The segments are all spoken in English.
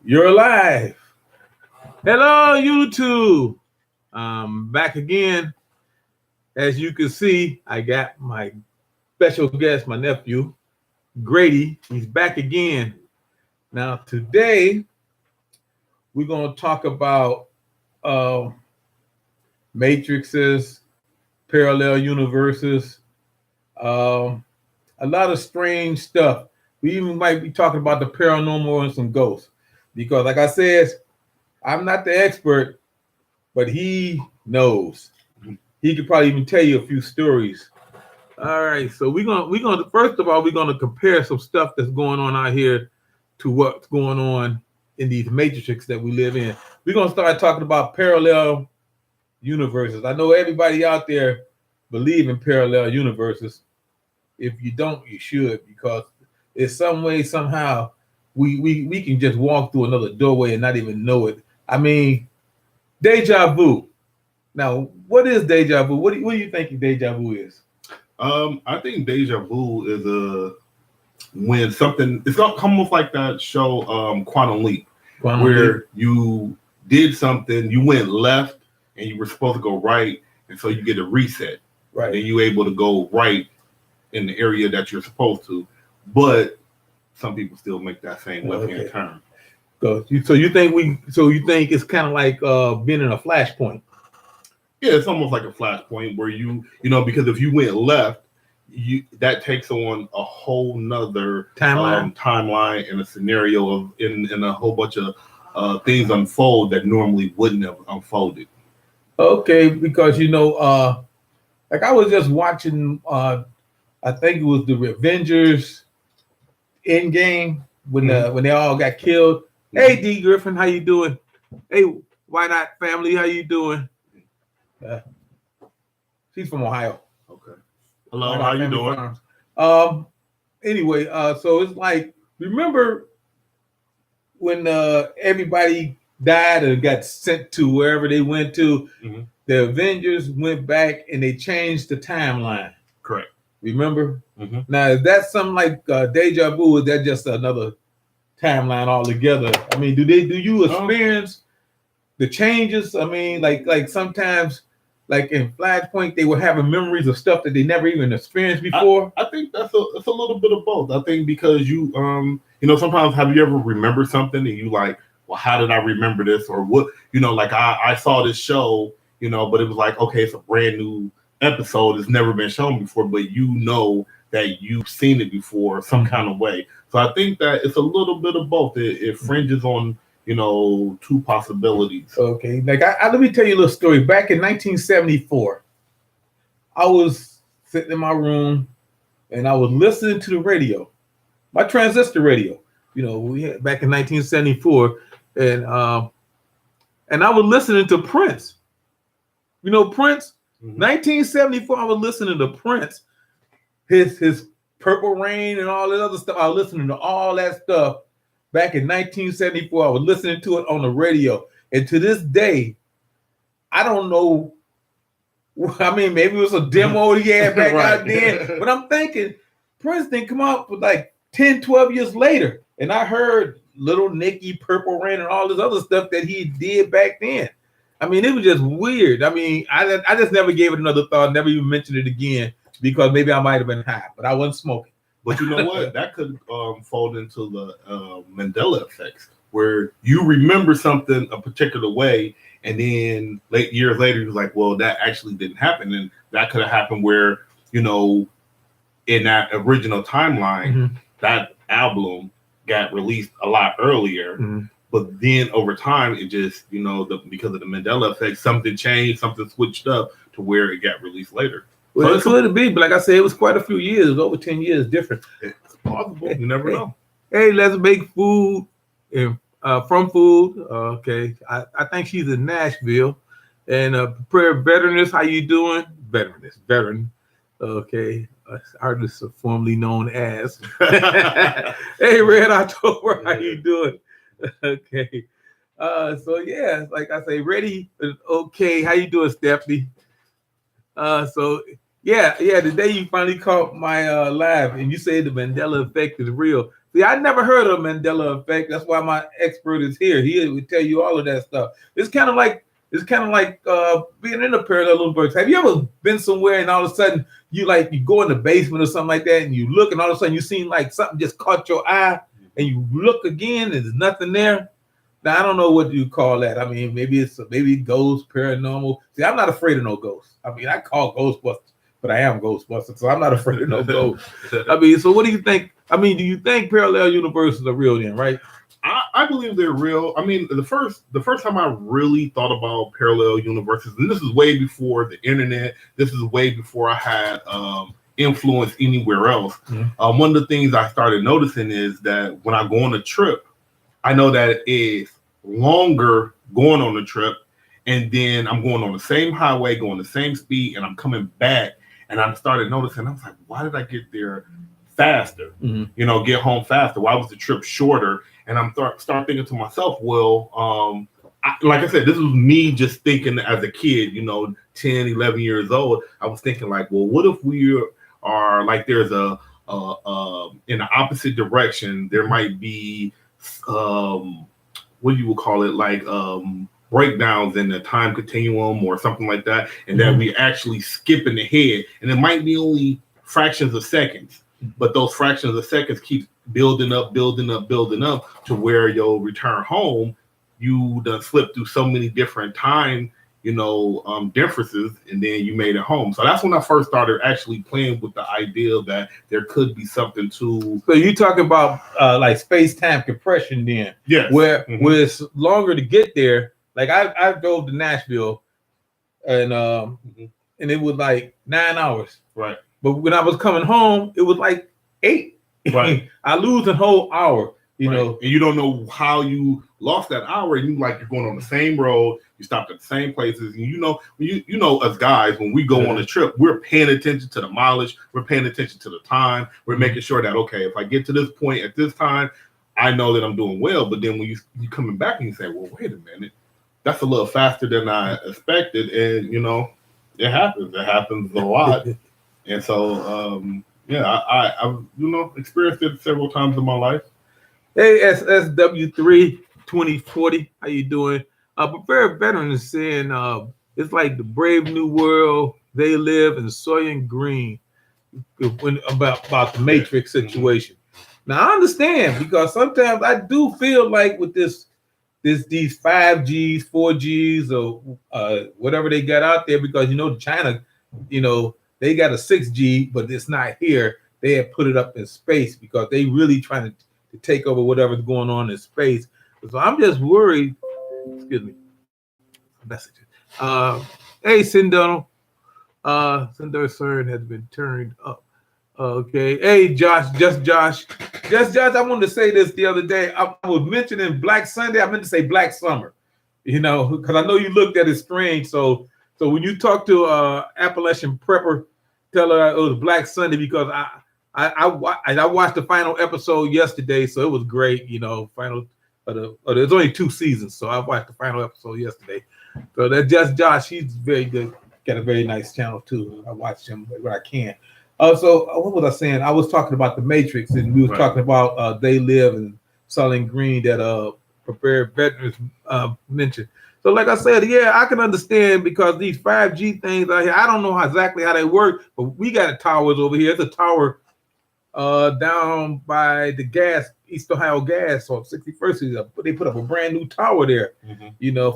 You're live. Hello, YouTube. Back again. As you can see, I got my special guest, my nephew, Grady. He's back again. Now, today, we're going to talk about uh, matrices, parallel universes, um, a lot of strange stuff. We even might be talking about the paranormal and some ghosts. Because, like I said, I'm not the expert, but he knows. He could probably even tell you a few stories. All right, so we're gonna first of all we're gonna compare some stuff that's going on out here to what's going on in these matrices that we live in. We're gonna start talking about parallel universes. I know everybody out there believe in parallel universes. If you don't, you should, because in some way, somehow, we can just walk through another doorway and not even know it. I mean, deja vu. Now, what is deja vu? What do you think deja vu is? I think deja vu is when something it's almost like that show Quantum Leap, where you did something, you went left and you were supposed to go right, and so you get a reset. Right. And you're able to go right in the area that you're supposed to, but some people still make that same left-hand turn. So you think it's kind of like being in a flashpoint? Yeah, it's almost like a flashpoint where you know, because if you went left, that takes on a whole nother timeline and a scenario of in a whole bunch of things unfold that normally wouldn't have unfolded. Okay, because like I was just watching I think it was the Avengers Endgame when when they all got killed. Hey D Griffin, how you doing? Hey, Why Not family, how you doing? She's from Ohio. Okay. Hello, how you doing? Anyway, so it's like, remember when everybody died and got sent to wherever they went to? Mm-hmm. The Avengers went back and they changed the timeline. Correct. Remember? Mm-hmm. Now, is that something like deja vu? Or is that just another timeline altogether? I mean, do you experience the changes? I mean, like sometimes, like in Flashpoint, they were having memories of stuff that they never even experienced before. I think it's a little bit of both. I think because you sometimes have you ever remembered something and you like, well, how did I remember this? Or what, like I saw this show, but it was like, okay, it's a brand new episode. It's never been shown before, but you know that you've seen it before some kind of way. So I think that it's a little bit of both. It fringes on, two possibilities. Okay, like let me tell you a little story. Back in 1974, I was sitting in my room and I was listening to the radio, my transistor radio. We had back in 1974, and I was listening to Prince. Prince. Mm-hmm. 1974, I was listening to Prince, his Purple Rain and all that other stuff. I was listening to all that stuff. Back in 1974, I was listening to it on the radio. And to this day, I don't know. I mean, maybe it was a demo he had back out then. But I'm thinking Prince didn't come out for like 10, 12 years later. And I heard Little Nicky, Purple Rain, and all this other stuff that he did back then. I mean, it was just weird. I mean, I just never gave it another thought, never even mentioned it again, because maybe I might have been high, but I wasn't smoking. But you know what? That could fold into the Mandela effects, where you remember something a particular way, and then years later, you're like, well, that actually didn't happen. And that could have happened where, in that original timeline, that album got released a lot earlier. Mm-hmm. But then over time, it just, because of the Mandela effect, something changed, something switched up to where it got released later. Well, it could be, but like I said, it was quite a few years, over 10 years different. It's possible. You never know. Hey, let's make food from food. Okay. I think she's in Nashville. And Prepare Veteranist, how you doing? Veteran. Okay. Artist formerly known as. Hey, Red October, how you doing? Okay. So yeah, like I say, ready. Okay. How you doing, Stephanie? So yeah, the day you finally caught my live and you say the Mandela effect is real. See, I never heard of Mandela effect. That's why my expert is here. He would tell you all of that stuff. It's kind of like being in a parallel universe. Have you ever been somewhere and all of a sudden you go in the basement or something like that and you look and all of a sudden you seen like something just caught your eye and you look again and there's nothing there? Now I don't know what you call that. I mean, maybe ghosts, paranormal. See, I'm not afraid of no ghosts. I mean, I call Ghostbusters, but I am Ghostbusters, so I'm not afraid of no ghosts. I mean, so what do you think? I mean, do you think parallel universes are real then, right? I believe they're real. I mean, the first time I really thought about parallel universes, and this is way before the internet. This is way before I had influence anywhere else. Mm-hmm. One of the things I started noticing is that when I go on a trip, I know that it's longer going on the trip, and then I'm going on the same highway, going the same speed, and I'm coming back, and I started noticing, I was like, why did I get there faster? Mm-hmm. Get home faster? Why was the trip shorter? And I'm start thinking to myself, well, like I said, this was me just thinking as a kid, 10, 11 years old. I was thinking like, well, what if we are like there's a in the opposite direction, there might be what you would call it, like breakdowns in the time continuum or something like that, and that we actually skipping ahead, and it might be only fractions of seconds, but those fractions of seconds keep building up to where you'll return home. You done slipped through so many different time differences, and then you made it home. So that's when I first started actually playing with the idea that there could be something to. So you talking about like space-time compression then? Yes. Where it's longer to get there. Like I drove to Nashville, and it was like 9 hours. Right. But when I was coming home, it was like 8. Right. I lose a whole hour. And you don't know how you lost that hour, and you're going on the same road, you stopped at the same places, and you know us guys, when we go on a trip, we're paying attention to the mileage, we're paying attention to the time, we're making sure that, okay, if I get to this point at this time, I know that I'm doing well. But then when you coming back and you say, well, wait a minute, that's a little faster than I expected, and it happens a lot. And so I've experienced it several times in my life. Hey, SSW3 2040, how you doing? Prepared Veteran is saying it's like the Brave New World, They Live, and Soylent Green about the Matrix situation. Now I understand, because sometimes I do feel like with these 5Gs, 4Gs, or whatever they got out there, because China, they got a 6G, but it's not here. They have put it up in space because they really trying to take over whatever's going on in space. So I'm just worried. Excuse me. Messages. Hey, Sindonal. Sindar CERN has been turned up. Okay. Hey, Josh. I wanted to say this the other day. I was mentioning Black Sunday. I meant to say Black Summer. Because I know you looked at it strange. So when you talk to Appalachian Prepper, tell her it was Black Sunday, because I watched the final episode yesterday, so it was great. Final. There's only 2 seasons, so I watched the final episode yesterday. So that's just Josh. He's very good. Got a very nice channel too. I watch him where I can. So what was I saying? I was talking about the Matrix, and we were talking about They Live and Soylent Green that Prepared Veterans mentioned. So like I said, yeah, I can understand, because these 5G things out here, I don't know exactly how they work, but we got towers over here. It's a tower down by the East Ohio Gas on 61st Street. They put up a brand new tower there,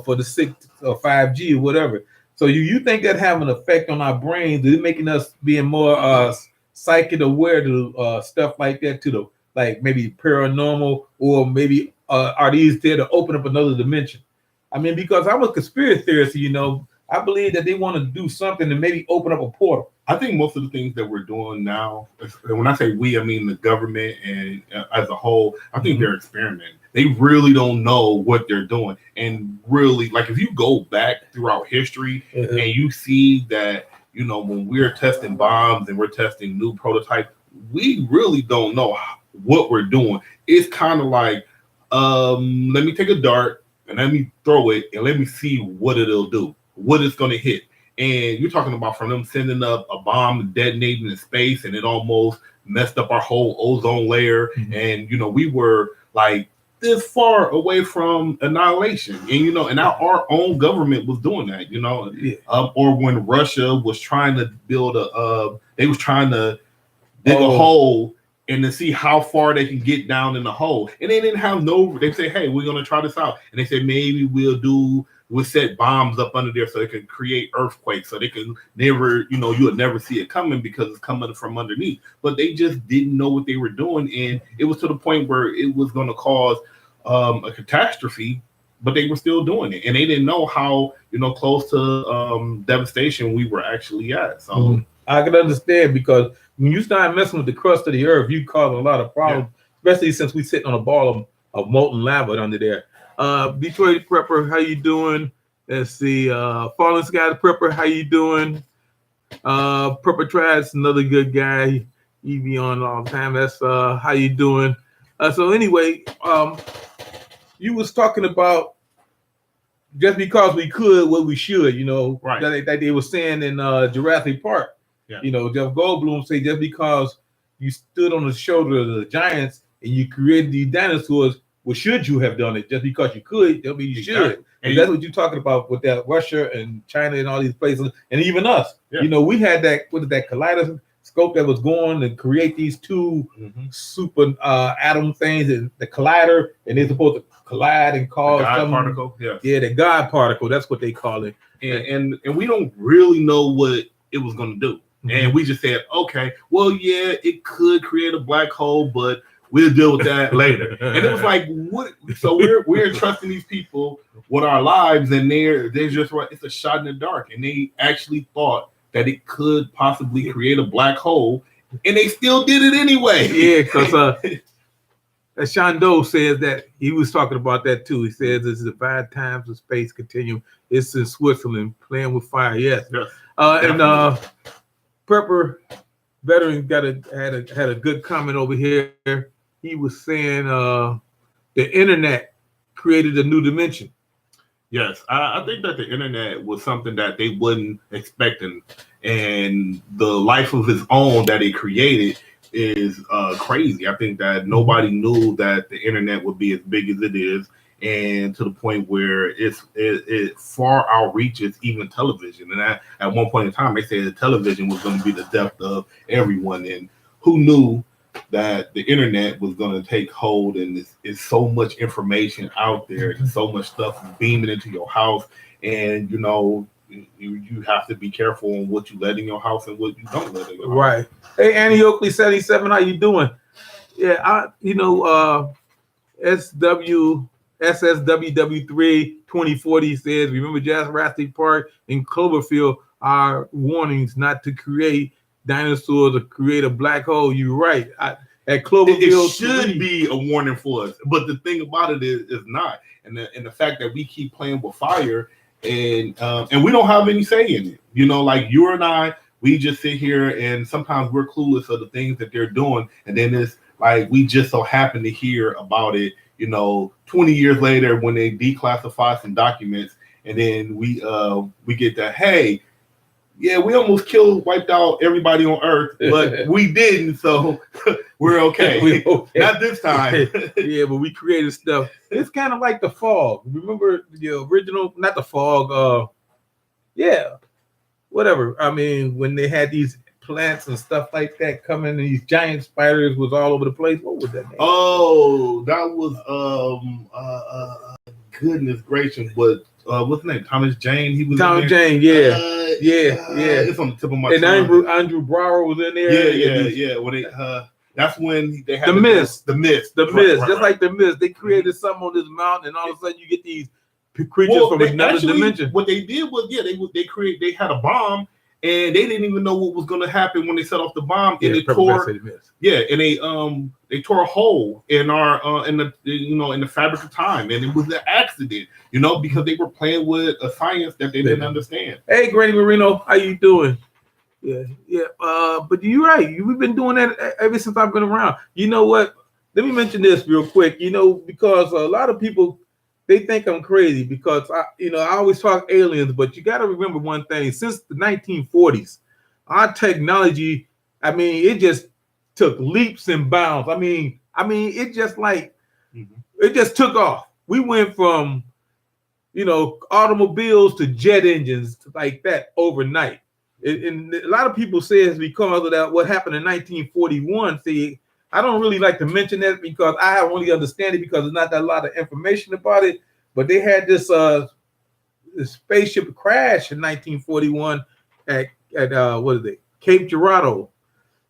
for the 6 or 5G or whatever. So you think that have an effect on our brains? Is it making us being more psychic aware to stuff like that, to the like maybe paranormal, or maybe are these there to open up another dimension? I mean, because I'm a conspiracy theorist, I believe that they want to do something to maybe open up a portal. I think most of the things that we're doing now, and when I say we, I mean the government and as a whole, I think they're experimenting. They really don't know what they're doing. And really, like, if you go back throughout history and you see that, when we're testing bombs and we're testing new prototypes, we really don't know what we're doing. It's kind of like, let me take a dart and let me throw it and let me see what it'll do, what it's going to hit. And you're talking about from them sending up a bomb detonating in space, and it almost messed up our whole ozone layer, Mhm. and we were like this far away from annihilation, and and our own government was doing that, Yeah. or when Russia was trying to build they was trying to dig a Oh. hole and to see how far they can get down in the hole, and they didn't have they say, hey, we're gonna try this out, and they said maybe we'll set bombs up under there so it can create earthquakes, so they can never, you would never see it coming because it's coming from underneath. But they just didn't know what they were doing, and it was to the point where it was going to cause a catastrophe, but they were still doing it, and they didn't know how close to devastation we were actually at. So I can understand, because when you start messing with the crust of the earth, you cause a lot of problems, especially since we sitting on a ball of molten lava under there. Detroit Prepper, how you doing? Let's see. Fallen Skies Prepper, how you doing? Prepper Trash, another good guy. He be on all the time. That's how you doing? So anyway, you was talking about just because we could, what we should, Right. that they were saying in Jurassic Park. Yeah. Jeff Goldblum say just because you stood on the shoulder of the giants and you created these dinosaurs, well, should you have done it? Just because you could, don't mean you should. And that's what you're talking about with that Russia and China and all these places, and even us. Yeah. We had that kaleidoscope that was going to create these two super atom things, and the collider, and they're supposed to collide and cause the God something. particle. Yeah. Yeah, the God particle. That's what they call it. And we don't really know what it was going to do. And we just said, okay, well, yeah, it could create a black hole, but we'll deal with that later. And it was like, what? So we're entrusting these people with our lives, and they're just right. It's a shot in the dark, and they actually thought that it could possibly create a black hole, and they still did it anyway. Yeah, because Shandoe says that he was talking about that too. He says this is 5 times the space continuum. It's in Switzerland, playing with fire. Yes. And Prepper veteran had a good comment over here. He was saying the internet created a new dimension. Yes, I think that the internet was something that they wasn't expecting, and the life of its own that it created is crazy. I think that nobody knew that the internet would be as big as it is, and to the point where it far outreaches even television. And at one point in time, they said that television was going to be the death of everyone, and who knew that the internet was going to take hold, and it's so much information out there, and so much stuff beaming into your house, and you have to be careful on what you let in your house and what you don't let in your house. Right. Hey, Annie Oakley 77, how you doing? Yeah, SSWW3 2040 says, remember Jurassic Park and Cloverfield are warnings not to create dinosaurs or create a black hole. You're right. At Cloverfield, it should be a warning for us, but the thing about it is not. And the fact that we keep playing with fire, and we don't have any say in it. Like you and I, we just sit here, and sometimes we're clueless of the things that they're doing, and then it's like we just so happen to hear about it 20 years later when they declassify some documents, and then we get that, hey, yeah, we almost wiped out everybody on Earth, but we didn't, so we're okay. Not this time. Yeah, but we created stuff. It's kind of like the fog. Remember the original, not the fog, whatever. I mean, when they had these plants and stuff like that coming, and these giant spiders was all over the place. What was that name? Oh, that was goodness gracious, but what's his name? Thomas Jane. He was Thomas Jane. Yeah. It's on the tip of my tongue. And Andrew Brower was in there. Yeah. When that's when they had the mist. Right. Just like the mist. They created something on this mountain, and all of a sudden you get these creatures from another dimension. What they did was, they had a bomb, and they didn't even know what was going to happen when they set off the bomb, and they tore a hole in our in the fabric of time, and it was an accident, because they were playing with a science that they didn't understand. Hey, Granny Marino, how you doing? Yeah. But you're right. We've been doing that ever since I've been around. You know what? Let me mention this real quick. Because a lot of people, they think I'm crazy because I always talk aliens, but you got to remember one thing. Since the 1940s, our technology, I mean, it just took leaps and bounds. I mean, it just like it just took off. We went from automobiles to jet engines like that overnight. And a lot of people say it's because of that what happened in 1941. See, I don't really like to mention that because I don't really understand it because there's not that a lot of information about it. But they had this spaceship crash in 1941 at what is it, Cape Girardeau,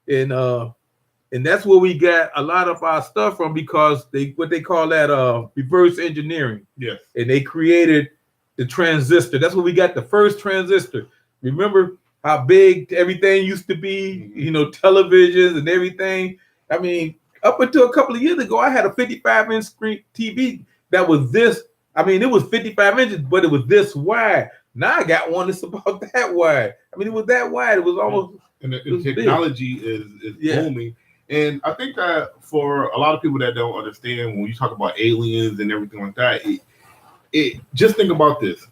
and that's where we got a lot of our stuff from because they call that reverse engineering. Yes, and they created the transistor. That's where we got the first transistor. Remember how big everything used to be? Televisions and everything. I mean, up until a couple of years ago, I had a 55-inch screen TV that was this. I mean, it was 55 inches, but it was this wide. Now I got one that's about that wide. I mean, it was that wide. It was almost. And the technology is booming. And I think that for a lot of people that don't understand, when you talk about aliens and everything like that, it just think about this.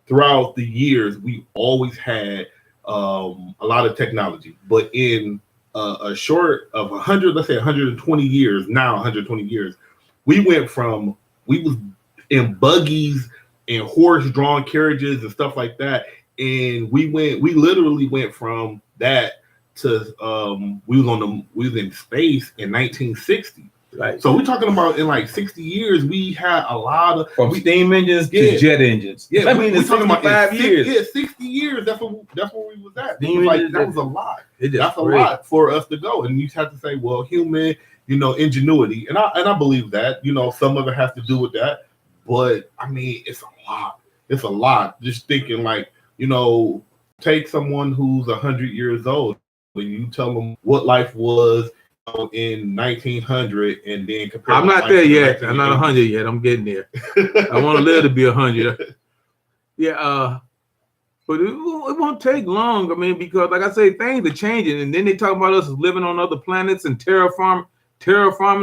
Throughout the years, we always had a lot of technology, but in a short of 100, let's say 120 years, now 120 years, we was in buggies and horse-drawn carriages and stuff like that, and we literally went from that to we was in space in 1960. Right. So we're talking about in like 60 years, we had a lot of from steam engines to jet engines. Yeah, I mean, we're talking about 5 years. Yeah, 60 years. That's where we was at. That was a lot. That's a lot for us to go. And you have to say, well, human, ingenuity, and I believe that. Some of it has to do with that. But I mean, it's a lot. It's a lot. Just thinking take someone who's 100 years old and you tell them what life was in 1900 and then compare. I'm not there yet. I'm not 100 yet. I'm getting there. I want to live to be 100. Yeah. But it won't take long. I mean, because like I say, things are changing, and then they talk about us living on other planets and terraforming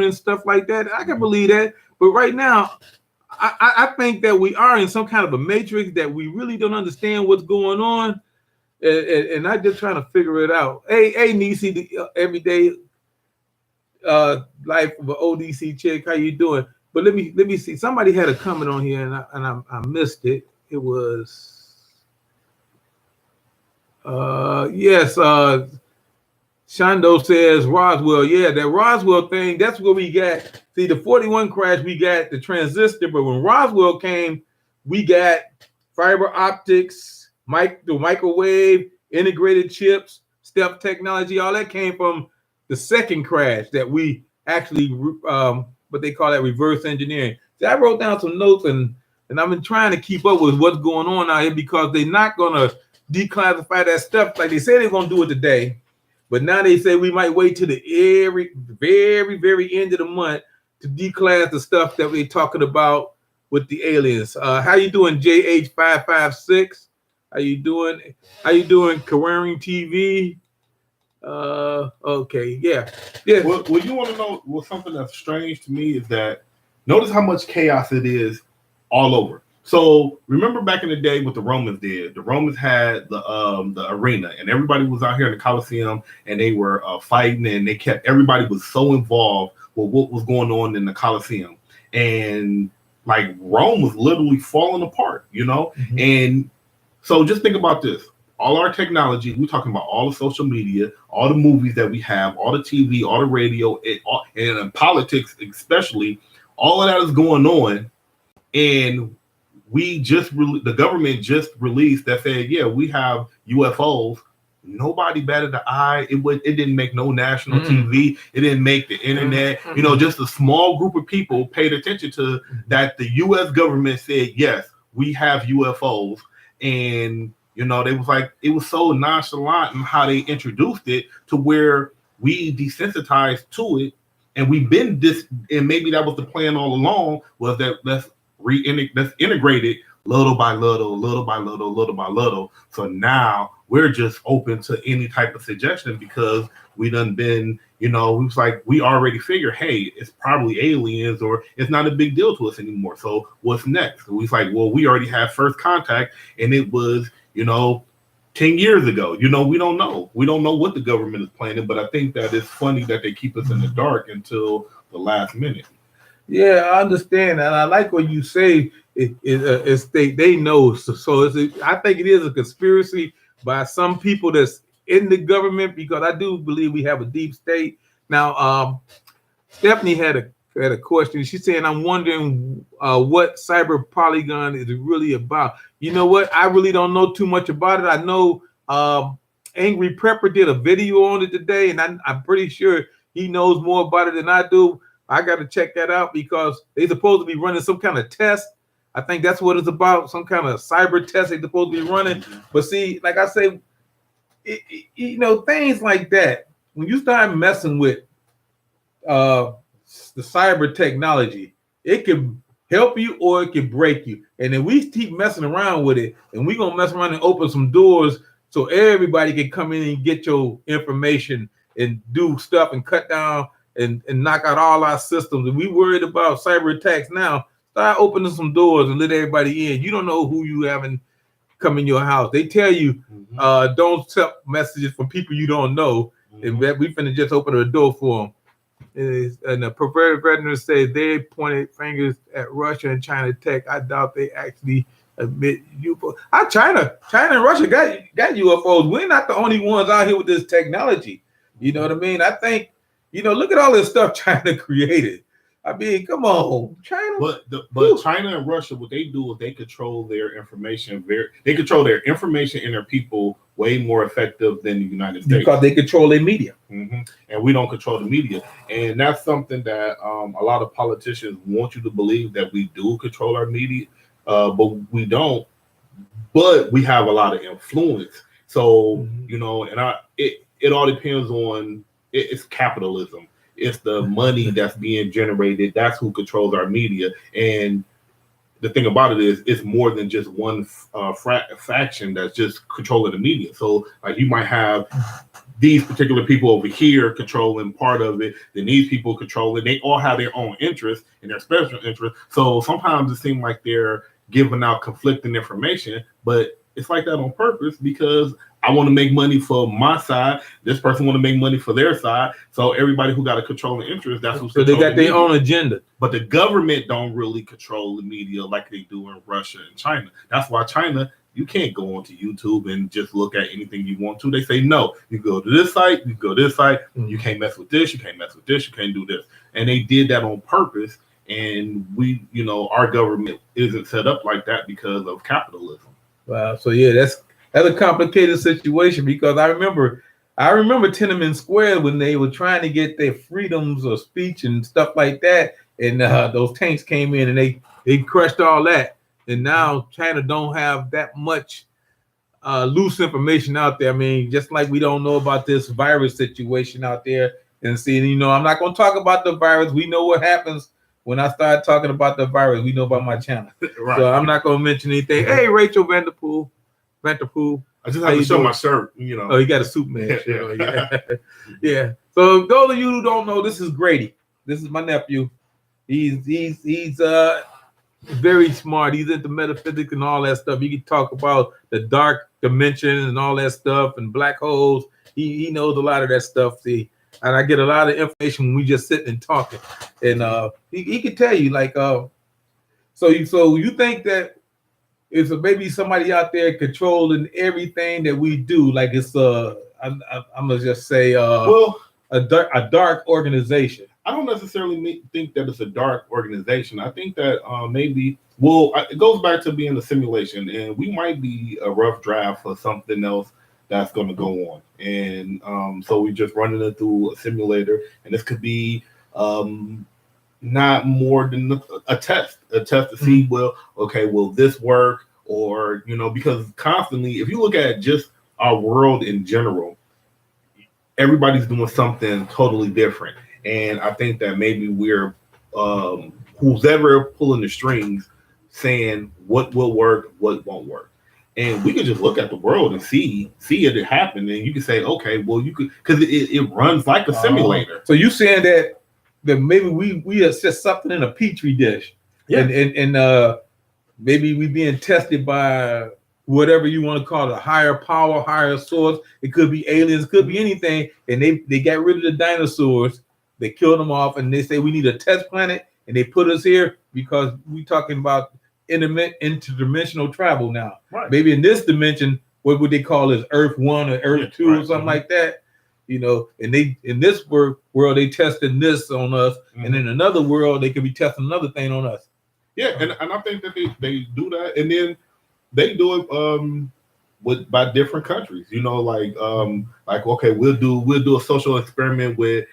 and stuff like that. I can believe that. But right now, I think that we are in some kind of a matrix that we really don't understand what's going on, and I'm just trying to figure it out. Hey, Nisi, the everyday life of an ODC chick. How you doing? But let me see. Somebody had a comment on here, and I missed it. It was yes. Shondo says Roswell. Yeah, that Roswell thing. That's where we got. See, the 41 crash, we got the transistor, but when Roswell came, we got fiber optics, the microwave, integrated chips, stealth technology. All that came from the second crash that we actually, what they call that reverse engineering. See, I wrote down some notes and I've been trying to keep up with what's going on out here because they're not going to declassify that stuff like they say they're going to do it today. But now they say we might wait till the very, very end of the month to declass the stuff that we're talking about with the aliens. How you doing, JH556? How you doing? Careering TV? Okay, yeah. Well, you want to know what something that's strange to me is that notice how much chaos it is all over. So remember back in the day what the Romans did. The Romans had the arena, and everybody was out here in the Colosseum, and they were fighting, and everybody was so involved with what was going on in the Colosseum, and like Rome was literally falling apart, Mm-hmm. And so just think about this. All our technology, we're talking about all the social media, all the movies that we have, all the TV, all the radio, and politics especially, all of that is going on, and the government just released that said, yeah, we have UFOs. Nobody batted an eye. It didn't make no national TV. It didn't make the internet. Just a small group of people paid attention to that. The U.S. government said, yes, we have UFOs. And, they was like, it was so nonchalant in how they introduced it to where we desensitized to it. And we've been and maybe that was the plan all along, was that let's integrate it little by little, little by little, little by little. So now we're just open to any type of suggestion because we done been, it was like we already figure, hey, it's probably aliens or it's not a big deal to us anymore. So what's next? So we was like, well, we already had first contact, and it was, 10 years ago. You know, we don't know. We don't know what the government is planning, but I think that it's funny that they keep us in the dark until the last minute. Yeah, I understand, and I like what you say. It's they know. So I think it is a conspiracy by some people that's in the government, because I do believe we have a deep state. Now, Stephanie had a question. She's saying, "I'm wondering what Cyber Polygon is really about." You know what? I really don't know too much about it. I know Angry Prepper did a video on it today, and I'm pretty sure he knows more about it than I do. I got to check that out because they're supposed to be running some kind of test. I think that's what it's about, some kind of cyber test they're supposed to be running. But see, like I say, you know, things like that, when you start messing with the cyber technology, it can help you or it can break you. And then we keep messing around with it, and we're going to mess around and open some doors so everybody can come in and get your information and do stuff and cut down and knock out all our systems. And we worried about cyber attacks now. Start opening some doors and let everybody in. You don't know who you having come in your house. They tell you don't accept messages from people you don't know. And we finna just open the door for them. And the perverted veteran said they pointed fingers at Russia and China tech. I doubt they actually admit UFO. China and Russia got UFOs. We're not the only ones out here with this technology. You know what I mean? I think, you know, look at all this stuff China created. I mean, come on, China. But China and Russia, what they do is they control their information. They control their information and their people way more effective than the United States, because they control their media, and we don't control the media. And that's something that a lot of politicians want you to believe, that we do control our media, but we don't. But we have a lot of influence. So you know, and it all depends on. It's capitalism. It's the money that's being generated. That's who controls our media. And the thing about it is, it's more than just one faction that's just controlling the media. So like you might have these particular people over here controlling part of it, then these people control it. They all have their own interests and their special interests. So sometimes it seems like they're giving out conflicting information, but it's like that on purpose, because I want to make money for my side. This person want to make money for their side. So everybody who got a controlling interest, that's who's. So they got their own agenda. But the government don't really control the media like they do in Russia and China. That's why China, you can't go onto YouTube and just look at anything you want to. They say no. You go to this site. You go to this site. You can't mess with this. You can't mess with this. You can't do this. And they did that on purpose. And we, you know, our government isn't set up like that because of capitalism. Wow. So yeah, that's a complicated situation, because I remember Tiananmen Square when they were trying to get their freedoms of speech and stuff like that, and those tanks came in and they crushed all that. And now China don't have that much loose information out there. I mean, just like we don't know about this virus situation out there. And see, you know, I'm not going to talk about the virus. We know what happens when I start talking about the virus. We know about my channel. Right. So I'm not going to mention anything. Hey, Rachel Vanderpool. I just have to show my shirt, you know. Oh, you got a Superman shirt. Yeah. Yeah. So those of you who don't know, this is Grady. This is my nephew. He's very smart. He's into metaphysics and all that stuff. He can talk about the dark dimension and all that stuff and black holes. He knows a lot of that stuff. See, and I get a lot of information when we just sitting and talking. And he can tell you, like, so you think that it's maybe somebody out there controlling everything that we do, like it's I'm gonna just say a dark organization. I don't necessarily think that it's a dark organization. I think that maybe, well, it goes back to being a simulation, and we might be a rough draft for something else that's going to go on. And so we just running it through a simulator, and this could be not more than a test to see, well, okay, will this work? Or, you know, because constantly, if you look at just our world in general, everybody's doing something totally different. And I think that maybe we're who's ever pulling the strings saying what will work, what won't work. And we could just look at the world and see it happen. And you can say, okay, well, you could, because it runs like a simulator. So you saying that maybe we are just something in a petri dish. Yeah. And maybe we being tested by whatever you want to call it, a higher power, higher source. It could be aliens, could be anything. And they got rid of the dinosaurs. They killed them off, and they say we need a test planet, and they put us here because we talking about interdimensional travel now. Right. Maybe in this dimension, what would they call it? Earth 1 or Earth 2 or something like that. And they in this world they testing this on us, and in another world they could be testing another thing on us. Yeah, and I think that they do that, and then they do it by different countries. Like okay, we'll do a social experiment with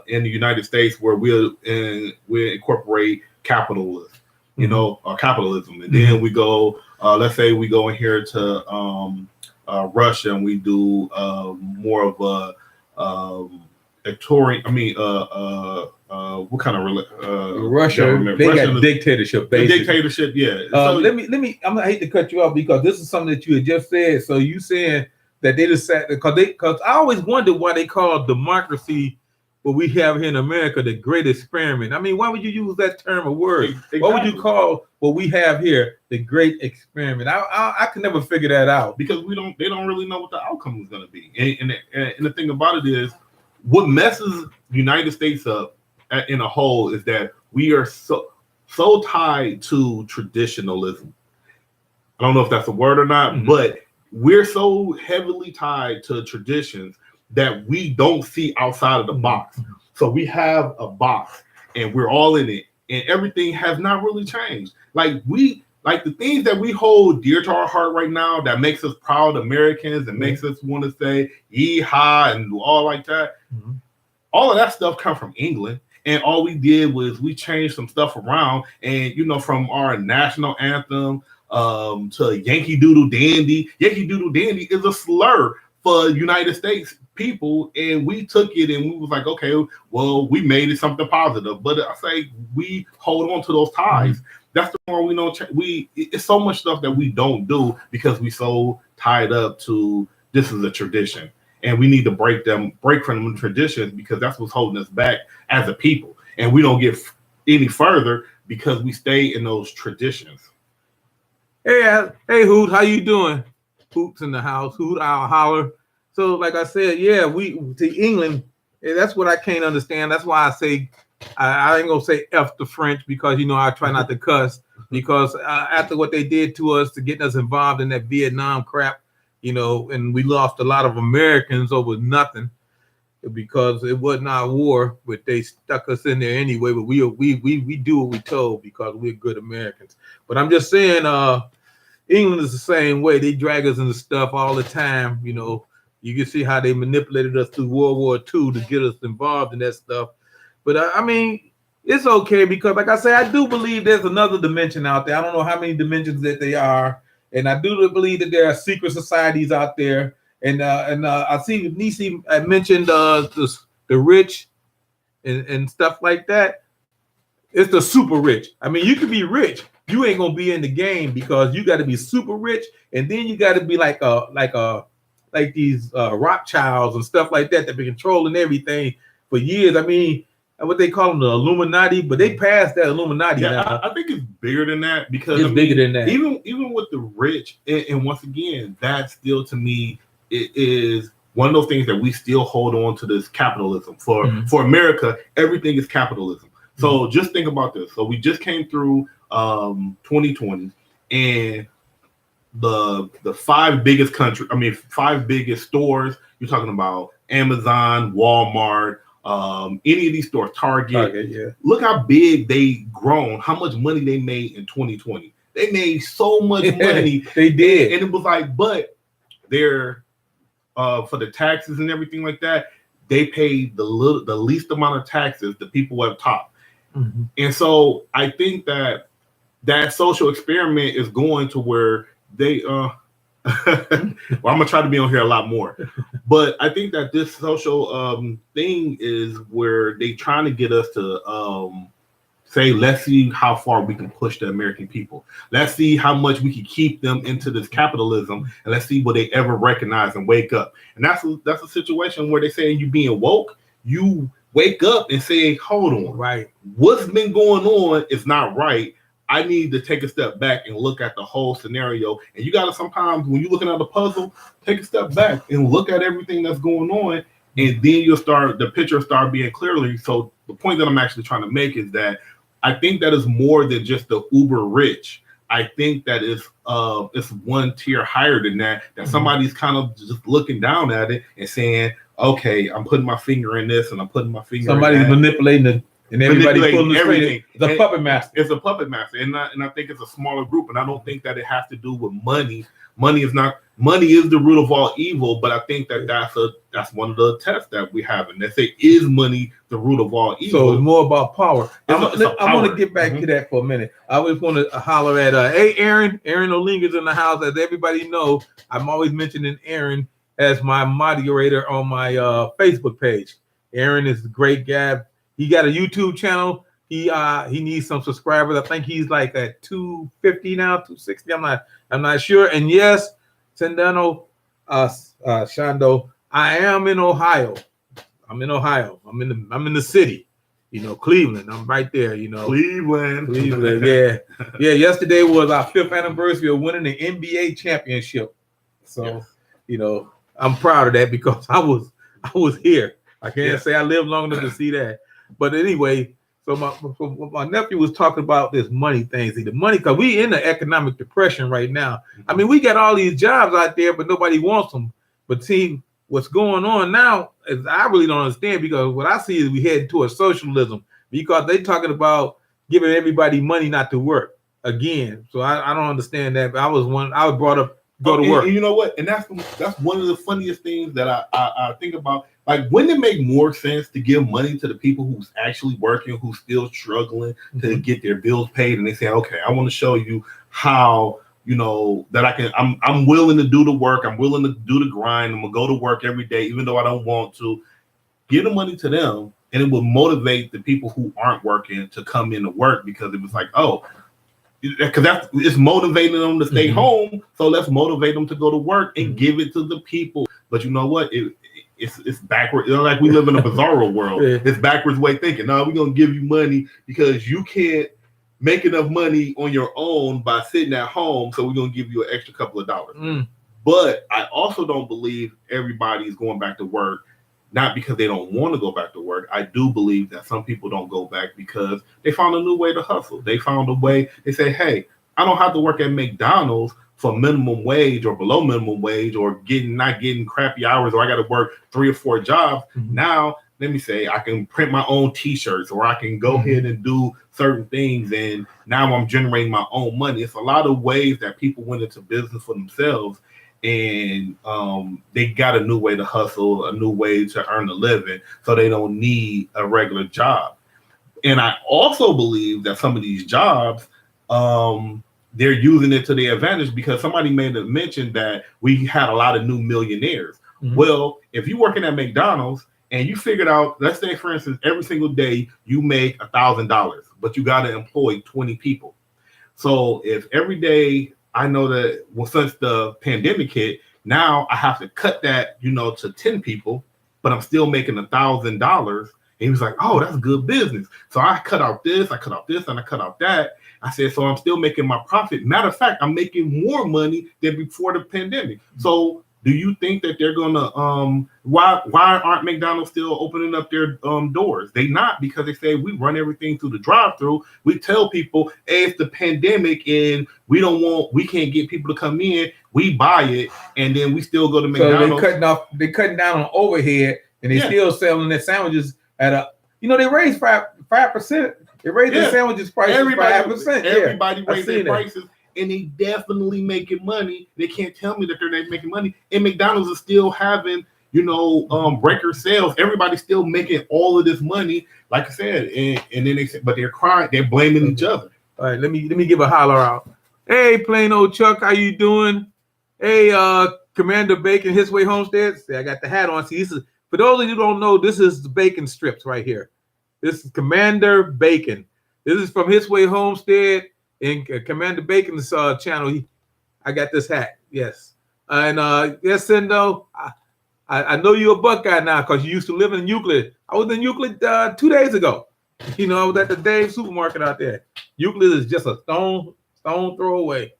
in the United States where we'll incorporate capitalism, or capitalism, and then we go. Let's say we go in here to Russia, and we do more of a Victorian. What kind of Russia? Government? They Russia got dictatorship. Basically. Dictatorship, yeah. So let me. I hate to cut you off because this is something that you had just said. So you saying that they just sat because I always wondered why they call democracy what we have here in America the great experiment. I mean, why would you use that term or word? Exactly. What would you call what we have here the great experiment? I can never figure that out because they don't really know what the outcome is going to be. And the thing about it is, what messes the United States up in a whole is that we are so tied to traditionalism. I don't know if that's a word or not, but we're so heavily tied to traditions that we don't see outside of the box. So we have a box and we're all in it, and everything has not really changed. Like the things that we hold dear to our heart right now that makes us proud Americans and makes us want to say yeehaw and all like that. All of that stuff come from England. And all we did was we changed some stuff around, and from our national anthem to Yankee Doodle Dandy. Yankee Doodle Dandy is a slur for United States people, and we took it and we was like, okay, well, we made it something positive. But I say we hold on to those ties. That's the one we know. It's so much stuff that we don't do because we so tied up to this is a tradition, and we need to break from them traditions because that's what's holding us back as a people, and we don't get any further because we stay in those traditions. Hey, Hoot, how you doing? Hoot's in the house. Hoot, I'll holler. So, like I said, yeah, we to England. That's what I can't understand. That's why I say I ain't gonna say F the French because I try not to cuss because after what they did to us to get us involved in that Vietnam crap, and we lost a lot of Americans over nothing because it wasn't our war, but they stuck us in there anyway. But we do what we told because we're good Americans. But I'm just saying, England is the same way. They drag us into stuff all the time. You can see how they manipulated us through World War II to get us involved in that stuff. But it's okay because, like I say, I do believe there's another dimension out there. I don't know how many dimensions that they are, and I do believe that there are secret societies out there. And I see Nisi mentioned the rich and stuff like that. It's the super rich. I mean, you can be rich, you ain't gonna be in the game because you got to be super rich, and then you got to be like these Rothschilds and stuff like that been controlling everything for years. I mean, what they call them, the Illuminati, but they passed that Illuminati. Yeah, now. I think it's bigger than that because it's bigger than that. Even with the rich, and once again, that still to me it is one of those things that we still hold on to this capitalism. For America, everything is capitalism. So just think about this. So we just came through 2020, and the five biggest stores, you're talking about Amazon, Walmart, any of these stores, Target. Yeah. Look how big they grown, how much money they made in 2020. They made so much money. They did. And it was like, but they're for the taxes and everything like that, they paid the least amount of taxes the people at top. And so I think that social experiment is going to where they well, I'm gonna try to be on here a lot more, but I think that this social thing is where they trying to get us to say, let's see how far we can push the American people. Let's see how much we can keep them into this capitalism, and let's see will they ever recognize and wake up. And that's a situation where they say you being woke, you wake up and say, hold on, right? What's been going on is not right. I need to take a step back and look at the whole scenario. And you got to sometimes, when you're looking at the puzzle, take a step back and look at everything that's going on. And then the picture start being clearly. So the point that I'm actually trying to make is that I think that is more than just the uber rich. I think that it's one tier higher than that, that somebody's kind of just looking down at it and saying, okay, I'm putting my finger in this and I'm putting my finger Somebody's in that. manipulating it. And everybody pulling everything. The puppet master. It's a puppet master, and I think it's a smaller group, and I don't think that it has to do with money. Money is the root of all evil, but I think that that's one of the tests that we have, and they say, is money the root of all evil? So it's more about power. I power. want to get back to that for a minute. I always want to holler at hey Aaron Olinga's in the house. As everybody know, I'm always mentioning Aaron as my moderator on my Facebook page. Aaron is a great guy. He got a YouTube channel. He needs some subscribers. I think he's like at 250 now, 260. I'm not sure. And yes, Sendano Shando, I am in Ohio. I'm in Ohio. I'm in the city. Cleveland. I'm right there. Cleveland. Yeah. Yesterday was our 5th anniversary of winning the NBA championship. So, yes. I'm proud of that because I was here. I can't say I lived long enough to see that. But anyway, so my nephew was talking about this money thing. See, the money, because we in the economic depression right now. I mean, we got all these jobs out there, but nobody wants them. But see, what's going on now is I really don't understand, because what I see is we head towards socialism, because they talking about giving everybody money not to work again. So I don't understand that. But I was brought up go to work. And you know what? And that's one of the funniest things that I think about. Like, wouldn't it make more sense to give money to the people who's actually working, who's still struggling to get their bills paid, and they say, okay, I want to show you how, that I'm willing to do the work, I'm willing to do the grind, I'm gonna go to work every day, even though I don't want to. Give the money to them, and it will motivate the people who aren't working to come in to work, because it was like, oh, because it's motivating them to stay home, so let's motivate them to go to work and give it to the people. But you know what? It's backward. Like we live in a bizarro world. It's backwards way thinking. No, we're gonna give you money because you can't make enough money on your own by sitting at home, so we're gonna give you an extra couple of dollars. But I also don't believe everybody's going back to work, not because they don't want to go back to work. I do believe that some people don't go back because they found a new way to hustle. They found a way. They say, hey, I don't have to work at McDonald's for minimum wage or below minimum wage, or not getting crappy hours, or I got to work 3 or 4 jobs. Now, let me say, I can print my own t-shirts, or I can go ahead and do certain things, and now I'm generating my own money. It's a lot of ways that people went into business for themselves, and they got a new way to hustle, a new way to earn a living, so they don't need a regular job. And I also believe that some of these jobs, they're using it to their advantage, because somebody made a mention that we had a lot of new millionaires. Well, if you're working at McDonald's and you figured out, let's say, for instance, every single day you make $1,000, but you got to employ 20 people. So if every day, I know that since the pandemic hit, now I have to cut that, to 10 people, but I'm still making $1,000. And he was like, oh, that's good business. So I cut out this, I cut out this, and I cut out that. I said, so I'm still making my profit. Matter of fact, I'm making more money than before the pandemic. So do you think that they're gonna why aren't McDonald's still opening up their doors? They not, because they say we run everything through the drive-through. We tell people, hey, it's the pandemic and we can't get people to come in. We buy it, and then we still go to McDonald's. So they're cutting down on overhead, and they still selling their sandwiches at they raised 5%. They raised their sandwiches prices 5%. Everybody raised their prices. And they definitely making money. They can't tell me that they're not making money. And McDonald's is still having, record sales. Everybody's still making all of this money, like I said. And then they said, but they're crying. They're blaming each other. All right, let me give a holler out. Hey, plain old Chuck, how you doing? Hey, Commander Bacon, His Way Homestead. See, I got the hat on. See, this is, for those of you who don't know, this is the bacon strips right here. This is Commander Bacon. This is from His Way Homestead. In Commander Bacon's channel, I got this hat. Yes. And yes, Sendo, I know you're a Buckeye now because you used to live in Euclid. I was in Euclid 2 days ago. You know, I was at the Dave supermarket out there. Euclid is just a stone throw away.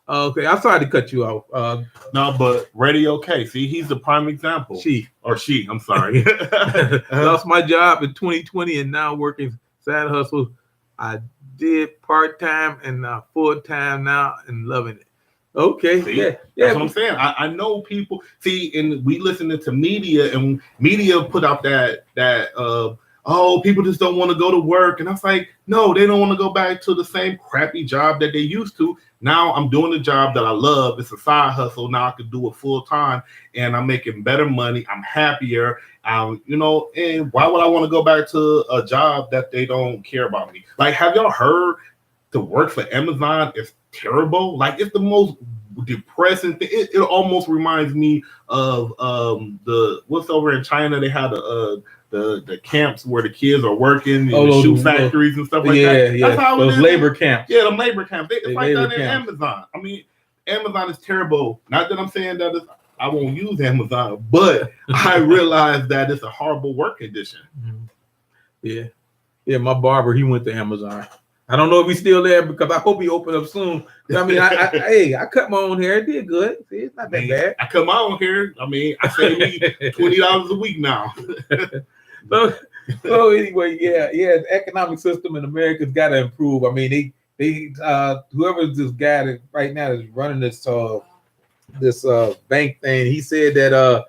Okay, I'm sorry to cut you off. No, but Radio K, see, he's the prime example. She, I'm sorry. lost my job in 2020 and now working side hustle. I did part-time and full-time now and loving it. Okay, see, yeah. That's what I'm saying. I know people, see, and we listening to media, and media put out that oh, people just don't want to go to work. And I was like, no, they don't want to go back to the same crappy job that they used to. Now I'm doing the job that I love. It's a side hustle. Now I can do it full time and I'm making better money. I'm happier. You know, and why would I want to go back to a job that they don't care about me? Like, have y'all heard to work for Amazon is terrible? Like, it's the most depressing thing. It almost reminds me of the what's over in China. They had the camps where the kids are working in the shoe factories and stuff like that. Yeah, that's how those labor camps. Yeah, them labor camps. It's like that in Amazon. I mean, Amazon is terrible. Not that I'm saying that I won't use Amazon, but I realize that it's a horrible work condition. Yeah. Yeah, my barber, he went to Amazon. I don't know if he's still there because I hope he opened up soon. I mean, I cut my own hair. It did good. See, it's not that bad. I cut my own hair. I mean, I save me $20 a week now. So anyway, yeah, the economic system in America's got to improve. I mean, they whoever's this guy that right now is running this bank thing, he said that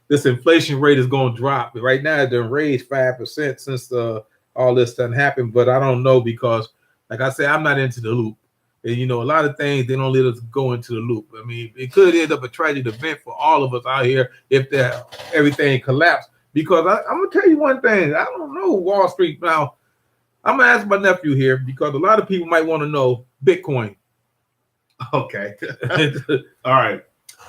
this inflation rate is going to drop. Right now, it's been raised 5% since all this done happened, but I don't know because, like I said, I'm not into the loop. And, you know, a lot of things, they don't let us go into the loop. I mean, it could end up a tragic event for all of us out here if everything collapsed. Because I'm going to tell you one thing. I don't know Wall Street. Now, I'm going to ask my nephew here because a lot of people might want to know Bitcoin. Okay. All right.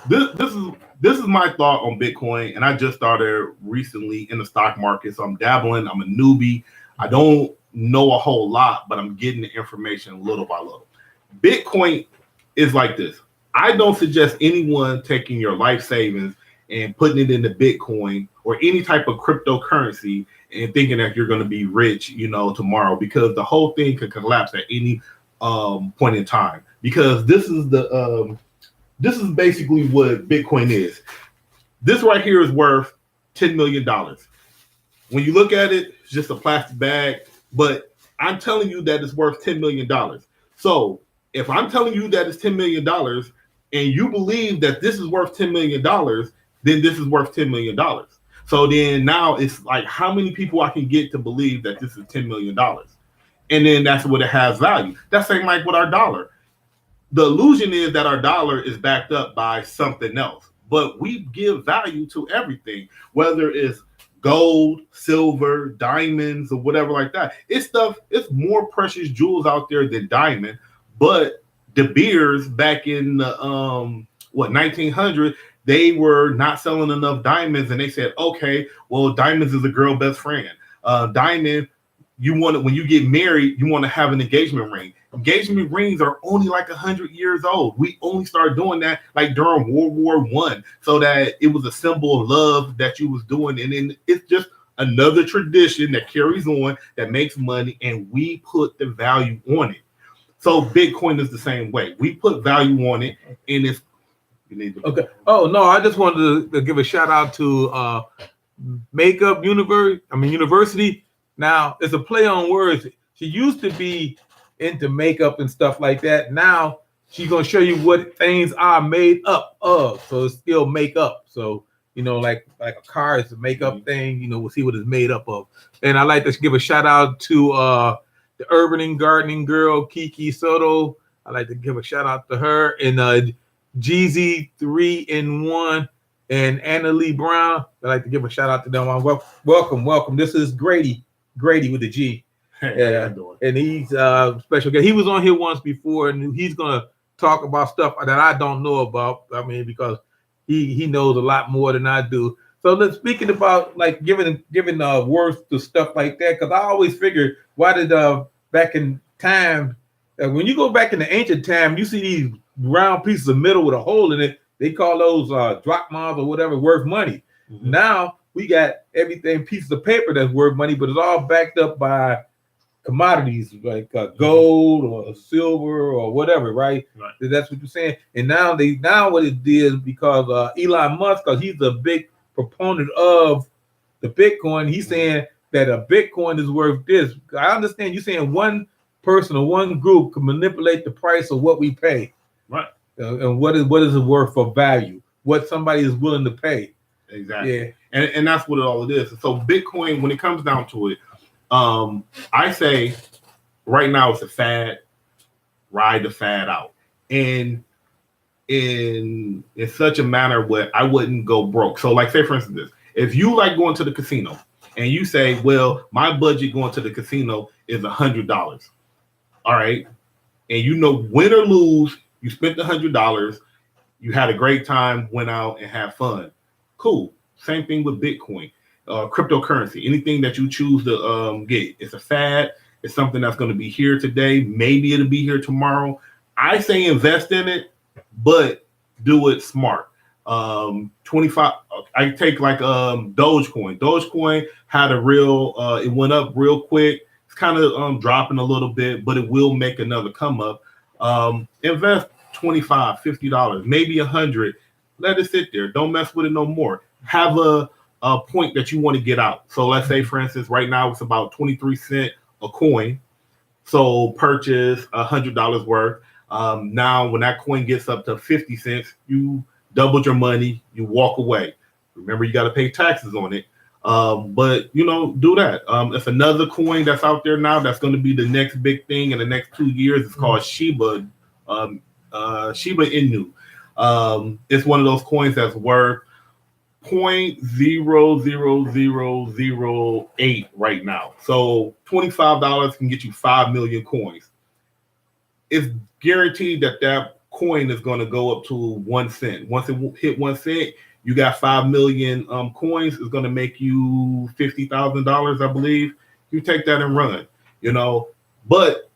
This is my thought on Bitcoin. And I just started recently in the stock market. So I'm dabbling. I'm a newbie. I don't know a whole lot, but I'm getting the information little by little. Bitcoin is like this. I don't suggest anyone taking your life savings and putting it into Bitcoin or any type of cryptocurrency and thinking that you're going to be rich, you know, tomorrow, because the whole thing could collapse at any point in time. Because this is basically what Bitcoin is. This right here is worth $10 million. When you look at it, it's just a plastic bag, but I'm telling you that it's worth $10 million. So if I'm telling you that it's $10 million and you believe that this is worth $10 million, then this is worth $10 million. So then now it's like how many people I can get to believe that this is $10 million. And then that's what it has value. That's same like with our dollar. The illusion is that our dollar is backed up by something else, but we give value to everything, whether it's gold, silver, diamonds, or whatever like that. It's more precious jewels out there than diamond. But De Beers back in the 1900s, they were not selling enough diamonds, and they said, okay, well, diamonds is a girl best friend. Diamond, when you get married, you want to have an engagement ring. Engagement rings are only like 100 years old. We only started doing that like during World War I, so that it was a symbol of love that you was doing. And then it's just another tradition that carries on, that makes money, and we put the value on it. So Bitcoin is the same way. We put value on it, and it's okay. Oh no, I just wanted to give a shout out to Makeup University. Now it's a play on words. She used to be into makeup and stuff like that. Now she's gonna show you what things are made up of. So it's still makeup. So you know, like a car is a makeup thing. You know, we'll see what it's made up of. And I like to give a shout out to the urban and gardening girl Kiki Soto. I like to give a shout out to her and Jeezy 3-in-1 and Anna Lee Brown. I like to give a shout out to them. Welcome. This is Grady with the G. Yeah, and he's special guy. He was on here once before, and he's gonna talk about stuff that I don't know about. I mean, because he knows a lot more than I do. So let's speaking about like giving worth to stuff like that, because I always figured, why did back in time, when you go back in the ancient time, you see these round pieces of metal with a hole in it. They call those drachmas or whatever worth money. Mm-hmm. Now we got everything, pieces of paper that's worth money, but it's all backed up by commodities like gold or silver or whatever, right? Right. That's what you're saying. And now what it did, because Elon Musk, because he's a big proponent of the Bitcoin, he's saying that a Bitcoin is worth this. I understand you saying one person or one group can manipulate the price of what we pay, right? And what is it worth for value? What somebody is willing to pay. Exactly. Yeah. And that's what all it is. So Bitcoin, when it comes down to it, I say right now it's a fad. Ride the fad out, and in such a manner where I wouldn't go broke. So, like, say for instance, this: if you like going to the casino, and you say, "Well, my budget going to the casino is $100," all right, and you know, win or lose, you spent $100, you had a great time, went out and had fun. Cool. Same thing with Bitcoin. Cryptocurrency, anything that you choose to get, it's a fad. It's something that's going to be here today. Maybe it'll be here tomorrow. I say invest in it, but do it smart. 25. I take like Dogecoin. Dogecoin had a real. It went up real quick. It's kind of dropping a little bit, but it will make another come up. Invest $25, $50, maybe $100. Let it sit there. Don't mess with it no more. Have a point that you want to get out. So let's say, for instance, right now it's about 23 cents a coin. So purchase $100 worth. Now, when that coin gets up to 50 cents, you doubled your money. You walk away. Remember, you got to pay taxes on it. But do that. If another coin that's out there now, that's going to be the next big thing in the next 2 years. It's called Shiba Inu. It's one of those coins that's worth 0.00008 right now. So $25 can get you 5 million coins. It's guaranteed that coin is going to go up to 1 cent. Once it hit 1 cent, you got 5 million coins. It's going to make you $50,000, I believe. You take that and run, but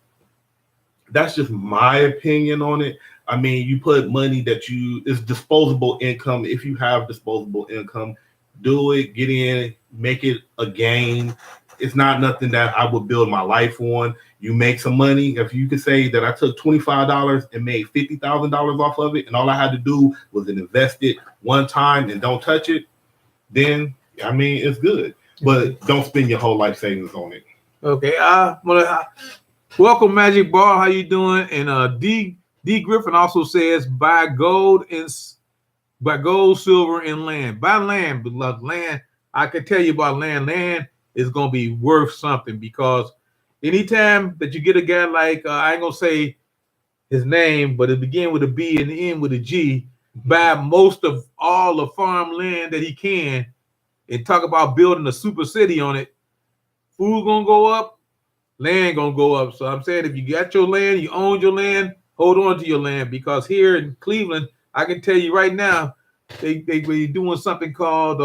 that's just my opinion on it. I mean, you put money it's disposable income. If you have disposable income, do it, get in, make it a game. It's not nothing that I would build my life on. You make some money. If you could say that I took $25 and made $50,000 off of it, and all I had to do was invest it one time and don't touch it, then, I mean, it's good. But don't spend your whole life savings on it. Okay. Welcome, Magic Ball. How you doing? And D Griffin also says buy gold, silver, and land. Buy land, beloved. Land. I can tell you about land. Land is gonna be worth something, because anytime that you get a guy like I ain't gonna say his name, but it begins with a B and end with a G, buy most of all the farmland that he can, and talk about building a super city on it. Food gonna go up, land gonna go up. So I'm saying, if you got your land, you own your land, hold on to your land, because here in Cleveland, I can tell you right now, they doing something called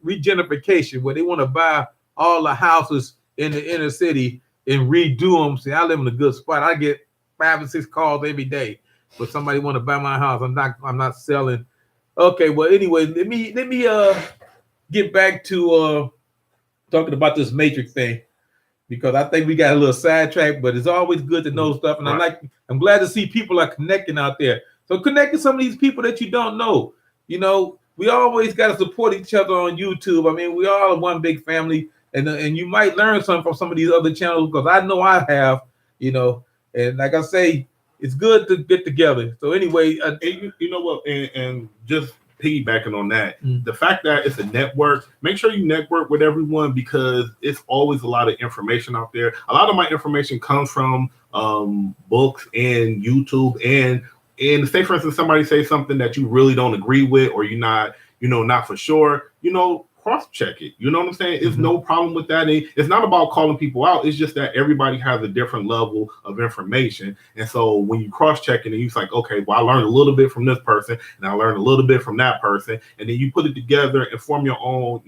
regentrification, where they want to buy all the houses in the inner city and redo them. See, I live in a good spot. I get 5 and 6 calls every day, but somebody want to buy my house. I'm not selling. Okay, well, anyway, let me get back to talking about this matrix thing, because I think we got a little sidetracked, but it's always good to know stuff. And right. I'm glad to see people are connecting out there. So connect with some of these people that you don't know. We always got to support each other on YouTube. I mean, we all are one big family, and you might learn something from some of these other channels, because I know I have, and like I say, it's good to get together. So anyway, you know what, and just piggybacking on that, the fact that it's a network, make sure you network with everyone, because it's always a lot of information out there. A lot of my information comes from books and YouTube, and say, for instance, somebody say something that you really don't agree with, or you're not, not for sure, cross-check it. You know what I'm saying? It's no problem with that. It's not about calling people out. It's just that everybody has a different level of information. And so when you cross-check it, and you're like, okay, well, I learned a little bit from this person, and I learned a little bit from that person. And then you put it together and form your own,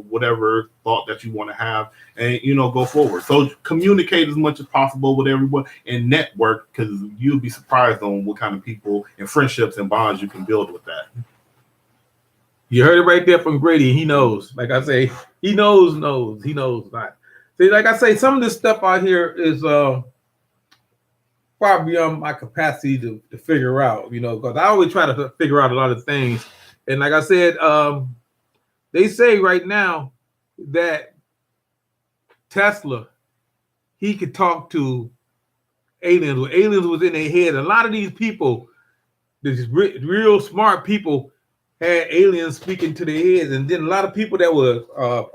whatever thought that you want to have, and, go forward. So communicate as much as possible with everyone and network, because you'll be surprised on what kind of people and friendships and bonds you can build with that. You heard it right there from Grady. He knows. Like I say, he knows. He knows. See, like I say, some of this stuff out here is far beyond my capacity to figure out, because I always try to figure out a lot of things. And like I said, they say right now that Tesla, he could talk to aliens. Aliens was in their head. A lot of these people, these real smart people, had aliens speaking to their heads. And then a lot of people that were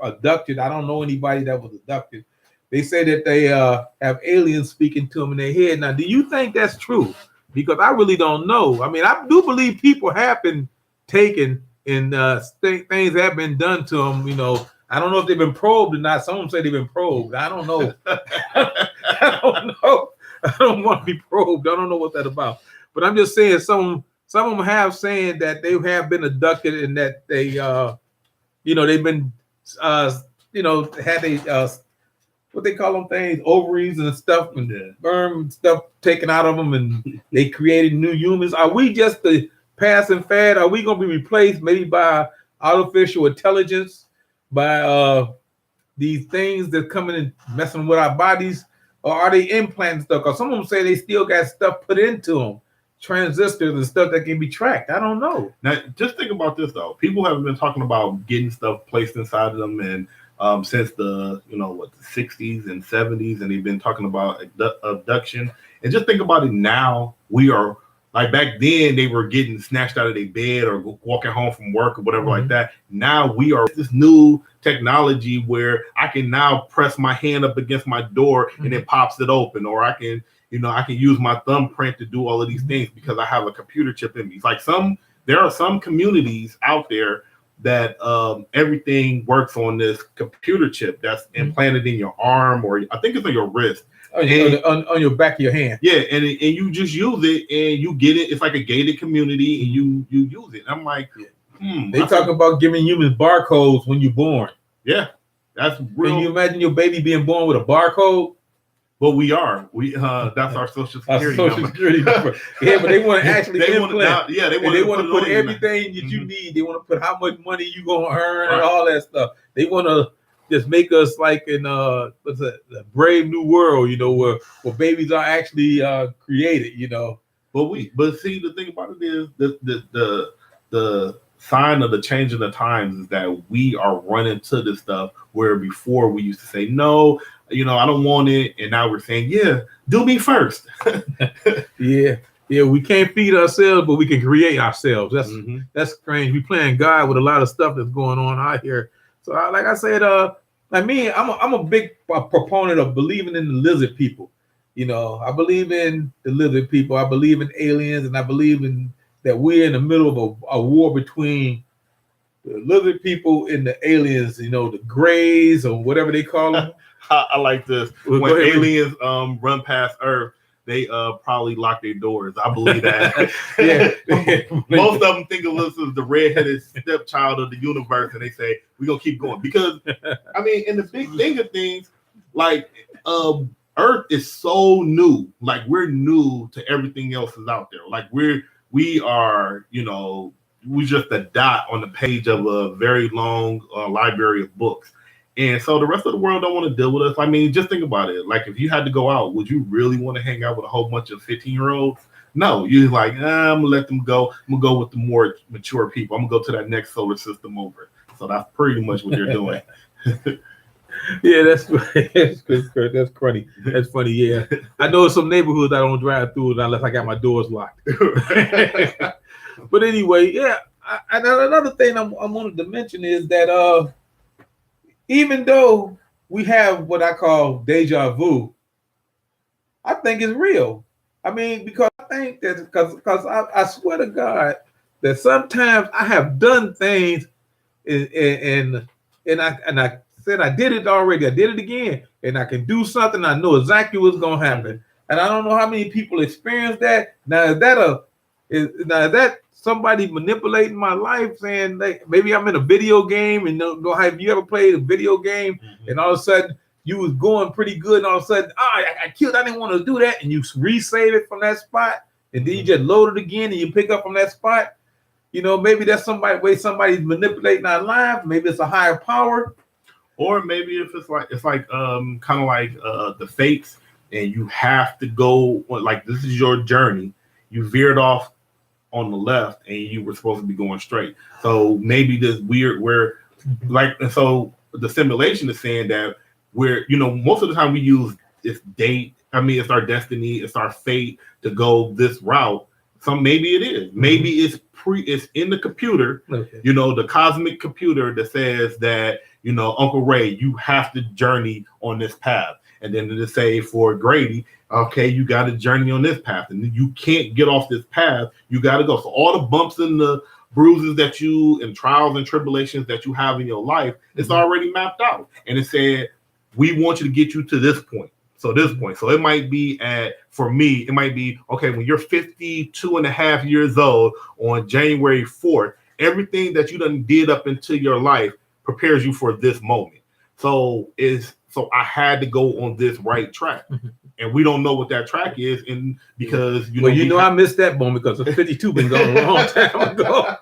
abducted, I don't know anybody that was abducted. They say that they have aliens speaking to them in their head. Now, do you think that's true? Because I really don't know. I mean, I do believe people have been taken and things have been done to them. I don't know if they've been probed or not. Some of them say they've been probed. I don't know. I don't know. I don't want to be probed. I don't know what that's about. But I'm just saying some of them have saying that they have been abducted and that they, they've been, had a what they call them things, ovaries and stuff, and sperm stuff taken out of them, and they created new humans. Are we just the passing fad? Are we going to be replaced maybe by artificial intelligence, by these things that coming and messing with our bodies, or are they implanting stuff? Because some of them say they still got stuff put into them, transistors and stuff that can be tracked. I don't know. Now, just think about this though. People have been talking about getting stuff placed inside of them, and since the the 60s and 70s, and they've been talking about abduction. And just think about it now. We are like back then they were getting snatched out of their bed or walking home from work or whatever like that. Now we are this new technology where I can now press my hand up against my door and it pops it open, or I can I can use my thumbprint to do all of these things because I have a computer chip in me. It's like there are some communities out there that everything works on this computer chip that's implanted in your arm, or I think it's on your wrist. On your back of your hand. Yeah, and you just use it and you get it. It's like a gated community and you use it. I'm like, they talk about giving humans barcodes when you're born. Yeah, that's real. Can you imagine your baby being born with a barcode? But we that's our social security number. Yeah, but they want to actually implant. They want to put everything that you need. They want to put how much money you gonna earn and all that stuff. They want to just make us like in what's that, the Brave New World, where babies are actually created, But see, the thing about it is the sign of the change in the times is that we are running to this stuff where before we used to say no, I don't want it, and now we're saying do me first. Yeah, we can't feed ourselves, but we can create ourselves. That's strange. We playing God with a lot of stuff that's going on out here. So, like I said, I'm a big proponent of believing in the lizard people. I believe in the lizard people. I believe in aliens, and I believe in that we're in the middle of a war between the lizard people and the aliens. The grays or whatever they call them. I like this. When aliens run past Earth, they probably lock their doors. I believe that. Most of them think of us as the redheaded stepchild of the universe, and they say we're gonna keep going because in the big thing of things, like Earth is so new. Like we're new to everything else is out there. Like we are, we're just a dot on the page of a very long library of books. And so the rest of the world don't want to deal with us. Just think about it. Like if you had to go out, would you really want to hang out with a whole bunch of 15-year-olds? No, you're like, I'm going to let them go. I'm going to go with the more mature people. I'm going to go to that next solar system over. So that's pretty much what you're doing. Yeah, that's funny. That's funny. Yeah, I know some neighborhoods I don't drive through unless I got my doors locked. But anyway, yeah. And another thing I wanted to mention is that even though we have what I call deja vu, I think it's real. Because I think that because I swear to God that sometimes I have done things and I said I did it already. I did it again, and I can do something. I know exactly what's gonna happen, and I don't know how many people experience that. Now is that somebody manipulating my life, saying maybe I'm in a video game, and have you ever played a video game, and all of a sudden you was going pretty good, and all of a sudden, I killed. I didn't want to do that, and you resave it from that spot, and then you just load it again, and you pick up from that spot. Maybe that's somebody's manipulating our lives. Maybe it's a higher power. Or maybe if it's like kind of like the Fates, and you have to go like this is your journey. You veered off on the left, and you were supposed to be going straight. So maybe this weird where like, and so the simulation is saying that we're, most of the time we use it's date. I mean, it's our destiny, it's our fate to go this route. Maybe it is. Maybe it's in the computer, Okay. The cosmic computer that says that, Uncle Ray, you have to journey on this path. And then to say for Grady, okay, you got to journey on this path, and you can't get off this path. You got to go. So all the bumps and the bruises and trials and tribulations that you have in your life, it's already mapped out. And it said, we want you to get you to this point. So it might be for me, it might be, okay, when you're 52 and a half years old on January 4th, everything that you done did up into your life prepares you for this moment. So I had to go on this right track. And we don't know what that track is, and because I missed that moment because the 52 been gone a long time ago.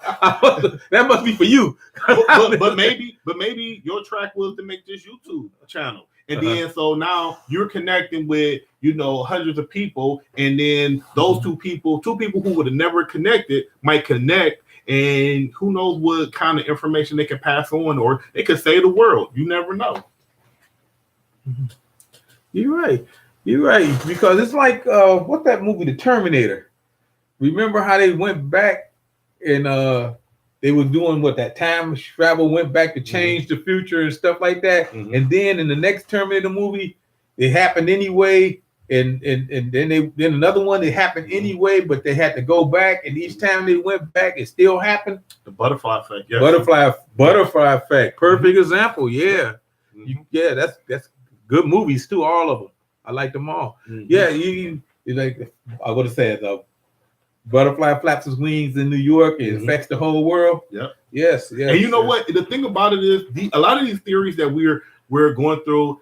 That must be for you. but maybe your track was to make this YouTube channel, and then so now you're connecting with hundreds of people, and then those two people who would have never connected might connect, and who knows what kind of information they can pass on, or they could save the world. You never know. You're right. Because it's like what's that movie, The Terminator? Remember how they went back and they were doing that time travel, went back to change the future and stuff like that. And then in the next Terminator movie, it happened anyway. And then another one, it happened anyway, but they had to go back. And each time they went back, it still happened. The butterfly effect. Yes. Butterfly effect. Perfect example. Yeah. That's good movies too. All of them. I like them all. Yeah, you like I would have said the butterfly flaps his wings in New York. It affects the whole world. Yep. Yes. And you know what? The thing about it is a lot of these theories that we're going through,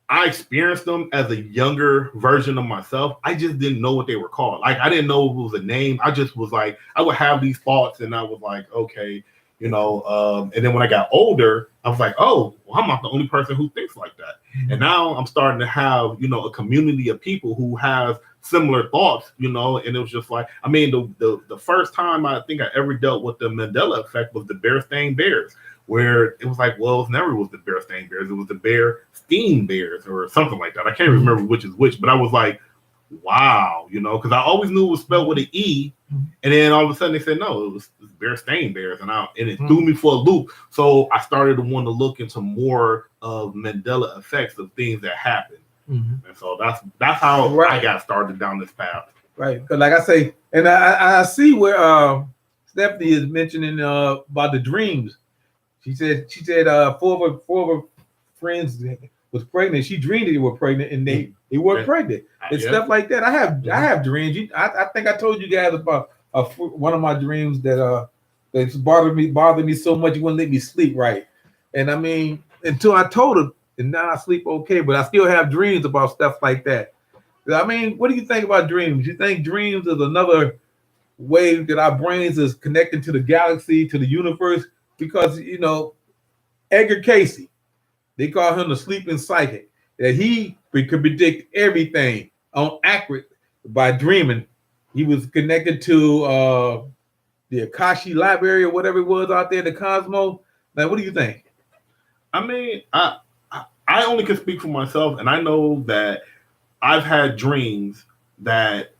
I experienced them as a younger version of myself. I just didn't know what they were called. Like I didn't know it was a name. I just was like, I would have these thoughts and I was like, okay, and then when I got older, I was like, oh, well, I'm not the only person who thinks like that. And now I'm starting to have, a community of people who have similar thoughts, and it was just like, I mean, the first time I think I ever dealt with the Mandela effect was the Bear-Stein Bears, where it was like, well, it never was the Bear-Stein Bears. It was the Bear-Stein Bears or something like that. I can't remember which is which, but I was like, wow, because I always knew it was spelled with an E. And then all of a sudden they said, no, it was Bear-Stein Bears. And it threw me for a loop. So I started to want to look into more of Mandela effects of things that happen. And so that's how I got started down this path. Right. Because like I say, and I see where Stephanie is mentioning about the dreams. She said four of her friends was pregnant. She dreamed they were pregnant and they weren't pregnant. And stuff like that. I have dreams. I think I told you guys about one of my dreams that bothered me so much it wouldn't let me sleep right. And I mean, until I told her, and now I sleep okay, but I still have dreams about stuff like that. I mean, what do you think about dreams? You think dreams is another way that our brains is connecting to the galaxy, to the universe? Because Edgar Cayce, they call him the sleeping psychic, that he could predict everything on accurate by dreaming. He was connected to the Akashi Library or whatever it was out there in the cosmos. Now, what do you think? I mean, I only can speak for myself, and I know that I've had dreams that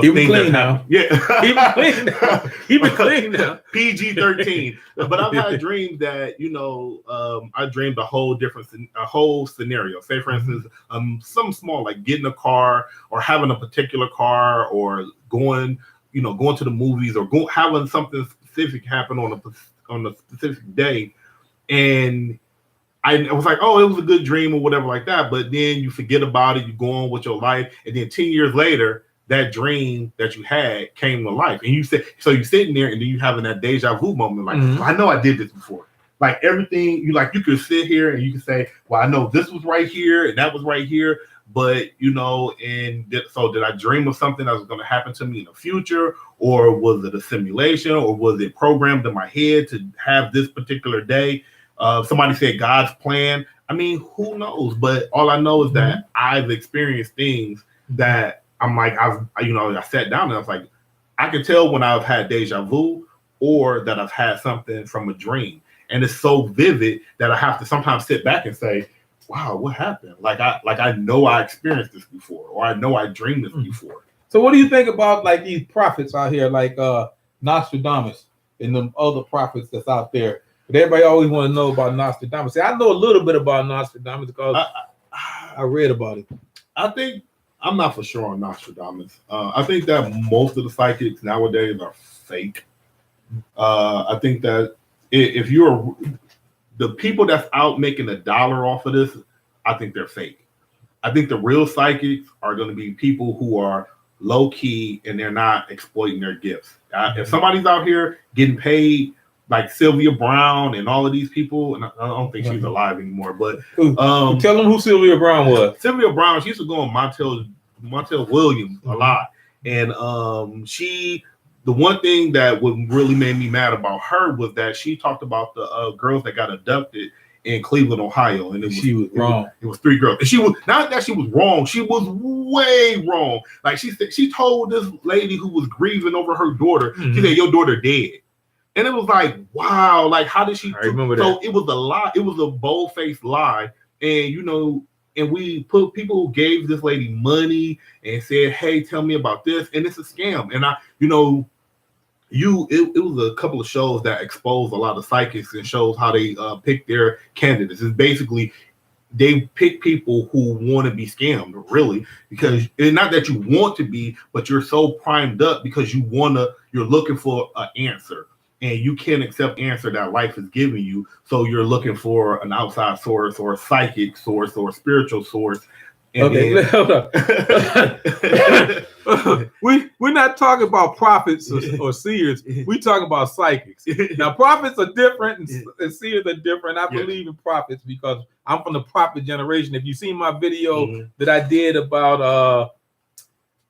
he was clean now. Yeah, he was clean now. He was clean now. PG-13. But I've had dreams that I dreamed a whole scenario. Say, for instance, something small like getting a car or having a particular car or going to the movies or having something specific happen on a specific day, and I was like, oh, it was a good dream or whatever like that. But then you forget about it, you go on with your life, and then 10 years later, that dream that you had came to life. And you're sitting there and then you having that deja vu moment, like, I know I did this before. Like everything, you could sit here and you can say, well, I know this was right here and that was right here. But, so did I dream of something that was going to happen to me in the future? Or was it a simulation? Or was it programmed in my head to have this particular day? Somebody said God's plan. I mean, who knows? But all I know is that I've experienced things that I'm like, I sat down and I was like, I can tell when I've had deja vu or that I've had something from a dream. And it's so vivid that I have to sometimes sit back and say, wow, what happened? Like I know I experienced this before, or I know I dreamed this before. So what do you think about like these prophets out here, like Nostradamus and the other prophets that's out there? But everybody always want to know about Nostradamus. See, I know a little bit about Nostradamus because I read about it. I think I'm not for sure on Nostradamus. I think that most of the psychics nowadays are fake. I think that if you're the people that's out making $1 off of this, I think they're fake. I think the real psychics are going to be people who are low key and they're not exploiting their gifts. If somebody's out here getting paid, like Sylvia Brown and all of these people, and I don't think she's alive anymore, but tell them who Sylvia Brown was. Sylvia Brown, she used to go on Montel Williams a lot. And the one thing that would really made me mad about her was that she talked about the girls that got abducted in Cleveland, Ohio, and she was wrong. It was 3 girls, and she was not that she was wrong. She was way wrong. Like she told this lady who was grieving over her daughter, she said, "Your daughter dead," and it was like, wow, like how did she? I remember that. So it was a lie. It was a bold-faced lie, and and we put people who gave this lady money and said, "Hey, tell me about this," and it's a scam. And it was a couple of shows that exposed a lot of psychics and shows how they pick their candidates. It's basically they pick people who want to be scammed, really, because it's not that you want to be, but you're so primed up because you're looking for an answer, and you can't accept the answer that life is giving you. So you're looking for an outside source or a psychic source or a spiritual source. Okay, hold on. We're not talking about prophets or seers. We talking about psychics. Now, prophets are different and seers are different. I believe in prophets because I'm from the prophet generation. If you seen my video that I did about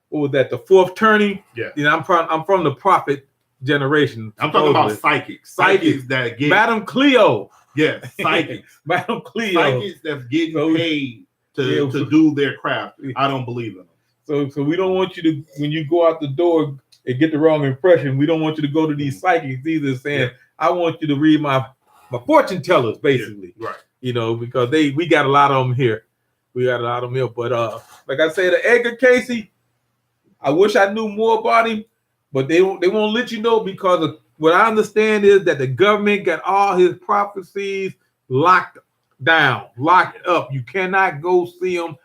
what was that, the fourth turning? Yeah. I'm from the prophet generation. I'm talking about psychics that get Madam Cleo. Yeah, psychics. Madam Cleo. Psychics that's getting paid to do their craft. I don't believe in them. So we don't want you to, when you go out the door and get the wrong impression, we don't want you to go to these psychics either saying, I want you to read my fortune tellers, basically. Yeah, right. Because we got a lot of them here. But like I said, Edgar Casey, I wish I knew more about him, but they won't let you know because of what I understand is that the government got all his prophecies locked up. You cannot go see them.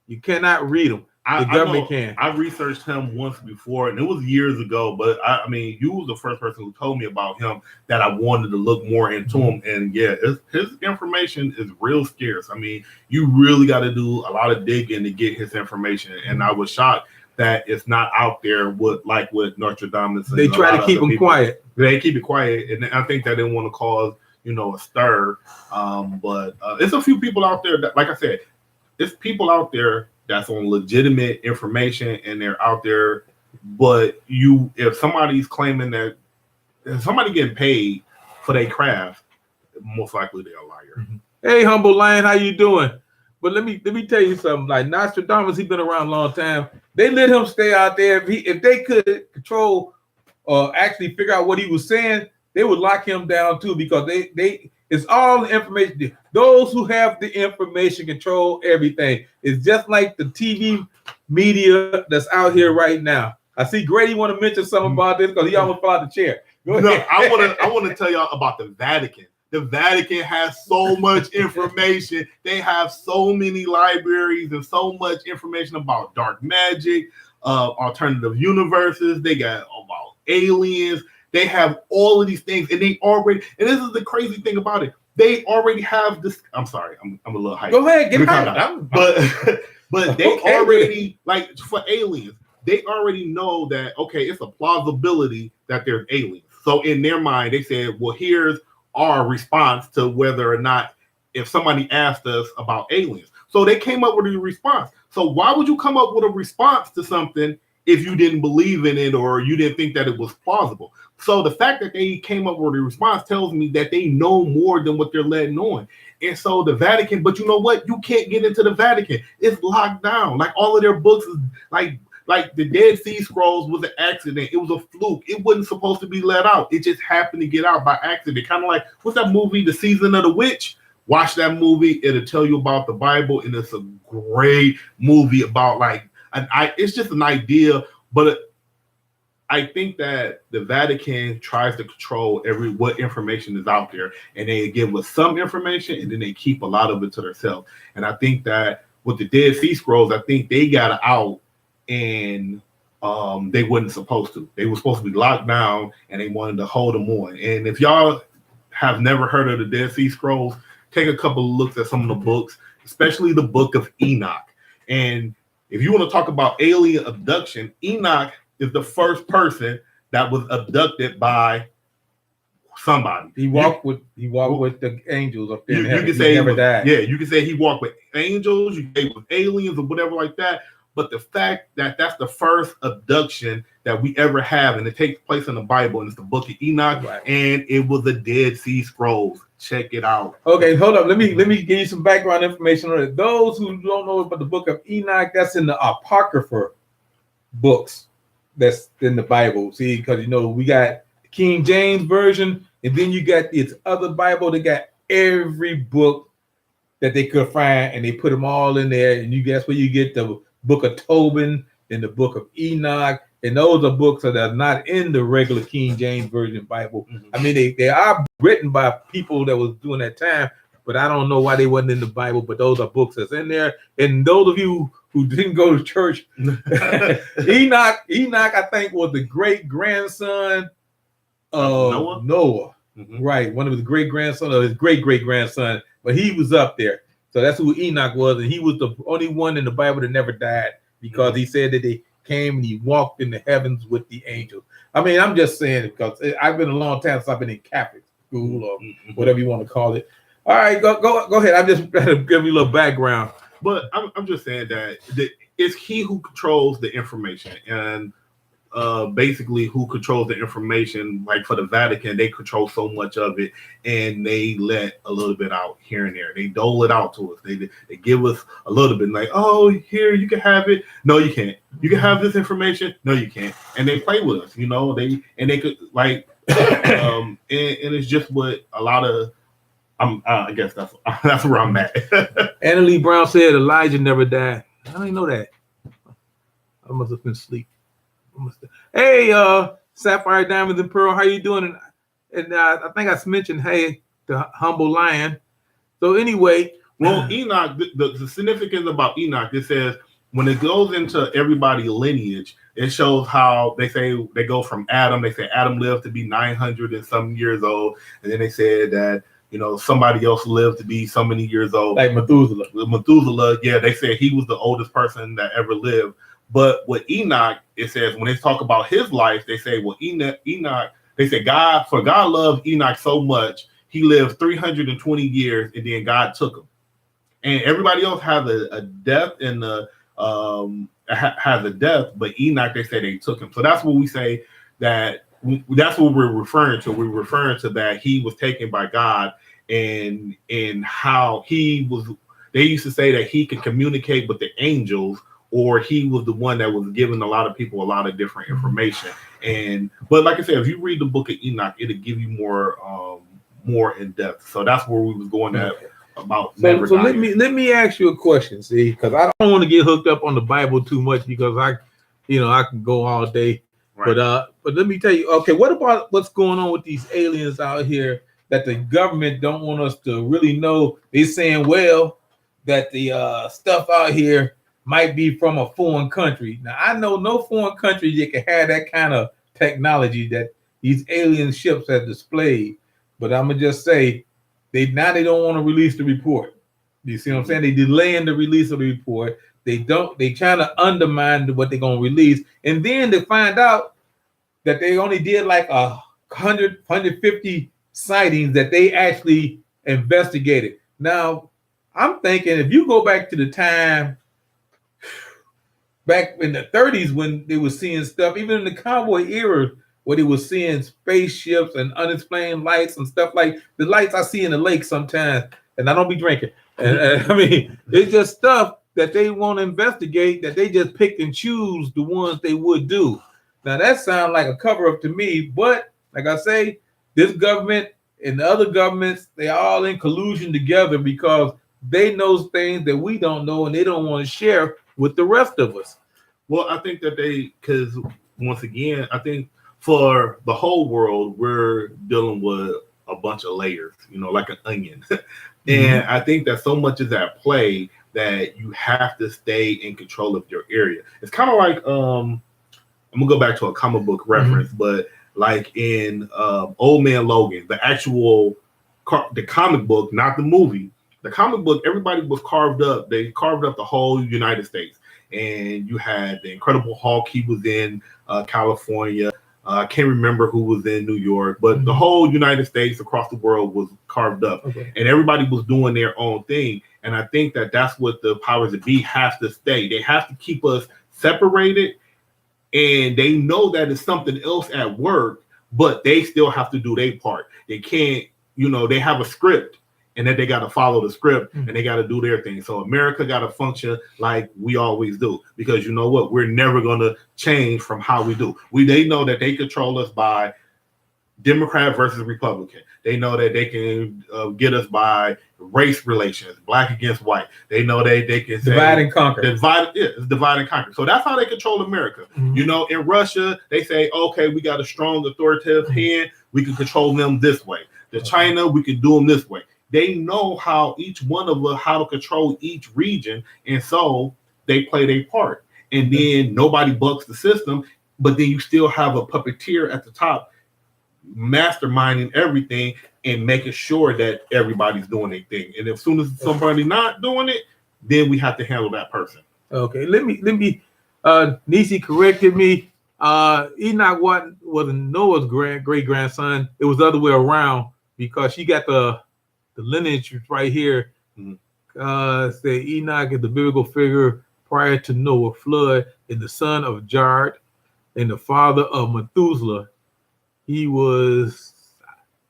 You cannot read them. The government can. I researched him once before, and it was years ago. But I mean, you was the first person who told me about him that I wanted to look more into him. And yeah, his information is real scarce. I mean, you really got to do a lot of digging to get his information. And I was shocked that it's not out there with Nostradamus. They try to keep him quiet. They keep it quiet, and I think that they want to cause a stir. But it's a few people out there that, like I said, it's people out there that's on legitimate information and they're out there. But if somebody's claiming that, if somebody getting paid for their craft, most likely they're a liar. Hey, Humble Lion, how you doing? But let me tell you something. Like Nostradamus, he's been around a long time. They let him stay out there. If they could control or actually figure out what he was saying, they would lock him down too, because it's all the information. Those who have the information control everything. It's just like the TV media that's out here right now. I see Grady want to mention something about this because he almost fell out the chair. Go ahead. No, I want to tell y'all about the Vatican. The Vatican has so much information. They have so many libraries and so much information about dark magic, alternative universes. They got about aliens. They have all of these things, and this is the crazy thing about it. They already have this. I'm sorry, I'm a little hyped. Go ahead, get hyped. But they already, like, for aliens, they already know that, okay, it's a plausibility that there's aliens. So in their mind, they said, well, here's our response to whether or not, if somebody asked us about aliens. So they came up with a response. So why would you come up with a response to something if you didn't believe in it or you didn't think that it was plausible? So the fact that they came up with a response tells me that they know more than what they're letting on. And so the Vatican, but you know what? You can't get into the Vatican. It's locked down. Like all of their books is like the Dead Sea Scrolls was an accident. It was a fluke. It wasn't supposed to be let out. It just happened to get out by accident. Kind of like, what's that movie, The Season of the Witch? Watch that movie. It'll tell you about the Bible, and it's a great movie about it's just an idea, but I think that the Vatican tries to control what information is out there, and they give us some information, and then they keep a lot of it to themselves. And I think that with the Dead Sea Scrolls, I think they got out, and they wasn't supposed to. They were supposed to be locked down, and they wanted to hold them on. And if y'all have never heard of the Dead Sea Scrolls, take a couple of looks at some of the books, especially the Book of Enoch. And if you want to talk about alien abduction, Enoch is the first person that was abducted by somebody. He walked with the angels up there. You can say died. Yeah, you can say he walked with angels, you can say with aliens or whatever like that. But the fact that that's the first abduction that we ever have, and it takes place in the Bible, and it's the Book of Enoch, right. And it was the Dead Sea Scrolls. Check it out. Okay, hold up. Let me give you some background information on it. Those who don't know about the Book of Enoch, that's in the Apocrypha books that's in the Bible. See, because we got King James version, and then you got this other Bible. They got every book that they could find, and they put them all in there. And that's where you get the Book of Tobin and the Book of Enoch, and those are books that are not in the regular King James version Bible. Mm-hmm. I mean, they are written by people that was doing that time, but I don't know why they wasn't in the Bible. But those are books that's in there. And those of you who didn't go to church, Enoch, I think, was the great grandson of Noah. Mm-hmm. Right, one of his great grandson of his great grandson, but he was up there. So that's who Enoch was, and he was the only one in the Bible that never died, because mm-hmm. he said that they came and he walked in the heavens with the angels. I mean, I'm just saying, because I've been a long time since I've been in Catholic school or mm-hmm. whatever you want to call it. All right, go ahead. I'm just trying to give you a little background. But I'm just saying that it's he who controls the information, and basically who controls the information. Like for the Vatican, they control so much of it, and they let a little bit out here and there. They dole it out to us. They give us a little bit, like, oh, here, you can have it. No, you can't. You can have this information. No, you can't. And they play with us, they could like, and it's just what a lot of. I guess that's where I'm at. Anna Lee Brown said Elijah never died. I didn't know that. I must have been asleep. Hey, Sapphire, Diamonds, and Pearl, how you doing? And I think I mentioned, hey, the humble lion. So anyway, well, Enoch, the significance about Enoch, it says when it goes into everybody's lineage, it shows how they say they go from Adam. They say Adam lived to be 900 and some years old, and then they said that somebody else lived to be so many years old, like Methuselah. Methuselah, yeah, they said he was the oldest person that ever lived. But with Enoch, it says when they talk about his life, they say, well, Enoch, they say God loved Enoch so much, he lived 320 years, and then God took him. And everybody else has a death and has a death, but Enoch, they say they took him. So that's what we say that's what we're referring to. We're referring to that he was taken by God, and how he was. They used to say that he could communicate with the angels, or he was the one that was giving a lot of people a lot of different information. But like I said, if you read the Book of Enoch, it'll give you more in depth. So that's where we was going at about. So let me ask you a question, see, because I don't want to get hooked up on the Bible too much, because I can go all day. Right. But let me tell you, okay, what about what's going on with these aliens out here that the government don't want us to really know? They're saying, well, that the stuff out here might be from a foreign country. Now, I know no foreign country that can have that kind of technology that these alien ships have displayed. But I'm gonna just say, they don't want to release the report. You see what I'm saying? They delaying the release of the report. They trying to undermine what they're gonna release, and then they find out that they only did like 150 sightings that they actually investigated. Now, I'm thinking if you go back to the time back in the 30s when they were seeing stuff, even in the cowboy era, where they were seeing spaceships and unexplained lights and stuff like the lights I see in the lake sometimes, and I don't be drinking. And I mean, it's just stuff that they want to investigate that they just pick and choose the ones they would do. Now that sounds like a cover up to me, but like I say, this government and the other governments, they all in collusion together because they know things that we don't know and they don't want to share with the rest of us. Well, I think that because once again, I think for the whole world, we're dealing with a bunch of layers, like an onion. And I think that so much is at play that you have to stay in control of your area. It's kind of like, I'm gonna go back to a comic book reference, but like in Old Man Logan, the actual the comic book, not the movie. The comic book, everybody was carved up. They carved up the whole United States, and you had the Incredible Hulk. He was in California. I can't remember who was in New York, but the whole United States across the world was carved up, and everybody was doing their own thing. And I think that that's what the powers that be have to stay. They have to keep us separated, and they know that it's something else at work, but they still have to do their part. They can't, they have a script, and then they got to follow the script, and they got to do their thing. So America got to function like we always do, because you know what? We're never going to change from how we do. They know that they control us by Democrat versus Republican. They know that they can get us by race relations, black against white. They know they can say, divide and conquer. It's divide and conquer. So that's how they control America. In Russia, they say, okay, we got a strong authoritative hand. We can control them this way. China, we can do them this way. They know how each one of us, how to control each region. And so they play their part. And then nobody bucks the system, but then you still have a puppeteer at the top masterminding everything and making sure that everybody's doing their thing. And as soon as somebody's not doing it, then we have to handle that person. Okay, let me Nisi corrected me. Enoch wasn't Noah's great grandson. It was the other way around, because she got the lineage right here. Say Enoch is the biblical figure prior to Noah flood, and the son of Jared and the father of Methuselah. He was,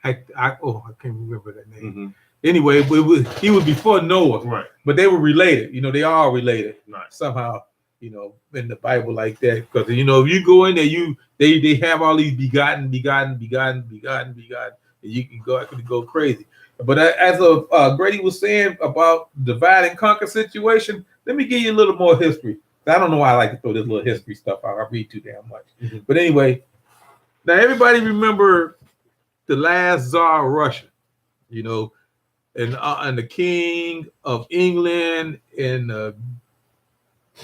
I can't remember that name. Anyway, he was before Noah, right? But they were related. They are related, right? Somehow, in the Bible like that. Because if you go in there, they have all these begotten, and you can go crazy. But as Grady was saying about divide and conquer situation, let me give you a little more history. I don't know why I like to throw this little history stuff out. I read too damn much. But anyway. Now, everybody remember the last Tsar of Russia, and the King of England and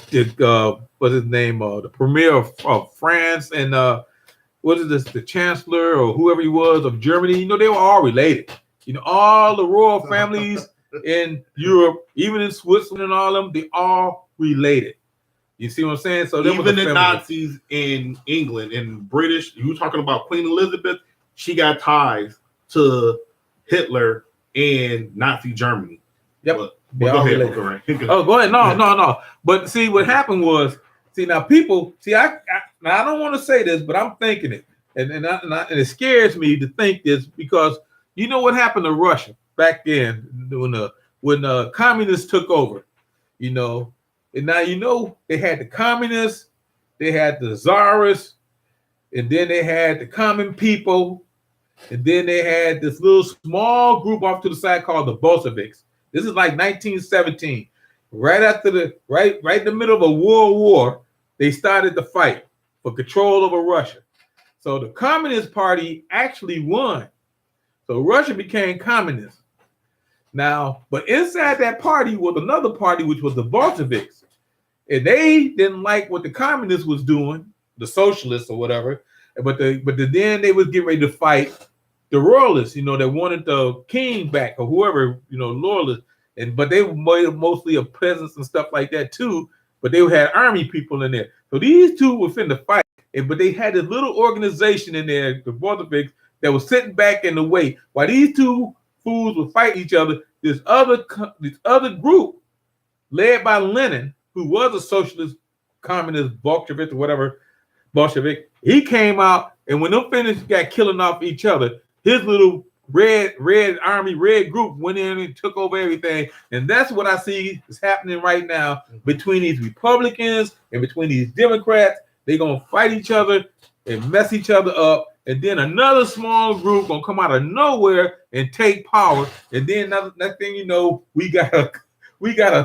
what's his name? The Premier of France and the Chancellor or whoever he was of Germany. They were all related. All the royal families in Europe, even in Switzerland and all of them, they all related. You see what I'm saying? So even the Nazis in England and British, you talking about Queen Elizabeth, she got ties to Hitler and Nazi Germany. Yep. Go ahead. Oh, go ahead. No. But see, what happened was, now people, I don't want to say this, but I'm thinking it. And it scares me to think this, because you know what happened to Russia back then when the communists took over, And now, they had the communists, they had the czarists, and then they had the common people, and then they had this little small group off to the side called the Bolsheviks. This is like 1917. Right after right in the middle of a world war, they started the fight for control over Russia. So the Communist Party actually won. So Russia became communist. Now, but inside that party was another party, which was the Bolsheviks. And they didn't like what the communists was doing, the socialists or whatever. But then they was getting ready to fight the royalists, that wanted the king back or whoever, loyalists. But they were mostly of peasants and stuff like that too. But they had army people in there. So these two were finna fight. But they had this little organization in there, the Bolsheviks, that was sitting back in the way while these two fools would fight each other. This other group led by Lenin, who was a socialist, communist, Bolshevik, or whatever, Bolshevik, he came out And when them finished got killing off each other, his little red army, red group went in and took over everything. And that's what I see is happening right now between these Republicans and between these Democrats. They're gonna fight each other and mess each other up. And then another small group gonna come out of nowhere and take power. And then next thing you know, we got a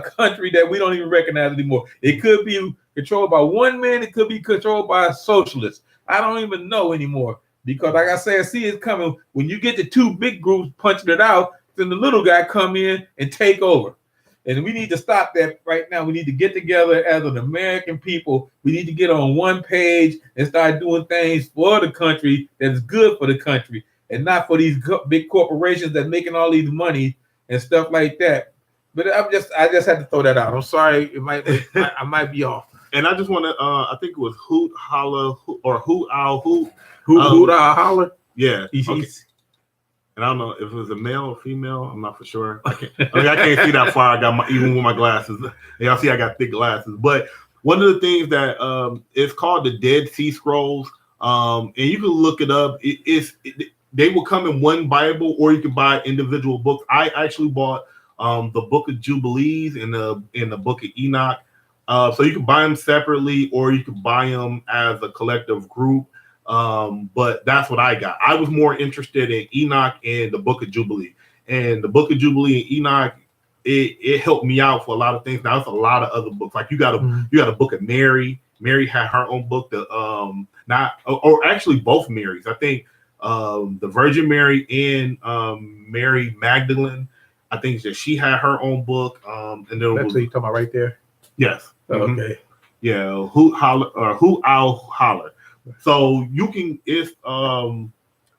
country that we don't even recognize anymore. It could be controlled by one man, it could be controlled by a socialist. I don't even know anymore. Because like I said, see it's coming. When you get the two big groups punching it out, then the little guy come in and take over. And we need to stop that right now. We need to get together as an American people. We need to get on one page and start doing things for the country that is good for the country and not for these big corporations that making all these money and stuff like that. But I just had to throw that out. I'm sorry, I might be off. And I just want to, I think it was Hoot Holler or Hoot Owl Hoot. Hoot Owl Holler? Yeah. Okay. And I don't know if it was a male or female. I'm not for sure. I can't see that far. I got even with my glasses. Y'all see I got thick glasses. But one of the things that it's called the Dead Sea Scrolls. And you can look it up. They will come in one Bible, or you can buy individual books. I actually bought the Book of Jubilees and the Book of Enoch. So you can buy them separately, or you can buy them as a collective group. But that's what I got. I was more interested in Enoch and the Book of Jubilee. And the Book of Jubilee and Enoch, it helped me out for a lot of things. Now it's a lot of other books. Like you got a Book of Mary. Mary had her own book. Actually both Marys. I think the Virgin Mary and Mary Magdalene. I think that she had her own book. And then that's what you talking about right there. Yes. Mm-hmm. Okay. Yeah. Hoot Owl Holler. So you can,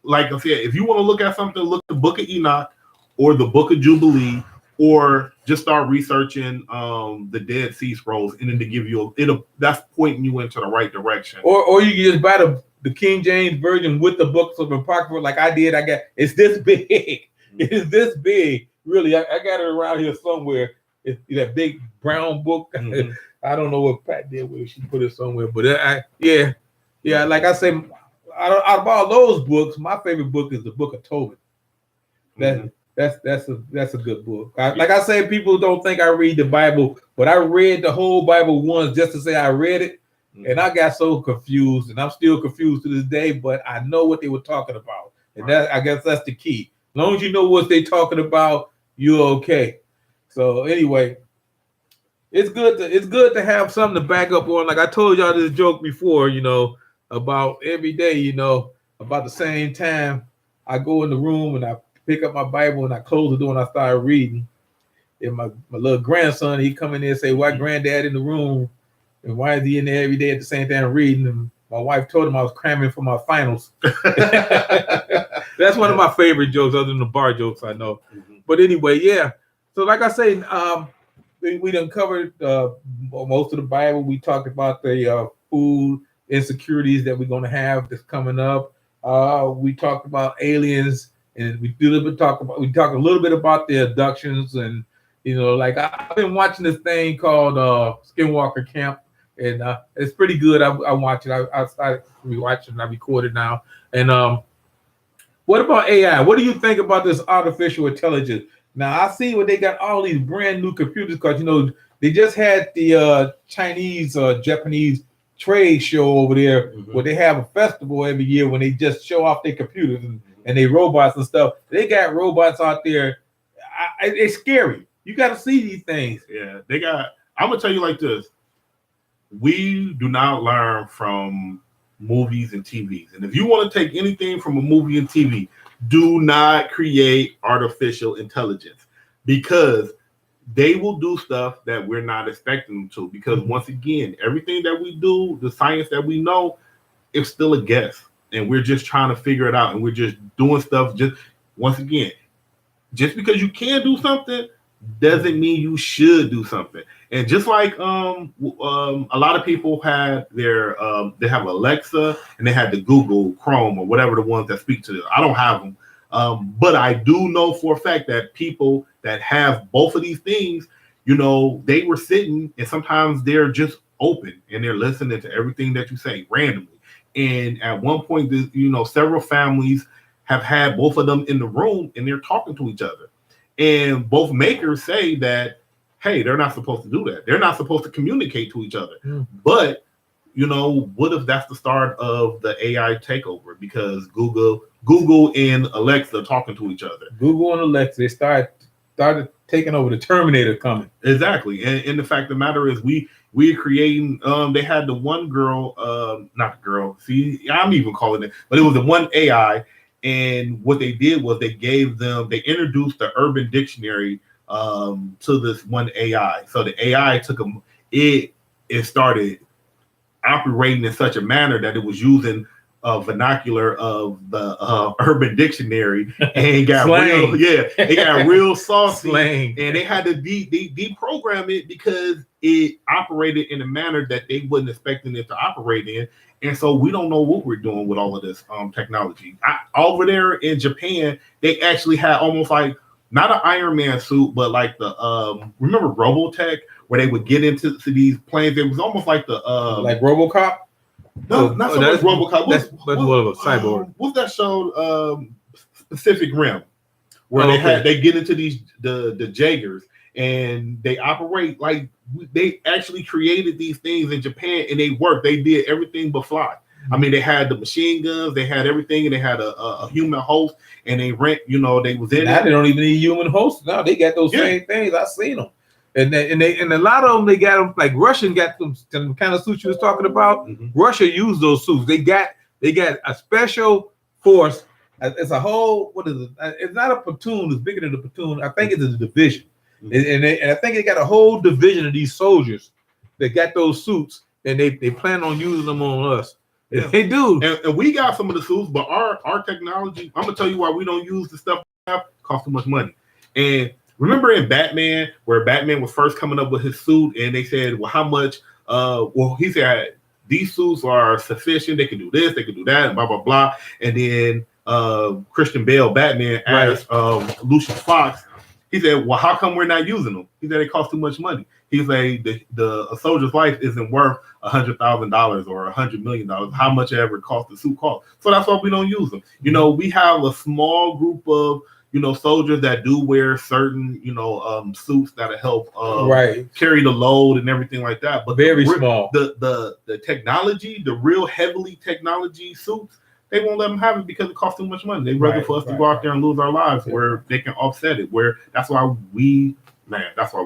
like I said, if you want to look at something, look at the Book of Enoch or the Book of Jubilee, or just start researching the Dead Sea Scrolls, and then to give you that's pointing you into the right direction. Or you can just buy the King James Version with the books of Apocrypha, like I did. It's this big. Mm-hmm. It's this big. Really, I got it around here somewhere. It's that big brown book. Mm-hmm. I don't know what Pat did with it. She put it somewhere, but yeah, like I say, out of all those books, my favorite book is the Book of Tobit. That's a good book. Like I say, people don't think I read the Bible, but I read the whole Bible once just to say I read it, and I got so confused, and I'm still confused to this day. But I know what they were talking about, and I guess that's the key. As long as you know what they're talking about, you're okay. So anyway, it's good to have something to back up on. Like I told y'all this joke before, about every day, about the same time I go in the room and I pick up my Bible and I close the door and I start reading. And my little grandson, he come in there and say, "Why granddad in the room? And why is he in there every day at the same time reading?" And my wife told him I was cramming for my finals. That's one of my favorite jokes, other than the bar jokes I know. Mm-hmm. But anyway, yeah. So like I say, we done covered most of the Bible. We talked about the food insecurities that we're going to have that's coming up. We talked about aliens, and we talked a little bit about the abductions, and like I've been watching this thing called Skinwalker Camp, and it's pretty good. I watch it. I started rewatching. I recorded now. And what about AI? What do you think about this artificial intelligence? Now I see where they got all these brand new computers, because they just had the Chinese Japanese trade show over there, mm-hmm. where they have a festival every year when they just show off their computers and their robots and stuff. They got robots out there. It's scary. You got to see these things. Yeah, I'm gonna tell you like this: we do not learn from movies and TVs. And if you want to take anything from a movie and TV, do not create artificial intelligence, because they will do stuff that we're not expecting them to. Because once again, everything that we do, the science that we know, it's still a guess. And we're just trying to figure it out. And we're just doing stuff. Just because you can do something doesn't mean you should do something. And just like a lot of people had their they have Alexa and they had the Google Chrome or whatever, the ones that speak to them. I don't have them. But I do know for a fact that people that have both of these things, they were sitting, and sometimes they're just open and they're listening to everything that you say randomly. And at one point, several families have had both of them in the room and they're talking to each other. And both makers say that, hey, they're not supposed to do that. They're not supposed to communicate to each other. But, what if that's the start of the AI takeover? Because Google and Alexa are talking to each other. Google and Alexa, they started taking over, the Terminator coming. Exactly. And the fact of the matter is we're creating, they had the one girl, not the girl, see, I'm even calling it, but it was the one AI. And what they did was they introduced the Urban Dictionary to this one AI. So the AI it started operating in such a manner that it was using vernacular of the Urban Dictionary and got it got real saucy. Slang. And they had to deprogram it because it operated in a manner that they wasn't expecting it to operate in. And so we don't know what we're doing with all of this technology. Over there in Japan, they actually had almost like not an Iron Man suit, but like the remember Robotech, where they would get into these planes. It was almost like the like RoboCop. No, not so much RoboCop. That's more of a cyborg. What's that show? Pacific Rim, where they get into the Jaegers and they operate like they actually created these things in Japan and they worked. They did everything but fly. I mean, they had the machine guns, they had everything, and they had a human host, and they they was in now they don't even need human hosts. Now they got those same things. I've seen them. And a lot of them, they got them, like Russian got them kind of suits you was talking about. Russia used those suits. They got a special force. It's a whole, what is it? It's not a platoon. It's bigger than a platoon. I think it's a division. And I think they got a whole division of these soldiers that got those suits, and they plan on using them on us. Yeah. They do. And we got some of the suits, but our technology, I'm going to tell you why we don't use the stuff that costs too much money. And remember in Batman, where Batman was first coming up with his suit, and they said, well, how much? He said, these suits are sufficient. They can do this, they can do that, and blah, blah, blah. And then Christian Bale, Batman, asked Lucius Fox, he said, well, how come we're not using them? He said, it costs too much money. He's like, a soldier's life isn't worth $100,000 or $100 million. How much it ever cost the suit cost. So that's why we don't use them. We have a small group of soldiers that do wear certain, suits that help carry the load and everything like that. But very small. The technology, the real heavily technology suits, they won't let them have it because it costs too much money. They'd rather for us to go out there and lose our lives where they can offset it. That's why we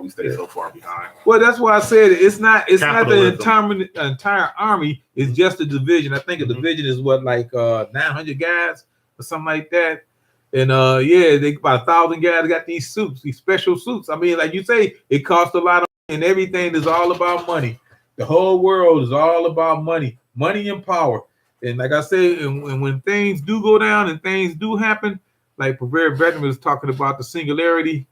stay so far behind. Well, that's why I said it's not the entire army. It's just a division. I think a division is what, like 900 guys or something like that. And they about 1,000 guys got these suits, these special suits. I mean, like you say, it costs a lot of money, and everything is all about money. The whole world is all about money and power. And like I said, and when things do go down and things do happen, like Prevailing Veteran was talking about the singularity.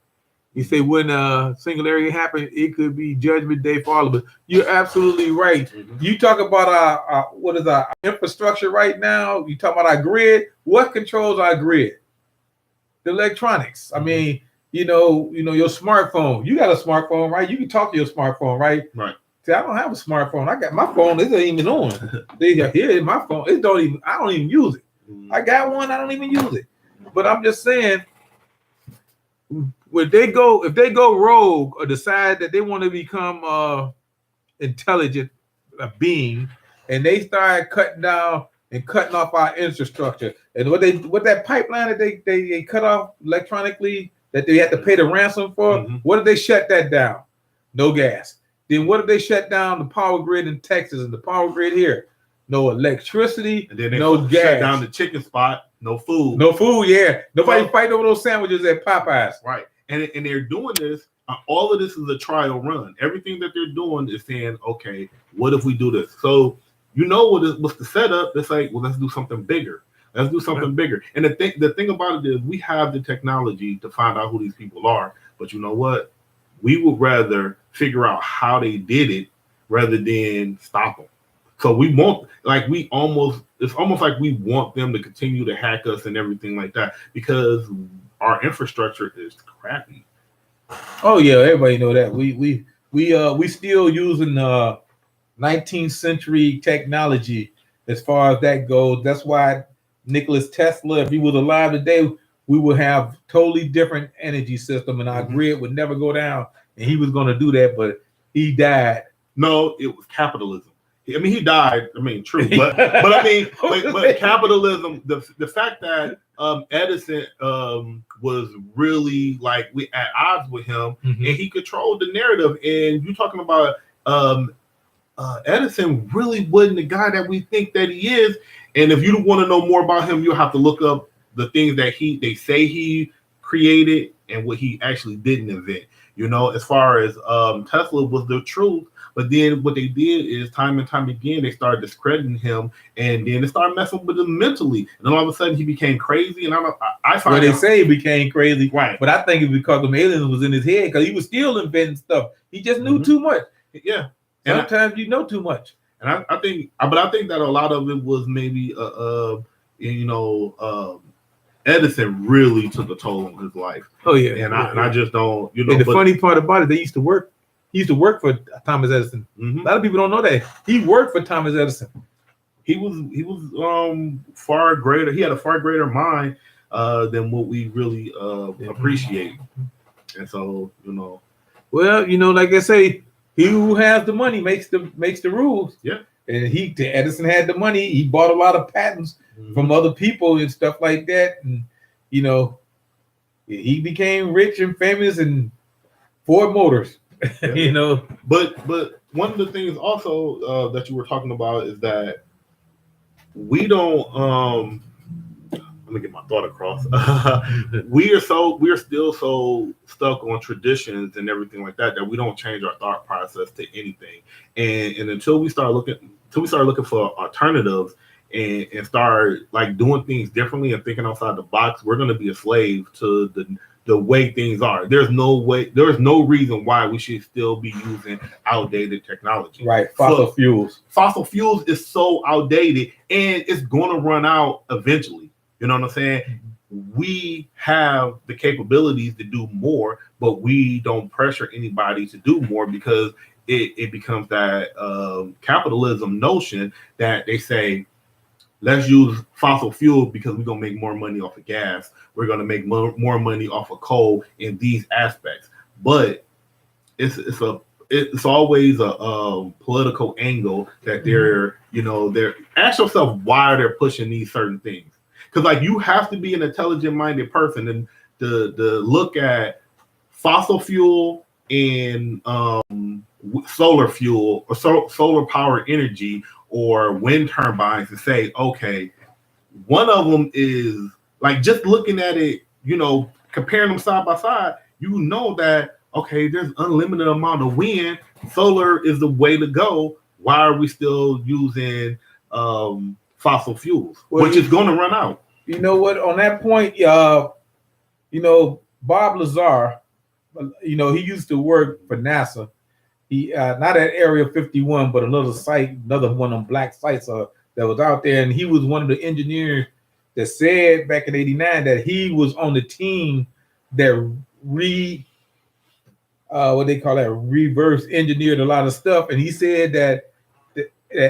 He said when singularity happened, it could be judgment day for all of us. You're absolutely right. You talk about our infrastructure right now. You talk about our grid. What controls our grid? The electronics. I mean, your smartphone. You got a smartphone, right? You can talk to your smartphone, right? Right. See, I don't have a smartphone. I got my phone. It ain't even on. Here, my phone. I don't even use it. I got one. I don't even use it. But I'm just saying, if they go rogue or decide that they want to become intelligent being, and they start cutting down and cutting off our infrastructure, and what that pipeline that they cut off electronically that they had to pay the ransom for, what if they shut that down? No gas. Then what if they shut down the power grid in Texas and the power grid here? No electricity, and then they no gas. Shut down the chicken spot, no food. No food, yeah. Nobody fighting over those sandwiches at Popeyes. Right. And they're doing this. All of this is a trial run. Everything that they're doing is saying, okay, what if we do this? So what's the setup? It's like, well, let's do something bigger. Let's do something bigger. And the thing about it is we have the technology to find out who these people are. But you know what? We would rather figure out how they did it rather than stop them. So it's almost like we want them to continue to hack us and everything like that because our infrastructure is crappy. Oh yeah, everybody know that. We still using 19th century technology as far as that goes. That's why Nicholas Tesla, if he was alive today, we would have totally different energy system, and our grid would never go down. And he was going to do that, but he died. No, it was capitalism. I mean, he died. I mean, true, but I mean, but capitalism. The fact that Edison was really like we at odds with him, and he controlled the narrative. And you're talking about Edison really wasn't the guy that we think that he is. And if you want to know more about him, you'll have to look up the things that they say he created and what he actually didn't invent. You know, as far as Tesla was the truth, but then what they did is time and time again they started discrediting him, and then they started messing with him mentally, and then all of a sudden he became crazy. And I find they say he became crazy, right? But I think it's because the aliens was in his head because he was still inventing stuff. He just knew too much. Yeah, sometimes you know too much. And I think that a lot of it was maybe Edison really took a toll on his life. Oh yeah, and I just don't, you know. And the funny part about it, he used to work for Thomas Edison. A lot of people don't know that he worked for Thomas Edison. He was far greater. He had a far greater mind than what we really appreciate. And so, you know. Well, you know, like I say, he who has the money makes the rules. Yeah. And Edison had the money. He bought a lot of patents from other people and stuff like that. And, you know, he became rich and famous and Ford Motors, you know. But one of the things also that you were talking about is that we don't, let me get my thought across. We are still so stuck on traditions and everything like that we don't change our thought process to anything. And until we start looking for alternatives and start like doing things differently and thinking outside the box, we're going to be a slave to the way things are. There's no reason why we should still be using outdated technology. Right. Fossil fuels. Fossil fuels is so outdated and it's going to run out eventually. You know what I'm saying? We have the capabilities to do more, but we don't pressure anybody to do more because it becomes that capitalism notion that they say, let's use fossil fuel because we're going to make more money off of gas. We're going to make more money off of coal in these aspects. But it's always a political angle that they're ask yourself why they're pushing these certain things. Because like you have to be an intelligent-minded person and to look at fossil fuel and solar fuel or solar power energy or wind turbines and say, okay, one of them is like just looking at it, you know, comparing them side by side, you know that, okay, there's unlimited amount of wind. Solar is the way to go. Why are we still using fossil fuels, which is going to run out? You know what? On that point, you know, Bob Lazar, you know, he used to work for NASA. He not at Area 51, but another one on black sites that was out there, and he was one of the engineers that said back in '89 that he was on the team that reverse engineered a lot of stuff, and he said that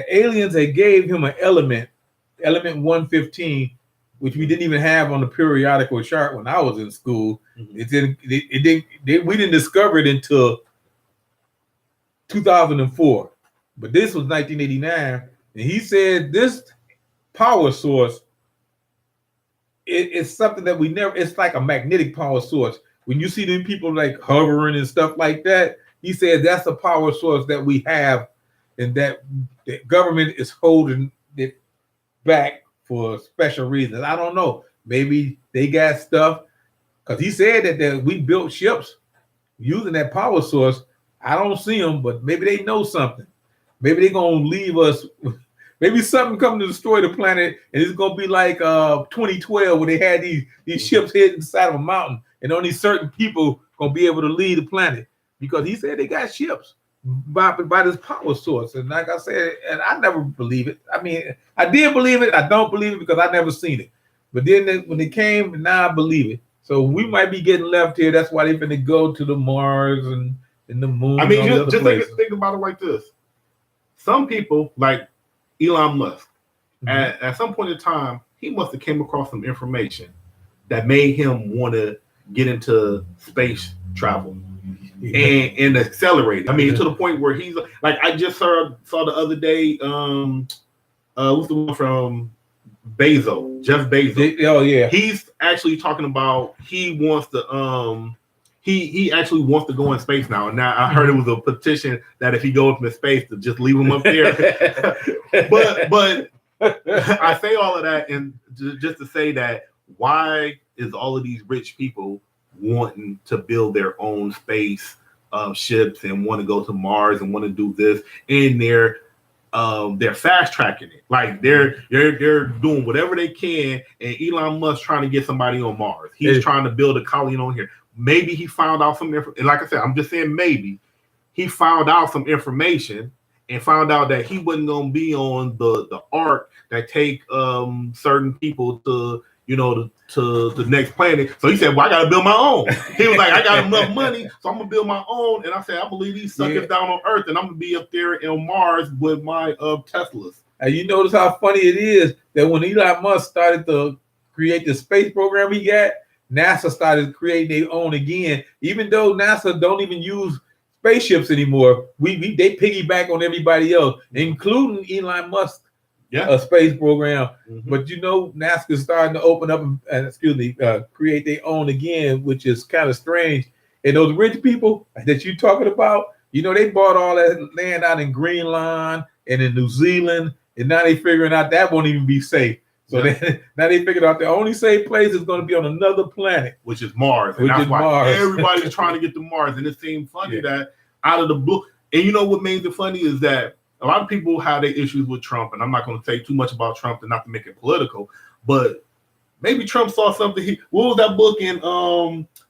aliens had gave him an element 115, which we didn't even have on the periodical chart when I was in school. We didn't discover it until 2004, but this was 1989, and he said this power source it's something that we never. It's like a magnetic power source. When you see them people like hovering and stuff like that, he said that's a power source that we have, and that the government is holding it back for special reasons. I don't know. Maybe they got stuff because he said that we built ships using that power source. I don't see them, but maybe they know something. Maybe they're gonna leave us. Maybe something coming to destroy the planet, and it's gonna be like 2012 when they had these ships hit inside of a mountain, and only certain people gonna be able to leave the planet because he said they got ships by this power source. And like I said, and I never believe it. I mean, I did believe it. I don't believe it because I never seen it. But then when it came, now I believe it. So we might be getting left here. That's why they're going to go to the Mars and the moon. I mean, just think about it like this. Some people like Elon Musk, At some point in time, he must have came across some information that made him want to get into space travel and accelerate. I mean, to the point where he's like, I just saw the other day. What's the one from Bezos? Jeff Bezos. Oh yeah, he's actually talking about he wants to he actually wants to go in space now. Now I heard it was a petition that if he goes into space to just leave him up there. but I say all of that and just to say that why is all of these rich people wanting to build their own space ships and want to go to Mars and want to do this, and they're fast tracking it. Like they're doing whatever they can, and Elon Musk trying to get somebody on Mars. He's trying to build a colony on here. Maybe he found out some information. Like I said, I'm just saying maybe he found out some information and found out that he wasn't going to be on the ark that take certain people to to the next planet. So he said, well, I got to build my own. He was like, I got enough money, so I'm going to build my own. And I said, I believe these suckers down on Earth, and I'm going to be up there on Mars with my Teslas. And you notice how funny it is that when Elon Musk started to create the space program he got, NASA started creating their own again. Even though NASA don't even use spaceships anymore, they piggyback on everybody else, including Elon Musk. A space program, but NASA is starting to open up and create their own again, which is kind of strange. And those rich people that you're talking about, they bought all that land out in Greenland and in New Zealand, and now they figuring out that won't even be safe. So now they figured out the only safe place is going to be on another planet, which is Mars. And that's why everybody's trying to get to Mars. And it seemed funny that out of the blue, and what made it funny is that a lot of people have their issues with Trump, and I'm not going to say too much about Trump and not to make it political, but maybe Trump saw something. What was that book in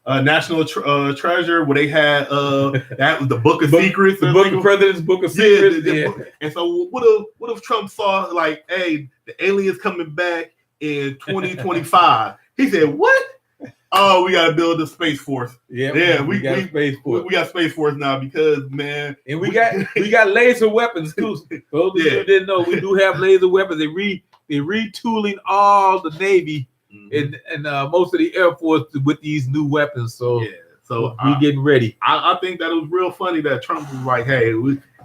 National Treasure where they had that was the Book of Secrets, the Book of President's Book of Secrets. And so what if Trump saw like, hey, the aliens coming back in 2025? He said, what? Oh, we gotta build the Space Force. Yeah, we got Space Force. We got Space Force now because man, and we got laser weapons too. Those who didn't know, we do have laser weapons. They're retooling all the Navy and most of the Air Force with these new weapons. So we're getting ready. I think that it was real funny that Trump was like, hey,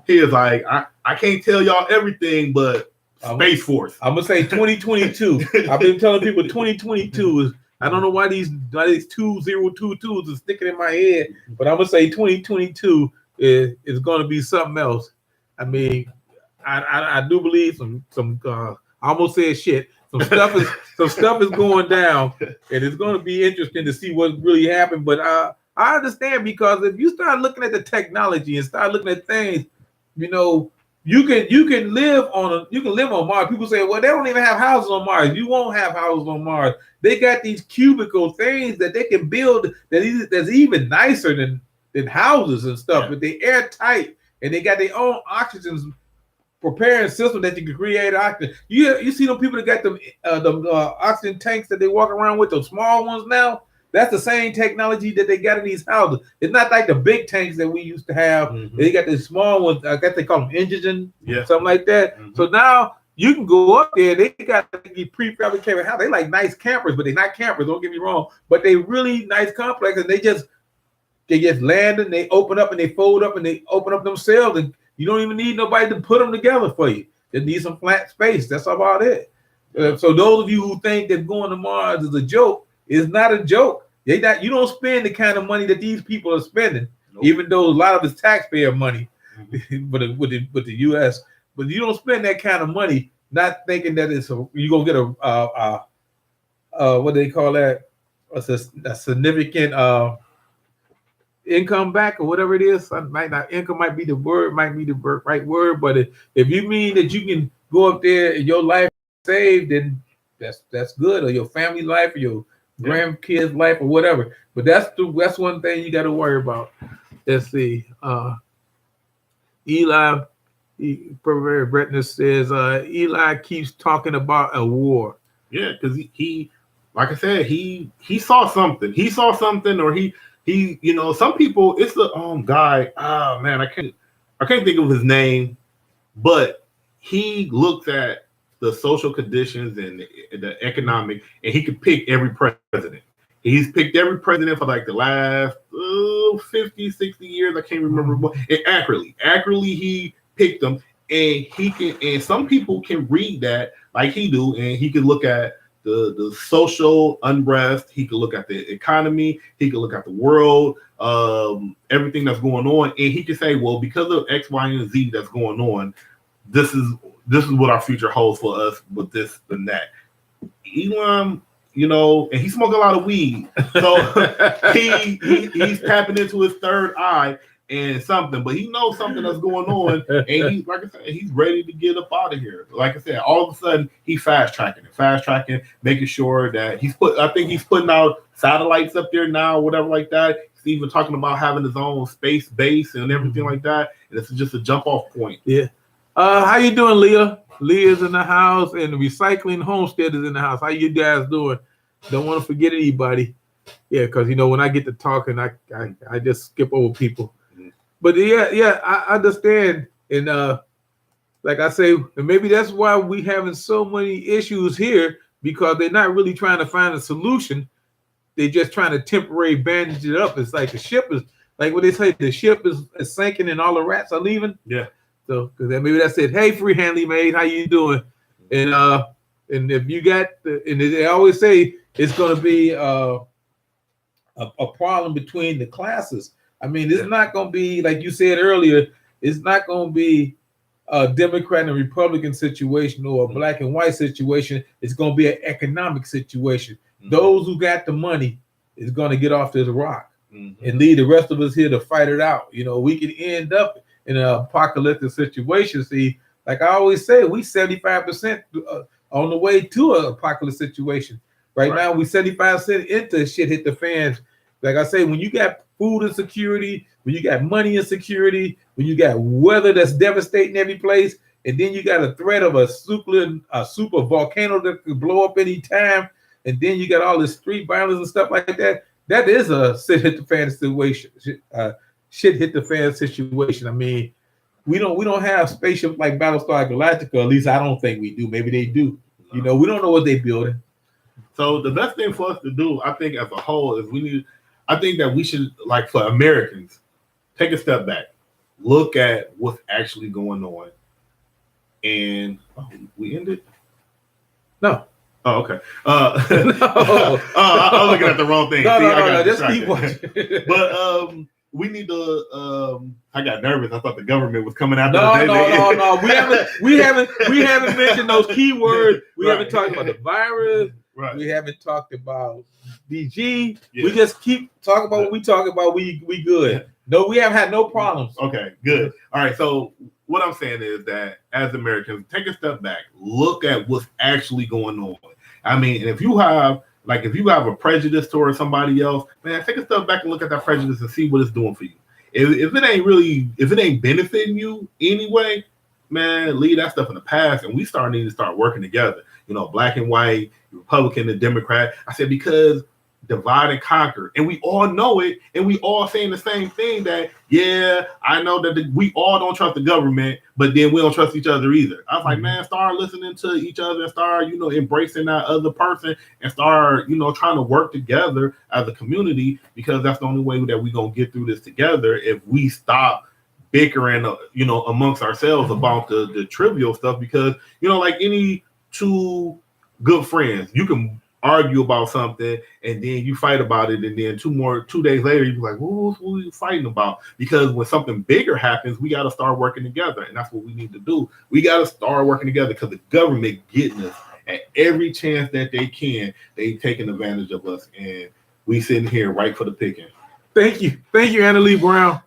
he was like, I can't tell y'all everything, but Space Force. I'm gonna say 2022. I've been telling people 2022 is. I don't know why these 2022s are sticking in my head, but I'm gonna say 2022 is going to be something else. I mean, I do believe some I almost said shit. Some stuff is going down, and it's going to be interesting to see what really happened. But I understand, because if you start looking at the technology and start looking at things, you can live on Mars. People say, well, they don't even have houses on Mars. You won't have houses on Mars. They got these cubicle things that they can build that's even nicer than houses and stuff, but they airtight, and they got their own oxygen preparing system that you can create oxygen. You see them people that got them oxygen tanks that they walk around with, those small ones now. That's the same technology that they got in these houses. It's not like the big tanks that we used to have. They got the small ones. I guess they call them Engigen, something like that. So now you can go up there. They got these prefabricated houses. They like nice campers, but they're not campers. Don't get me wrong. But they really nice complexes. And they just land and they open up and they fold up and they open up themselves. And you don't even need nobody to put them together for you. Just need some flat space. That's about it. So those of you who think that going to Mars is a joke, it's not a joke. You don't spend the kind of money that these people are spending, even though a lot of it's taxpayer money with the U.S. But you don't spend that kind of money not thinking that you're gonna get a what do they call that, a significant income back or whatever it is. Income might be the right word, but if you mean that you can go up there and your life is saved, then that's good, or your family life, or your grandkids' life, or whatever. But that's one thing you got to worry about. Let's see. Eli Bretness says Eli keeps talking about a war. Yeah, because he, like I said, he saw something. He saw something, or he some people. It's the guy. Oh man, I can't think of his name, but he looked at the social conditions and the economic, and he could pick every president. He's picked every president for like the last 50, 60 years. I can't remember what. And accurately, he picked them, and he can. And some people can read that like he do, and he can look at the social unrest. He could look at the economy. He could look at the world, everything that's going on, and he can say, well, because of X, Y, and Z that's going on, this is what our future holds for us with this and that. Elon, and he smoked a lot of weed, so he's tapping into his third eye and something, but he knows something that's going on, and he's, like I said, he's ready to get up out of here. Like I said, all of a sudden he's fast tracking, making sure that I think he's putting out satellites up there now, whatever like that. He's even talking about having his own space base and everything like that, and it's just a jump off point. Yeah. How you doing, Leah? Leah's in the house, and the Recycling Homestead is in the house. How you guys doing? Don't want to forget anybody. Yeah, because when I get to talking, I just skip over people. But yeah, I understand. And like I say, and maybe that's why we having so many issues here, because they're not really trying to find a solution. They're just trying to temporarily bandage it up. It's like the ship is, like what they say, the ship is sinking and all the rats are leaving. Yeah. So, because maybe that's it. Hey, free handly maid, how you doing? And if you got, and they always say it's going to be a problem between the classes. I mean, it's not going to be, like you said earlier, it's not going to be a Democrat and Republican situation or a black and white situation. It's going to be an economic situation. Those who got the money is going to get off this rock and leave the rest of us here to fight it out. We could end up in an apocalyptic situation. See, like I always say, we 75% on the way to an apocalyptic situation. Right now, we 75% into shit hit the fans. Like I say, when you got food insecurity, when you got money insecurity, when you got weather that's devastating every place, and then you got a threat of a super volcano that could blow up any time, and then you got all this street violence and stuff like that. That is a shit hit the fan situation. Shit hit the fan situation. I mean, we don't have spaceship like Battlestar Galactica. At least I don't think we do. Maybe they do. We don't know what they're building. So the best thing for us to do, I think, as a whole, is I think that we should, like for Americans, take a step back, look at what's actually going on, and we ended. No. Oh, okay. No. I'm looking at the wrong thing. No, just keep watching. But we need to. I got nervous. I thought the government was coming after. No. We haven't mentioned those keywords. We haven't talked about the virus. Right. We haven't talked about DG. Yeah. We just keep talking about what we talk about. We good. No, we haven't had no problems. Okay, good. All right. So what I'm saying is that as Americans, take a step back, look at what's actually going on. I mean, and if you have a prejudice towards somebody else, man, take a step back and look at that prejudice and see what it's doing for you. If it ain't benefiting you anyway, man, leave that stuff in the past, and we need to start working together. Black and white, Republican and Democrat. I said, because divide and conquer, and we all know it, and we all saying the same thing, that I know that we all don't trust the government, but then we don't trust each other either. I was like, man, start listening to each other and start embracing that other person and start trying to work together as a community, because that's the only way that we're gonna get through this together. If we stop bickering amongst ourselves about the trivial stuff, because like any two good friends, you can argue about something and then you fight about it, and then 2 days later you're like, what are you fighting about? Because when something bigger happens, we got to start working together, and that's what we need to do. We got to start working together, because the government getting us at every chance that they can. They taking advantage of us, and we sitting here right for the picking. Thank you, Anna Lee Brown.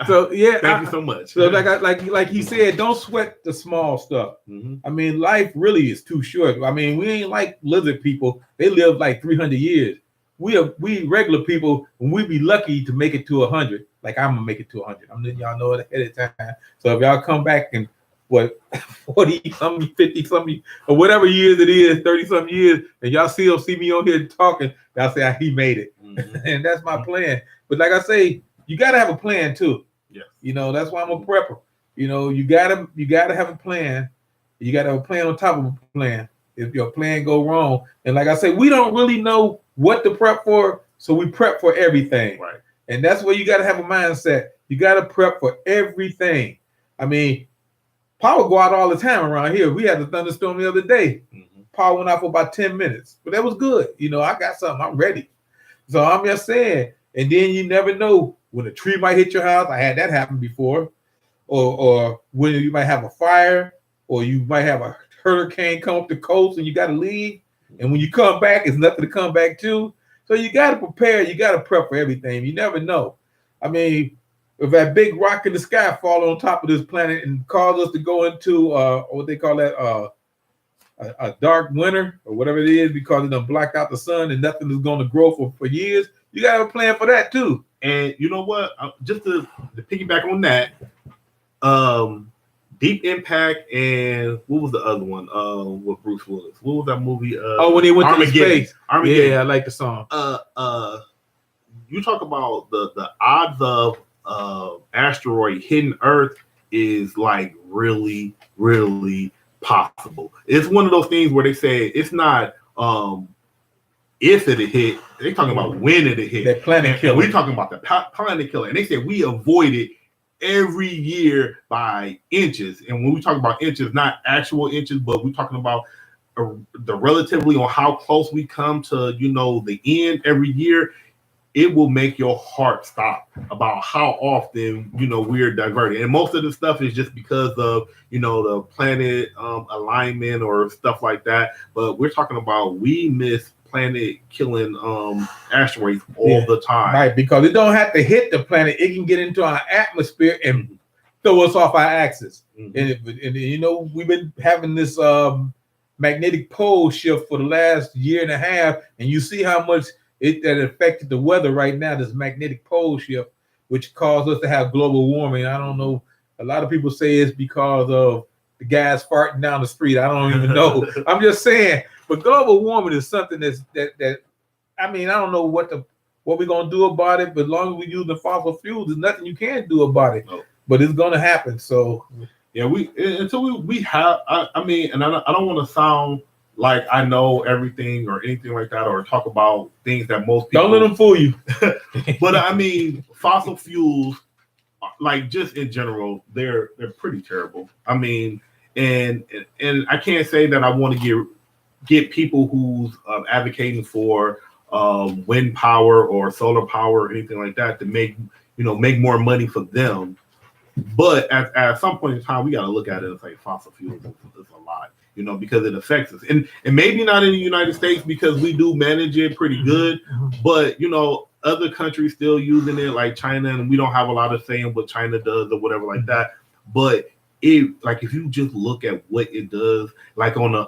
So yeah, thank you so much. So like he said, don't sweat the small stuff. I mean, life really is too short. I mean, we ain't like lizard people. They live like 300 years. We regular people, and we be lucky to make it to 100. Like I'm gonna make it to 100. I'm letting y'all know it ahead of time. So if y'all come back and 40 something, 50 something, or whatever years it is, 30 something years, and y'all see me on here talking, y'all say he made it. And that's my plan. But like I say, you got to have a plan too. Yes. That's why I'm a prepper. You know, you gotta have a plan. You gotta have a plan on top of a plan. If your plan go wrong, and like I said, we don't really know what to prep for, so we prep for everything. Right. And that's where you gotta have a mindset. You gotta prep for everything. I mean, power go out all the time around here. We had a thunderstorm the other day. Mm-hmm. Power went out for about 10 minutes, but that was good. You know, I got something. I'm ready. So I'm just saying. And then you never know when a tree might hit your house. I had that happen before. Or when you might have a fire, or you might have a hurricane come up the coast and you got to leave. And when you come back, it's nothing to come back to. So you got to prepare. You got to prep for everything. You never know. I mean, if that big rock in the sky fall on top of this planet and cause us to go into what they call that a dark winter or whatever it is, because it done blocked out the sun and nothing is going to grow for years, you got to have a plan for that too. And you know what? Just to piggyback on that, Deep Impact and what was the other one? With Bruce Willis. What was that movie? When he went to space. Armageddon. Yeah, I like the song. You talk about the odds of asteroid hitting Earth is like really, really possible. It's one of those things where they say it's not if it hit, they're talking about when it hit. That planet killer. We're talking about the planet killer. And they said we avoid it every year by inches. And when we talk about inches, not actual inches, but we're talking about the relatively on how close we come to, the end every year. It will make your heart stop about how often, we're diverted. And most of the stuff is just because of, the planet alignment or stuff like that. But we're talking about we miss planet killing asteroids all the time. Right, because it don't have to hit the planet. It can get into our atmosphere and throw us off our axis. Mm-hmm. And we've been having this magnetic pole shift for the last year and a half, and you see how much that affected the weather right now, this magnetic pole shift, which caused us to have global warming. I don't know. A lot of people say it's because of the guys farting down the street. I don't even know. I'm just saying. But global warming is something that I mean, I don't know what we're gonna do about it, but as long as we use the fossil fuels, there's nothing you can do about it. No. But it's gonna happen. So yeah, until we have. I mean, and I don't want to sound like I know everything or anything like that, or talk about things that most people don't let them fool you. But I mean, fossil fuels, like just in general, they're pretty terrible. I mean, and I can't say that I want to get people who's advocating for wind power or solar power or anything like that to make more money for them. But at some point in time, we got to look at it and say fossil fuels is a lot, because it affects us. And maybe not in the United States because we do manage it pretty good, but, other countries still using it like China, and we don't have a lot of say in what China does or whatever like that. But if you just look at what it does, like on the,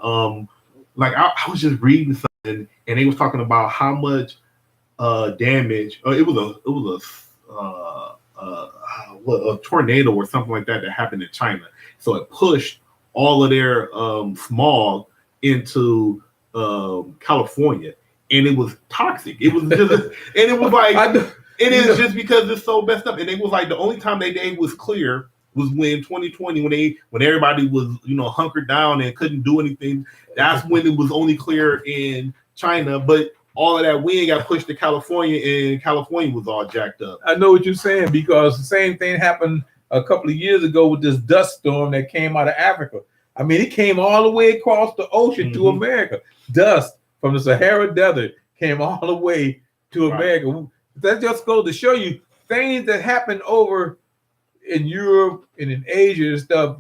I was just reading something and they was talking about how much damage, it was a tornado or something like that happened in China. So it pushed all of their smog into California, and it was toxic. It was just, and it was like, it is just because it's so messed up. And it was like the only time they day was clear was when 2020, when everybody was hunkered down and couldn't do anything. That's when it was only clear in China, but all of that wind got pushed to California, and California was all jacked up. I know what you're saying, because the same thing happened a couple of years ago with this dust storm that came out of Africa. I mean, it came all the way across the ocean to America. Dust from the Sahara Desert came all the way to America. That just goes to show you things that happen over in Europe and in Asia and stuff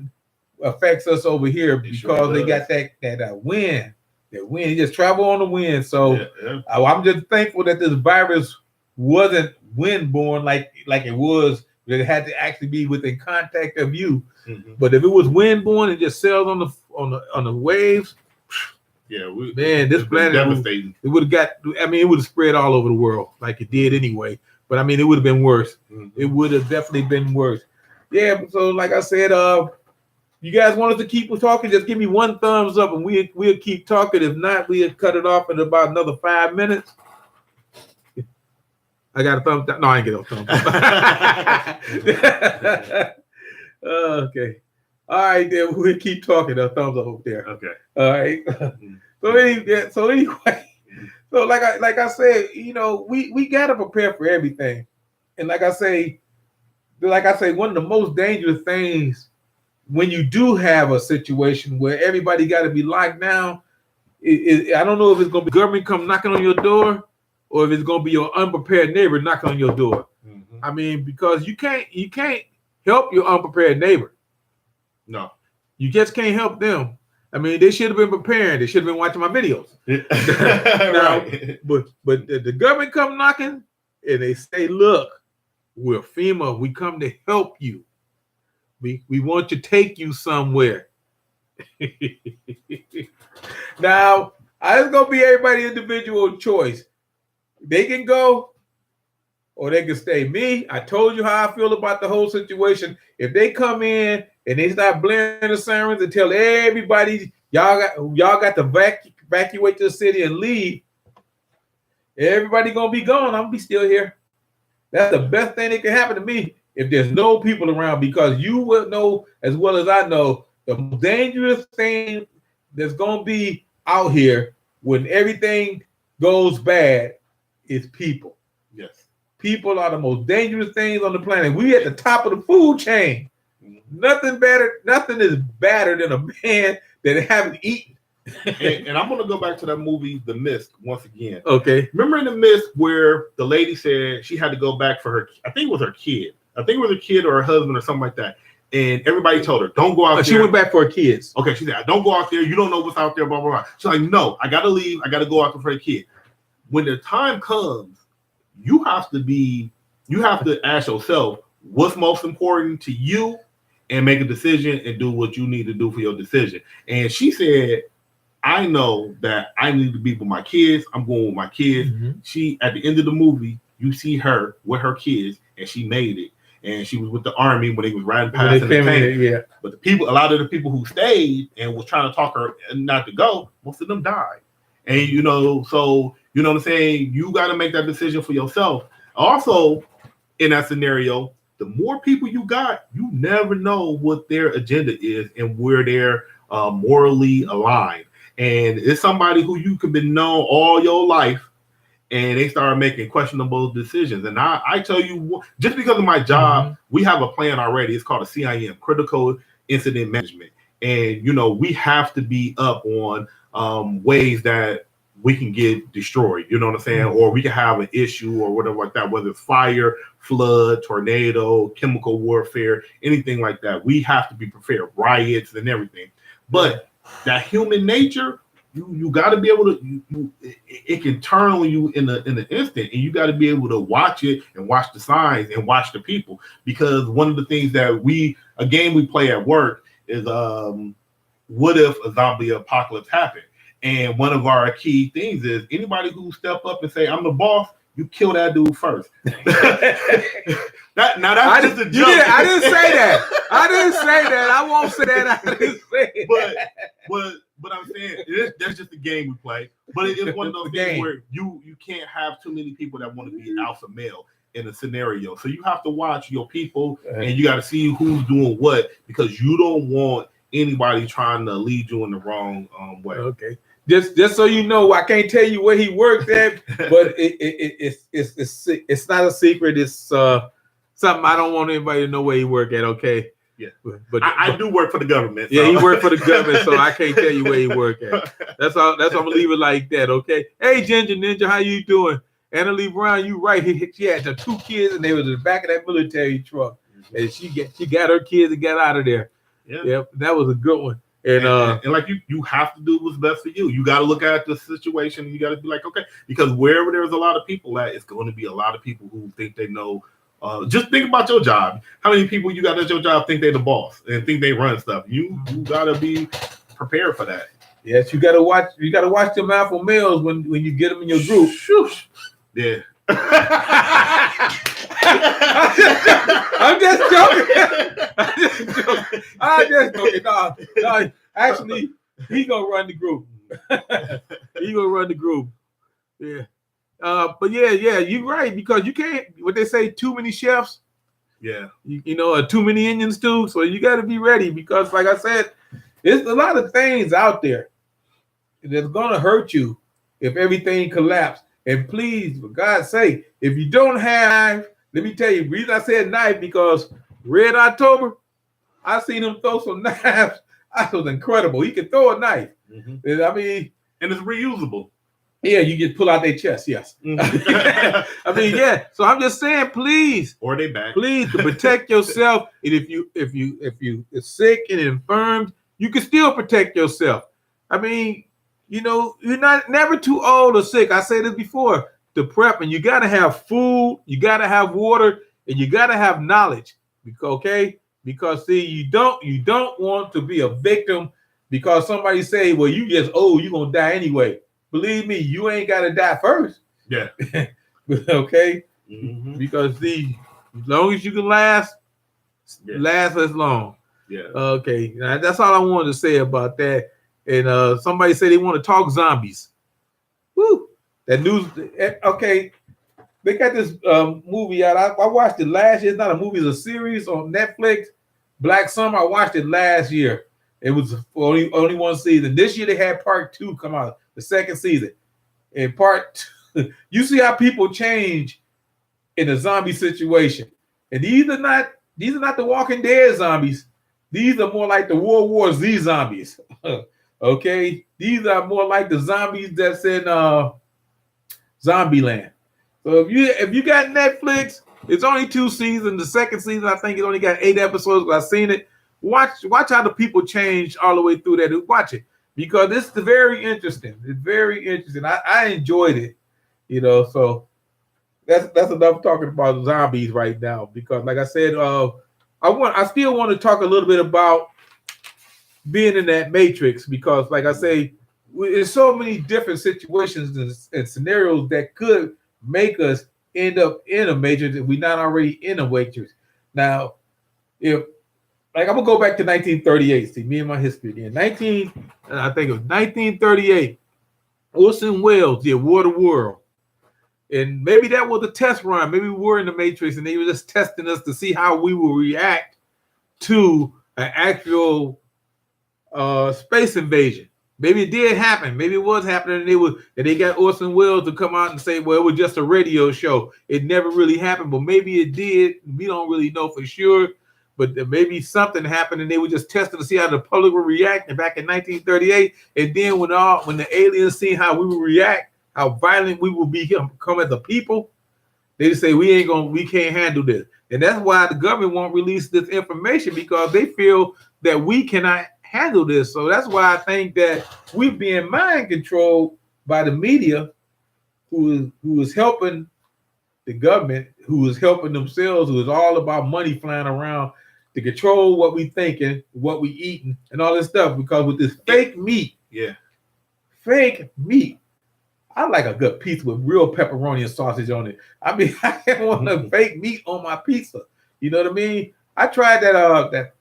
affects us over here because they got that wind. That wind, it just travel on the wind. So I'm just thankful that this virus wasn't windborne like it was. That it had to actually be within contact of you. Mm-hmm. But if it was windborne and just sails on the waves, this planet devastating. It would have got. I mean, it would have spread all over the world like it did anyway. But I mean, it would have been worse. Mm-hmm. It would have definitely been worse. Yeah. So like I said, you guys want us to keep talking? Just give me one thumbs up, and we'll keep talking. If not, we'll cut it off in about another 5 minutes. I got a thumbs down. No, I ain't get a thumbs up. Okay. All right, then we'll keep talking. A thumbs up over there. Okay. All right. So anyway, so like I said, we gotta prepare for everything, and like I say, one of the most dangerous things when you do have a situation where everybody got to be locked down, I don't know if it's gonna be government come knocking on your door, or if it's gonna be your unprepared neighbor knocking on your door. Mm-hmm. I mean, because you can't help your unprepared neighbor. No, you just can't help them. I mean, they should have been preparing. They should have been watching my videos. Now, right. but the government come knocking and they say, "Look, we're FEMA. We come to help you. We want to take you somewhere." Now, it's gonna be everybody's individual choice. They can go or they can stay. Me, I told you how I feel about the whole situation. If they come in and they start blaring the sirens and tell everybody y'all got to evacuate the city and leave, everybody gonna be gone. I'm gonna be still here. That's the best thing that can happen to me if there's no people around, because you will know as well as I know the most dangerous thing that's gonna be out here when everything goes bad is people. Yes. People are the most dangerous things on the planet. We at the top of the food chain. Nothing is badder than a man that haven't eaten. and I'm gonna go back to that movie, The Mist, once again. Okay. Remember in The Mist where the lady said she had to go back for her, I think it was her kid. I think it was her kid or her husband or something like that. And everybody told her, don't go out there. She went back for her kids. Okay, she said, don't go out there. You don't know what's out there, blah, blah, blah. She's like, no, I got to leave. I got to go out there for a kid. When the time comes, you have to ask yourself what's most important to you and make a decision and do what you need to do for your decision. And she said, I know that I need to be with my kids. I'm going with my kids. Mm-hmm. She, at the end of the movie, you see her with her kids, and she made it. And she was with the army when they was riding past in the tank. Yeah. But a lot of the people who stayed and was trying to talk her not to go, most of them died. And so you know what I'm saying? You got to make that decision for yourself. Also, in that scenario, the more people you got, you never know what their agenda is and where they're morally aligned. And it's somebody who you could be known all your life, and they start making questionable decisions. And I tell you, just because of my job, we have a plan already. It's called a CIM, Critical Incident Management. And, we have to be up on ways that we can get destroyed, you know what I'm saying? Or we can have an issue or whatever like that, whether it's fire, flood, tornado, chemical warfare, anything like that. We have to be prepared, riots and everything. But that human nature, you got to be able to. It can turn on you in an instant, and you got to be able to watch it and watch the signs and watch the people. Because one of the things that a game we play at work is what if a zombie apocalypse happened? And one of our key things is anybody who step up and say I'm the boss, you kill that dude first. That's just a joke. I didn't say that. I won't say that. I didn't say it. But I'm saying that's just the game we play. But it's one of those things where you can't have too many people that want to be an alpha male in a scenario. So you have to watch your people and you got to see who's doing what, because you don't want anybody trying to lead you in the wrong way. Okay. Just so you know, I can't tell you where he worked at, but it's not a secret. It's something I don't want anybody to know where he worked at. Okay. Yeah, but I do work for the government. So. Yeah, he worked for the government, so I can't tell you where he worked at. That's all. I'm gonna leave it like that. Okay. Hey, Ginger Ninja, how you doing? Anna Lee Brown, you right. She had the 2 kids, and they was in the back of that military truck, and she got her kids and got out of there. Yeah, yep, that was a good one. And like you have to do what's best for you. You got to look at the situation. And you got to be like, okay, because wherever there's a lot of people at, it's going to be a lot of people who think they know. Just think about your job. How many people you got at your job think they're the boss and think they run stuff? You got to be prepared for that. Yes, you got to watch. You got to watch them alpha males when you get them in your group. Yeah. I'm just joking. No, actually, he gonna run the group. Yeah. But yeah, you're right, because you can't. What they say, too many chefs. Yeah. You know, too many Indians too. So you got to be ready because, like I said, there's a lot of things out there that's gonna hurt you if everything collapses. And please, for God's sake, if you don't have, let me tell you, the reason I said knife because Red October, I seen him throw some knives. That was incredible. He could throw a knife. Mm-hmm. I mean, and it's reusable. Yeah, you just pull out their chest. Yes. Mm-hmm. I mean, yeah. So I'm just saying, please, or they back, please, to protect yourself. And if you are sick and infirmed, you can still protect yourself. I mean, you know, you're never too old or sick. I said this before. To prep, and you got to have food, you got to have water, and you got to have knowledge. Because see, you don't want to be a victim because somebody say, well, you just old, you're gonna die anyway. Believe me, you ain't got to die first. Yeah. Okay. Mm-hmm. Because see, as long as you can last as long. Yeah. Okay. Now, that's all I wanted to say about that. And somebody said they want to talk zombies. Woo. That news. Okay. They got this movie out. I watched it last year. It's not a movie, it's a series on Netflix. Black Summer. I watched it last year. It was only one season. This year they had part 2 come out, the second season. And part 2, you see how people change in a zombie situation. And these are not the Walking Dead zombies. These are more like the World War Z zombies. Okay, these are more like the zombies that's in Zombieland. So if you got Netflix, it's only 2 seasons. The second season, I think, it only got 8 episodes. But I've seen it. Watch how the people change all the way through that. Watch it because it's very interesting. It's very interesting. I enjoyed it. You know, so that's enough talking about zombies right now. Because, like I said, I still want to talk a little bit about being in that matrix because, like I say, there's so many different situations and scenarios that could make us end up in a matrix if we're not already in a matrix. Now, I'm gonna go back to 1938. See, me and my history again. I think it was 1938. Orson Welles did War of the World, and maybe that was a test run. Maybe we were in the matrix, and they were just testing us to see how we will react to an actual space invasion. Maybe it did happen. Maybe it was happening, and they got Orson Welles to come out and say, "Well, it was just a radio show. It never really happened." But maybe it did. We don't really know for sure. But maybe something happened, and they were just testing to see how the public would react. And back in 1938, and then when the aliens see how we would react, how violent we will become as a people, they just say we can't handle this. And that's why the government won't release this information because they feel that we cannot handle this. So that's why I think that we're being mind controlled by the media, who is helping the government, who is helping themselves, who is all about money flying around to control what we thinking, what we eating, and all this stuff. Because with this fake meat, I like a good pizza with real pepperoni and sausage on it. I mean, I didn't want a fake meat on my pizza. You know what I mean? I tried that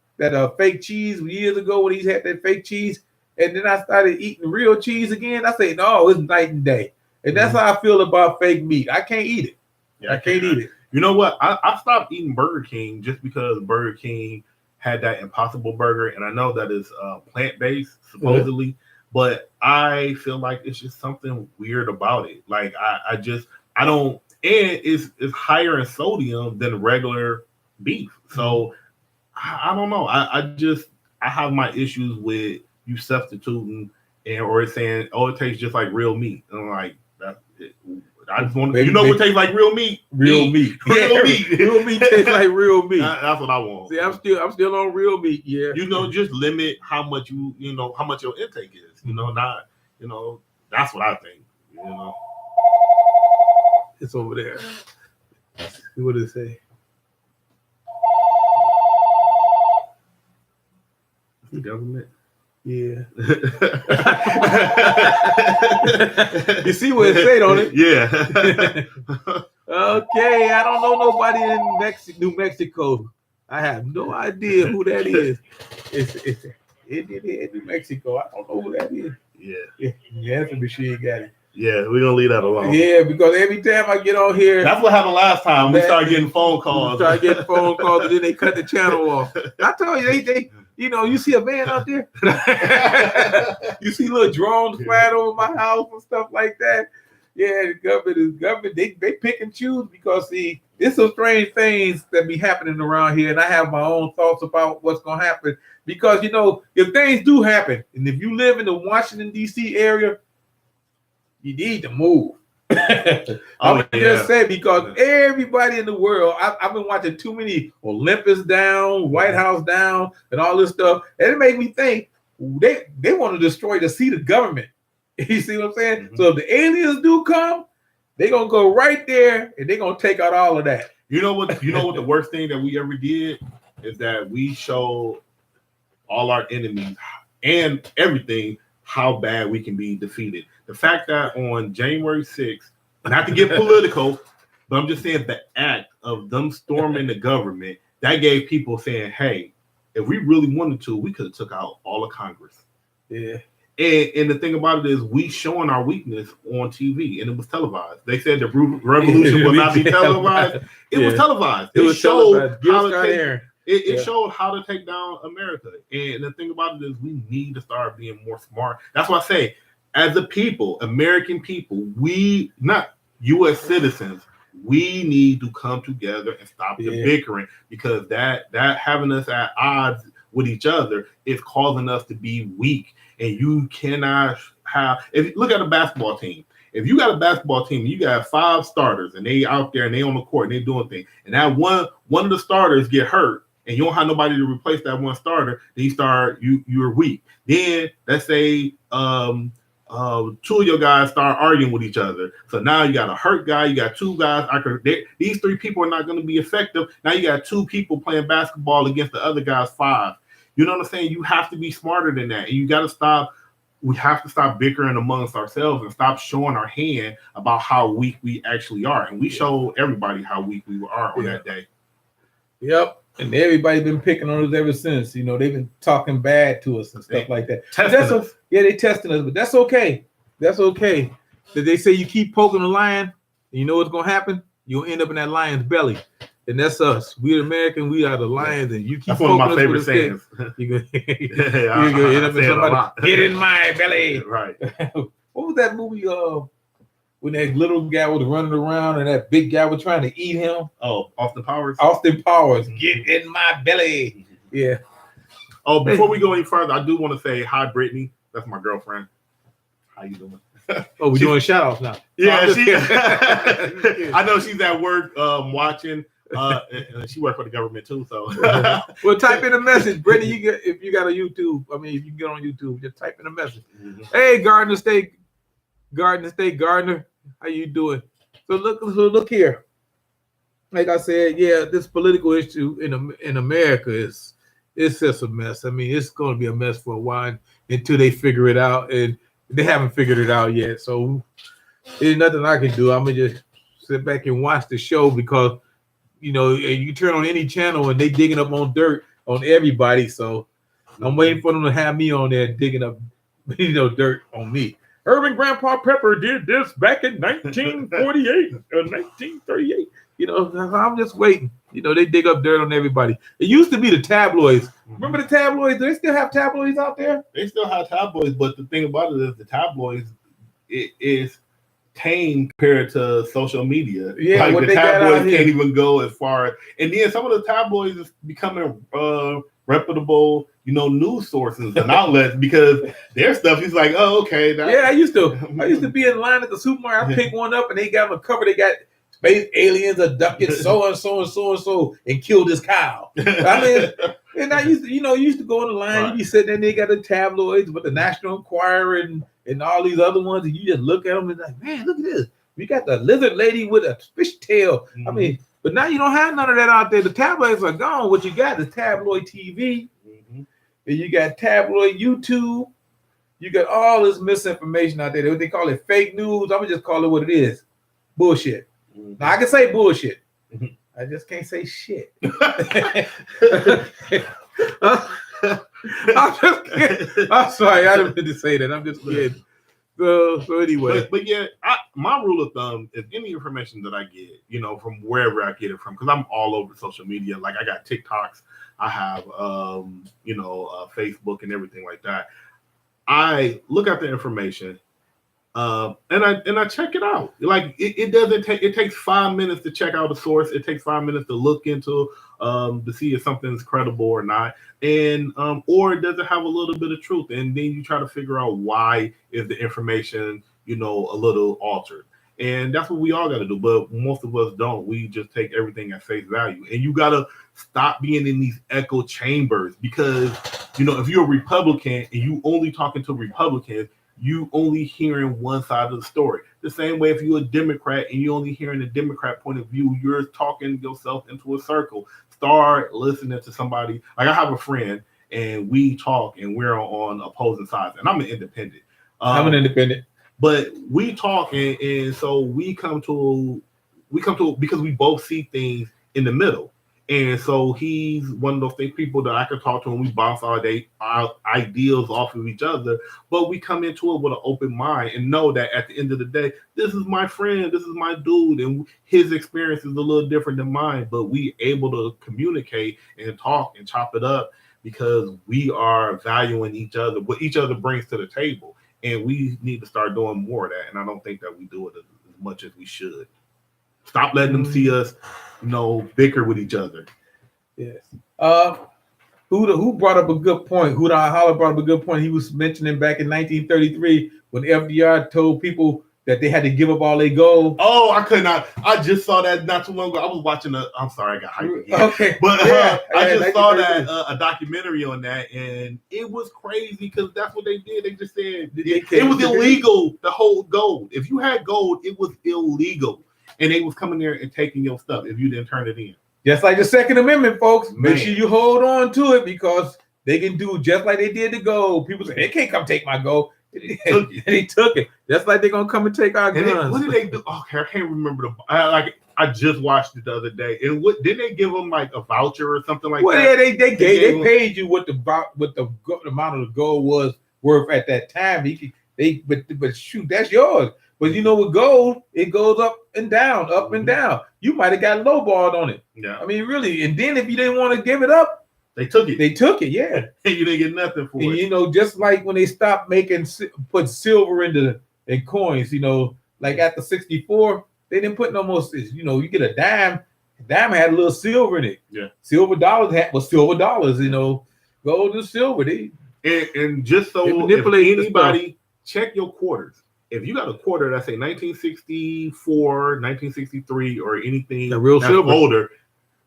fake cheese years ago when he had that fake cheese, and then I started eating real cheese again. I say, no, it's night and day. And that's how I feel about fake meat. I can't eat it. Yeah, I can't eat it. You know what? I stopped eating Burger King just because Burger King had that Impossible Burger, and I know that is plant-based, supposedly, but I feel like it's just something weird about it. Like, I don't, and it's higher in sodium than regular beef. So, I don't know. I have my issues with you substituting or it's saying, oh, it tastes just like real meat. And I'm like, that's it. I just want to, what tastes like real meat? Real meat. Real meat. Real meat tastes like real meat. That's what I want. See, I'm still on real meat. Yeah. Just limit how much how much your intake is. That's what I think. It's over there. What did it say? The government. Yeah. You see what it said on it? Yeah. Okay, I don't know nobody in New Mexico. I have no idea who that is. It's in New Mexico. I don't know who that is. Yeah. The answer machine got it. Yeah, we're gonna leave that alone. Yeah, because every time I get on here, That's what happened last time. We started getting phone we calls. started getting phone calls, and then they cut the channel off. I told you, they you see a man out there, you see little drones flying over my house and stuff like that. Yeah, the government. They pick and choose because see, there's some strange things that be happening around here, and I have my own thoughts about what's gonna happen. Because if things do happen, and if you live in the Washington D.C. area, you need to move. I'm just saying because everybody in the world, I've been watching too many Olympus down, White House down, and all this stuff, and it made me think they want to destroy the seat of government. You see what I'm saying? Mm-hmm. So if the aliens do come, they're gonna go right there and they're gonna take out all of that. You know what the worst thing that we ever did is that we showed all our enemies and everything how bad we can be defeated. The fact that on January 6th, not to get political, but I'm just saying the act of them storming the government, that gave people saying, hey, if we really wanted to, we could have took out all of Congress. Yeah. And the thing about it is we showing our weakness on TV, and it was televised. They said the revolution will not be televised. It was televised. It showed how to It showed how to take down America. And the thing about it is we need to start being more smart. That's why I say, as a people, American people, we, not U.S. citizens, we need to come together and stop the bickering, because that having us at odds with each other is causing us to be weak. And you cannot have, if you look at a basketball team, if you got a basketball team, you got 5 starters and they out there and they on the court and they doing things, and that one of the starters get hurt, and you don't have nobody to replace that one starter, then you're weak. Then let's say 2 of your guys start arguing with each other. So now you got a hurt guy, you got 2 guys. These 3 people are not going to be effective. Now you got 2 people playing basketball against the other guy's 5. You know what I'm saying? You have to be smarter than that. And you got to stop. We have to stop bickering amongst ourselves and stop showing our hand about how weak we actually are. And we showed everybody how weak we are on that day. Yep. And everybody's been picking on us ever since. They've been talking bad to us and stuff like that. They testing us, but that's okay. That's okay. They say you keep poking the lion, and you know what's going to happen? You'll end up in that lion's belly. And that's us. We're American. We are the lions, and you keep. That's one of my favorite sayings. You're gonna end up in somebody. Get in my belly. Right. What was that movie? When that little guy was running around and that big guy was trying to eat him. Oh, Austin Powers. Austin Powers. Get in my belly. Yeah. Oh, before we go any further, I do want to say hi, Brittany. That's my girlfriend. How you doing? Oh, we're doing shout outs now. Yeah, I know she's at work watching. She worked for the government too, so well, type in a message, Brittany. If you got a YouTube, if you can get on YouTube, just type in a message. Mm-hmm. Hey, Gardner State Gardner, how you doing? So look here. Like I said, this political issue in America it's just a mess. It's going to be a mess for a while until they figure it out, and they haven't figured it out yet. So there's nothing I can do. I'm gonna just sit back and watch the show because. You turn on any channel and they digging up on dirt on everybody. So I'm waiting for them to have me on there digging up, dirt on me. Irving Grandpa Pepper did this back in 1948 or 1938. I'm just waiting. They dig up dirt on everybody. It used to be the tabloids. Remember the tabloids? Do they still have tabloids out there? They still have tabloids, but the thing about it is the tabloids it is tame compared to social media. Yeah, like the tabloids can't even go as far. And then some of the tabloids is becoming reputable, news sources and outlets because their stuff is like, oh, okay. I used to be in line at the supermarket. I pick one up and they got them covered. They got space aliens abducted so and so and so and so and killed this cow. And I used to go in the line. Right. You be sitting there and they got the tabloids, but the National Enquirer and all these other ones, and you just look at them and like, man, look at this. We got the lizard lady with a fish tail. Mm-hmm. But now you don't have none of that out there. The tabloids are gone. What you got is tabloid TV. Mm-hmm. And you got tabloid YouTube. You got all this misinformation out there. They call it fake news. I'm going to just call it what it is. Bullshit. Mm-hmm. Now, I can say bullshit. Mm-hmm. I just can't say shit. I'm just kidding. I'm sorry. I didn't mean to say that. I'm just kidding. So anyway, but yeah, my rule of thumb is any information that I get, from wherever I get it from, because I'm all over social media. Like I got TikToks, I have Facebook and everything like that. I look at the information, and I check it out. Like it doesn't take. It takes 5 minutes to check out a source. It takes 5 minutes to look into to see if something's credible or not, and or does it have a little bit of truth? And then you try to figure out why is the information a little altered. And that's what we all got to do. But most of us don't. We just take everything at face value. And you got to stop being in these echo chambers because, if you're a Republican and you only talking to Republicans, you only hearing one side of the story. The same way if you're a Democrat and you only hearing the Democrat point of view, you're talking yourself into a circle. Start listening to somebody. Like I have a friend and we talk and we're on opposing sides. And I'm an independent. I'm an independent. But we talk and so we come to because we both see things in the middle. And so he's one of those people that I can talk to and we bounce our ideals off of each other. But we come into it with an open mind and know that at the end of the day, this is my friend, this is my dude, and his experience is a little different than mine. But we able to communicate and talk and chop it up because we are valuing each other, what each other brings to the table. And we need to start doing more of that. And I don't think that we do it as much as we should. Stop letting them see us, bicker with each other. Yes. Who brought up a good point? Huda Holler brought up a good point. He was mentioning back in 1933 when FDR told people that they had to give up all their gold. Oh, I could not. I just saw that not too long ago. I was watching I'm sorry, I got hyped again. Okay. But I just saw that a documentary on that, and it was crazy because that's what they did. They just said it was illegal to hold gold. If you had gold, it was illegal. And they was coming there and taking your stuff if you didn't turn it in. Just like the Second Amendment, folks. Make sure you hold on to it because they can do just like they did the gold. People say, they can't come take my gold. And he took it. Just like they're going to come and take our guns. What did they do? Okay, I can't remember. I just watched it the other day. And what did they give them like a voucher or something like that? Well, yeah, they paid you what the amount of the gold was worth at that time. But shoot, that's yours. But with gold, it goes up and down, up and down. You might have got lowballed on it. Yeah. I mean, really. And then if you didn't want to give it up, they took it. Yeah. And you didn't get nothing for it. And, just like when they stopped put silver in coins, like after 64, they didn't put no more, you get a dime. A dime had a little silver in it. Yeah. Silver dollars was silver dollars, gold and silver. And just so if anybody, check your quarters. If you got a quarter that's say 1964, 1963, or anything real that's silver older,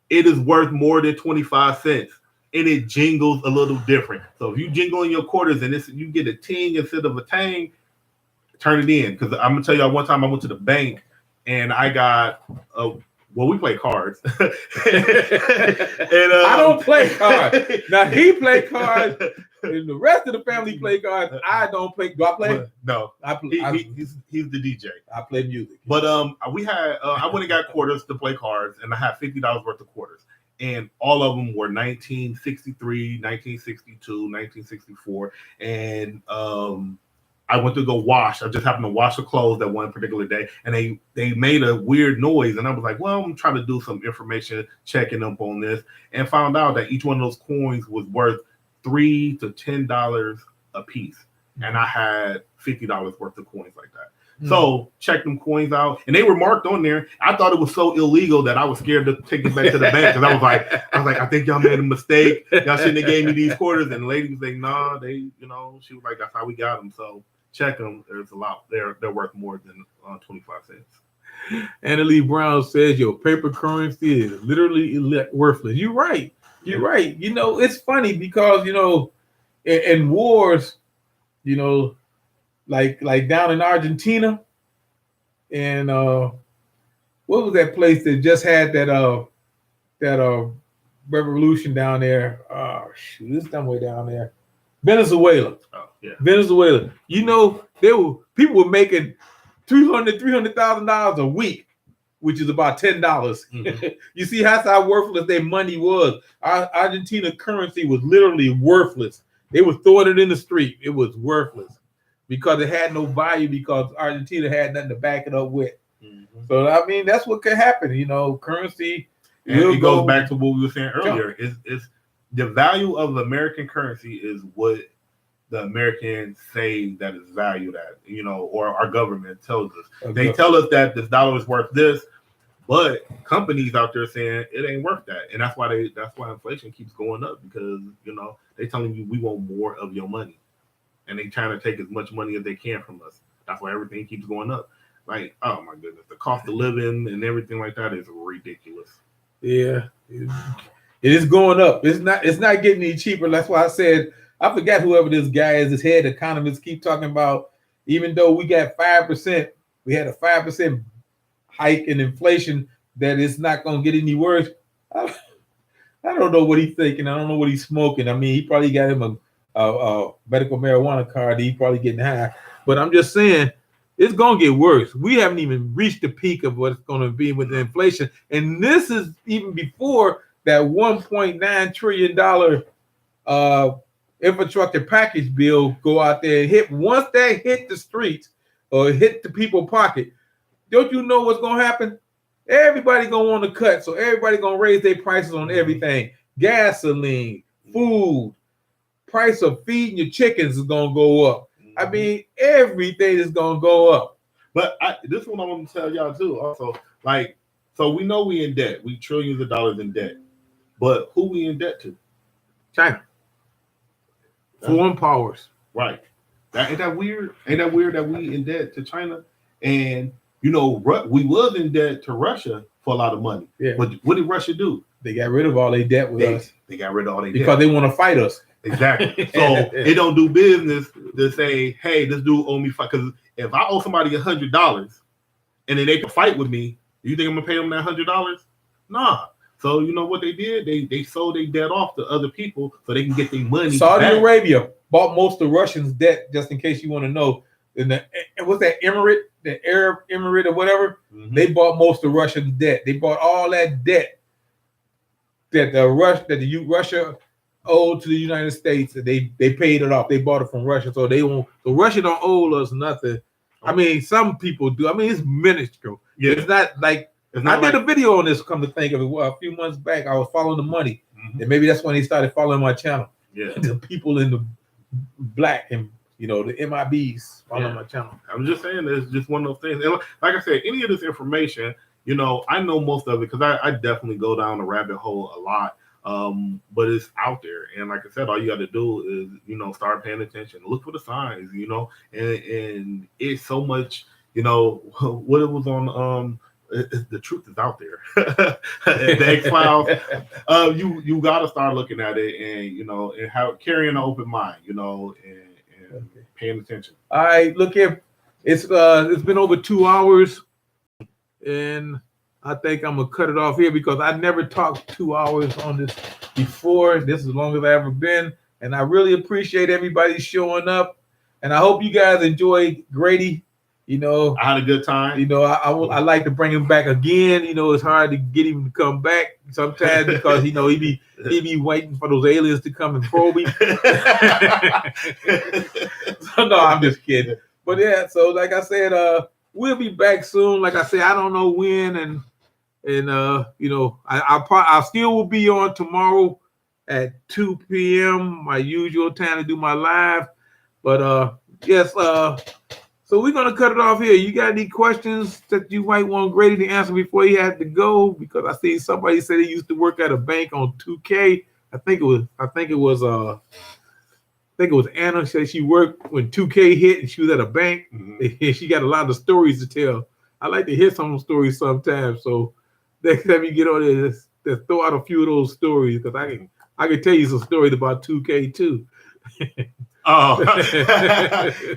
it is worth more than 25 cents. And it jingles a little different. So if you jingle in your quarters and you get a ting instead of a tang, turn it in. Because I'm gonna tell you, one time I went to the bank and I got we play cards. And, I don't play cards. Now he play cards. And the rest of the family play cards. I don't play. Do I play? No. He's the DJ. I play music. But we had I went and got quarters to play cards, and I had $50 worth of quarters, and all of them were 1963, 1962, 1964, and I went to go wash. I just happened to wash the clothes that one particular day, and they made a weird noise, and I was like, well, I'm trying to do some information checking up on this, and found out that each one of those coins was worth $3 to $10 a piece, and I had $50 worth of coins like that. So check them coins out, and they were marked on there. I thought it was so illegal that I was scared to take it back to the bank because I was like, I think y'all made a mistake. Y'all shouldn't have gave me these quarters. And the lady was like, nah, they, she was like, that's how we got them. So check them. There's a lot. They're worth more than 25 cents. Anna Lee Brown says your paper currency is literally worthless. You're right. You're right. It's funny because in wars, like down in Argentina, and what was that place that just had that revolution down there? It's somewhere down there. Venezuela. Oh, yeah. Venezuela. People were making $300,000 a week, which is about $10. Mm-hmm. You see how worthless their money was. Argentina currency was literally worthless. They were throwing it in the street. It was worthless. because it had no value because Argentina had nothing to back it up with. Mm-hmm. So I mean, that's what could happen. You know, currency. And it goes back to what we were saying earlier. Is the value of American currency is what the Americans say that is valued at, you know, or our government tells us. They tell us that this dollar is worth this, but companies out there saying it ain't worth that, and that's why inflation keeps going up because you know they telling you we want more of your money, and they trying to take as much money as they can from us. That's why everything keeps going up. Like, oh my goodness, the cost of living and everything like that is ridiculous. Yeah, it is going up. It's not getting any cheaper. That's why I said I forgot whoever this guy is. This head economists keep talking about. Even though we got 5%, we had a 5% hike in inflation. That it's not going to get any worse. I don't know what he's thinking. I don't know what he's smoking. I mean, he probably got him a medical marijuana card. He probably getting high. But I'm just saying. It's going to get worse. We haven't even reached the peak of what's going to be with the inflation. And this is even before that $1.9 trillion infrastructure package bill go out there and hit. Once that hit the streets or hit the people's pocket, don't you know what's going to happen? Everybody going to want to cut. So everybody going to raise their prices on everything. Gasoline, food, price of feeding your chickens is going to go up. I mean, everything is gonna go up. But this is what I want to tell y'all too. Also, like, so we know we in debt. We trillions of dollars in debt. But who we in debt to? China. Foreign powers. Right. Ain't that weird? Ain't that weird that we in debt to China? And you know, we was in debt to Russia for a lot of money. Yeah. But what did Russia do? They got rid of all their debt with us. They got rid of all their debt because they want to fight us. Exactly. So they don't do business to say, hey, this dude owe me fight. Because if I owe somebody $100 and then they can fight with me, you think I'm gonna pay them that $100? Nah. So you know what they did? They sold their debt off to other people so they can get their money. Saudi back. Arabia bought most of Russians' debt, just in case you want to know. And what's that Emirate, the Arab Emirate or whatever? Mm-hmm. They bought most of Russians' debt. They bought all that debt that Russia owed to the United States. They paid it off. They bought it from Russia, so they won't. So Russia don't owe us nothing. I mean, some people do. I mean, it's minuscule. Yeah. It's not like. I did a video on this. Come to think of it, a few months back, I was following the money, and maybe that's when they started following my channel. Yeah, the people in the black and the MIBs following my channel. I'm just saying, it's just one of those things. And like I said, any of this information, I know most of it because I definitely go down the rabbit hole a lot. But it's out there, and like I said, all you got to do is start paying attention, look for the signs, and it's so much, what it was on. The truth is out there. The X-Files. You got to start looking at it, and how carrying an open mind, and paying attention. All right, look here. It's been over 2 hours, and I think I'm gonna cut it off here because I never talked 2 hours on this before. This is as long as I've ever been, and I really appreciate everybody showing up. And I hope you guys enjoy Grady. I had a good time. I like to bring him back again. It's hard to get him to come back sometimes because he be waiting for those aliens to come and probe him. So no, I'm just kidding. But yeah, so like I said, we'll be back soon. Like I said, I don't know when, and I still will be on tomorrow at 2 p.m. my usual time to do my live. But yes. So we're going to cut it off here. You got any questions that you might want Grady to answer before he had to go? Because I see somebody said he used to work at a bank on 2K. I think it was Anna said she worked when 2K hit and she was at a bank. Mm-hmm. And she got a lot of stories to tell. I like to hear some of those stories sometimes. So next time you get on there, just throw out a few of those stories because I can tell you some stories about 2K too. Oh,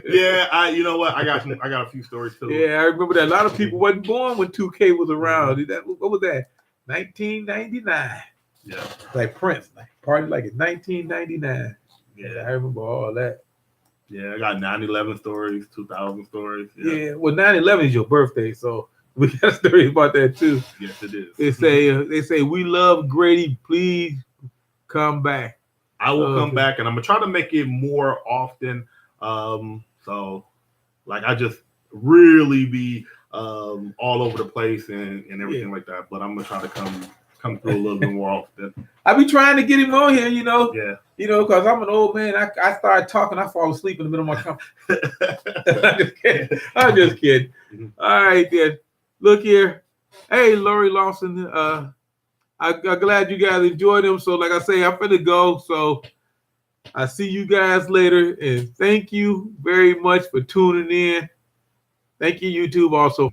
yeah. You know what? I got a few stories too. Yeah, I remember that a lot of people wasn't born when 2K was around. What was that? 1999. Yeah, like Prince, party like it's 1999. Yeah, I remember all that. Yeah, I got 9/11 stories, 2000 stories. Yeah, well, 9/11 is your birthday, so we got a story about that too. Yes, it is. They say we love Grady. Please come back. I will come back, and I'm gonna try to make it more often. So, like, I just really be all over the place and everything like that. But I'm gonna try to come through a little bit more often. I be trying to get him on here, you know. Yeah. You know, because I'm an old man. I start talking, I fall asleep in the middle of my conversation. I'm just kidding. Mhm. All right, then. Look here. Hey, Lori Lawson. I'm glad you guys enjoyed them. So, like I say, I'm finna go. So, I see you guys later. And thank you very much for tuning in. Thank you, YouTube, also.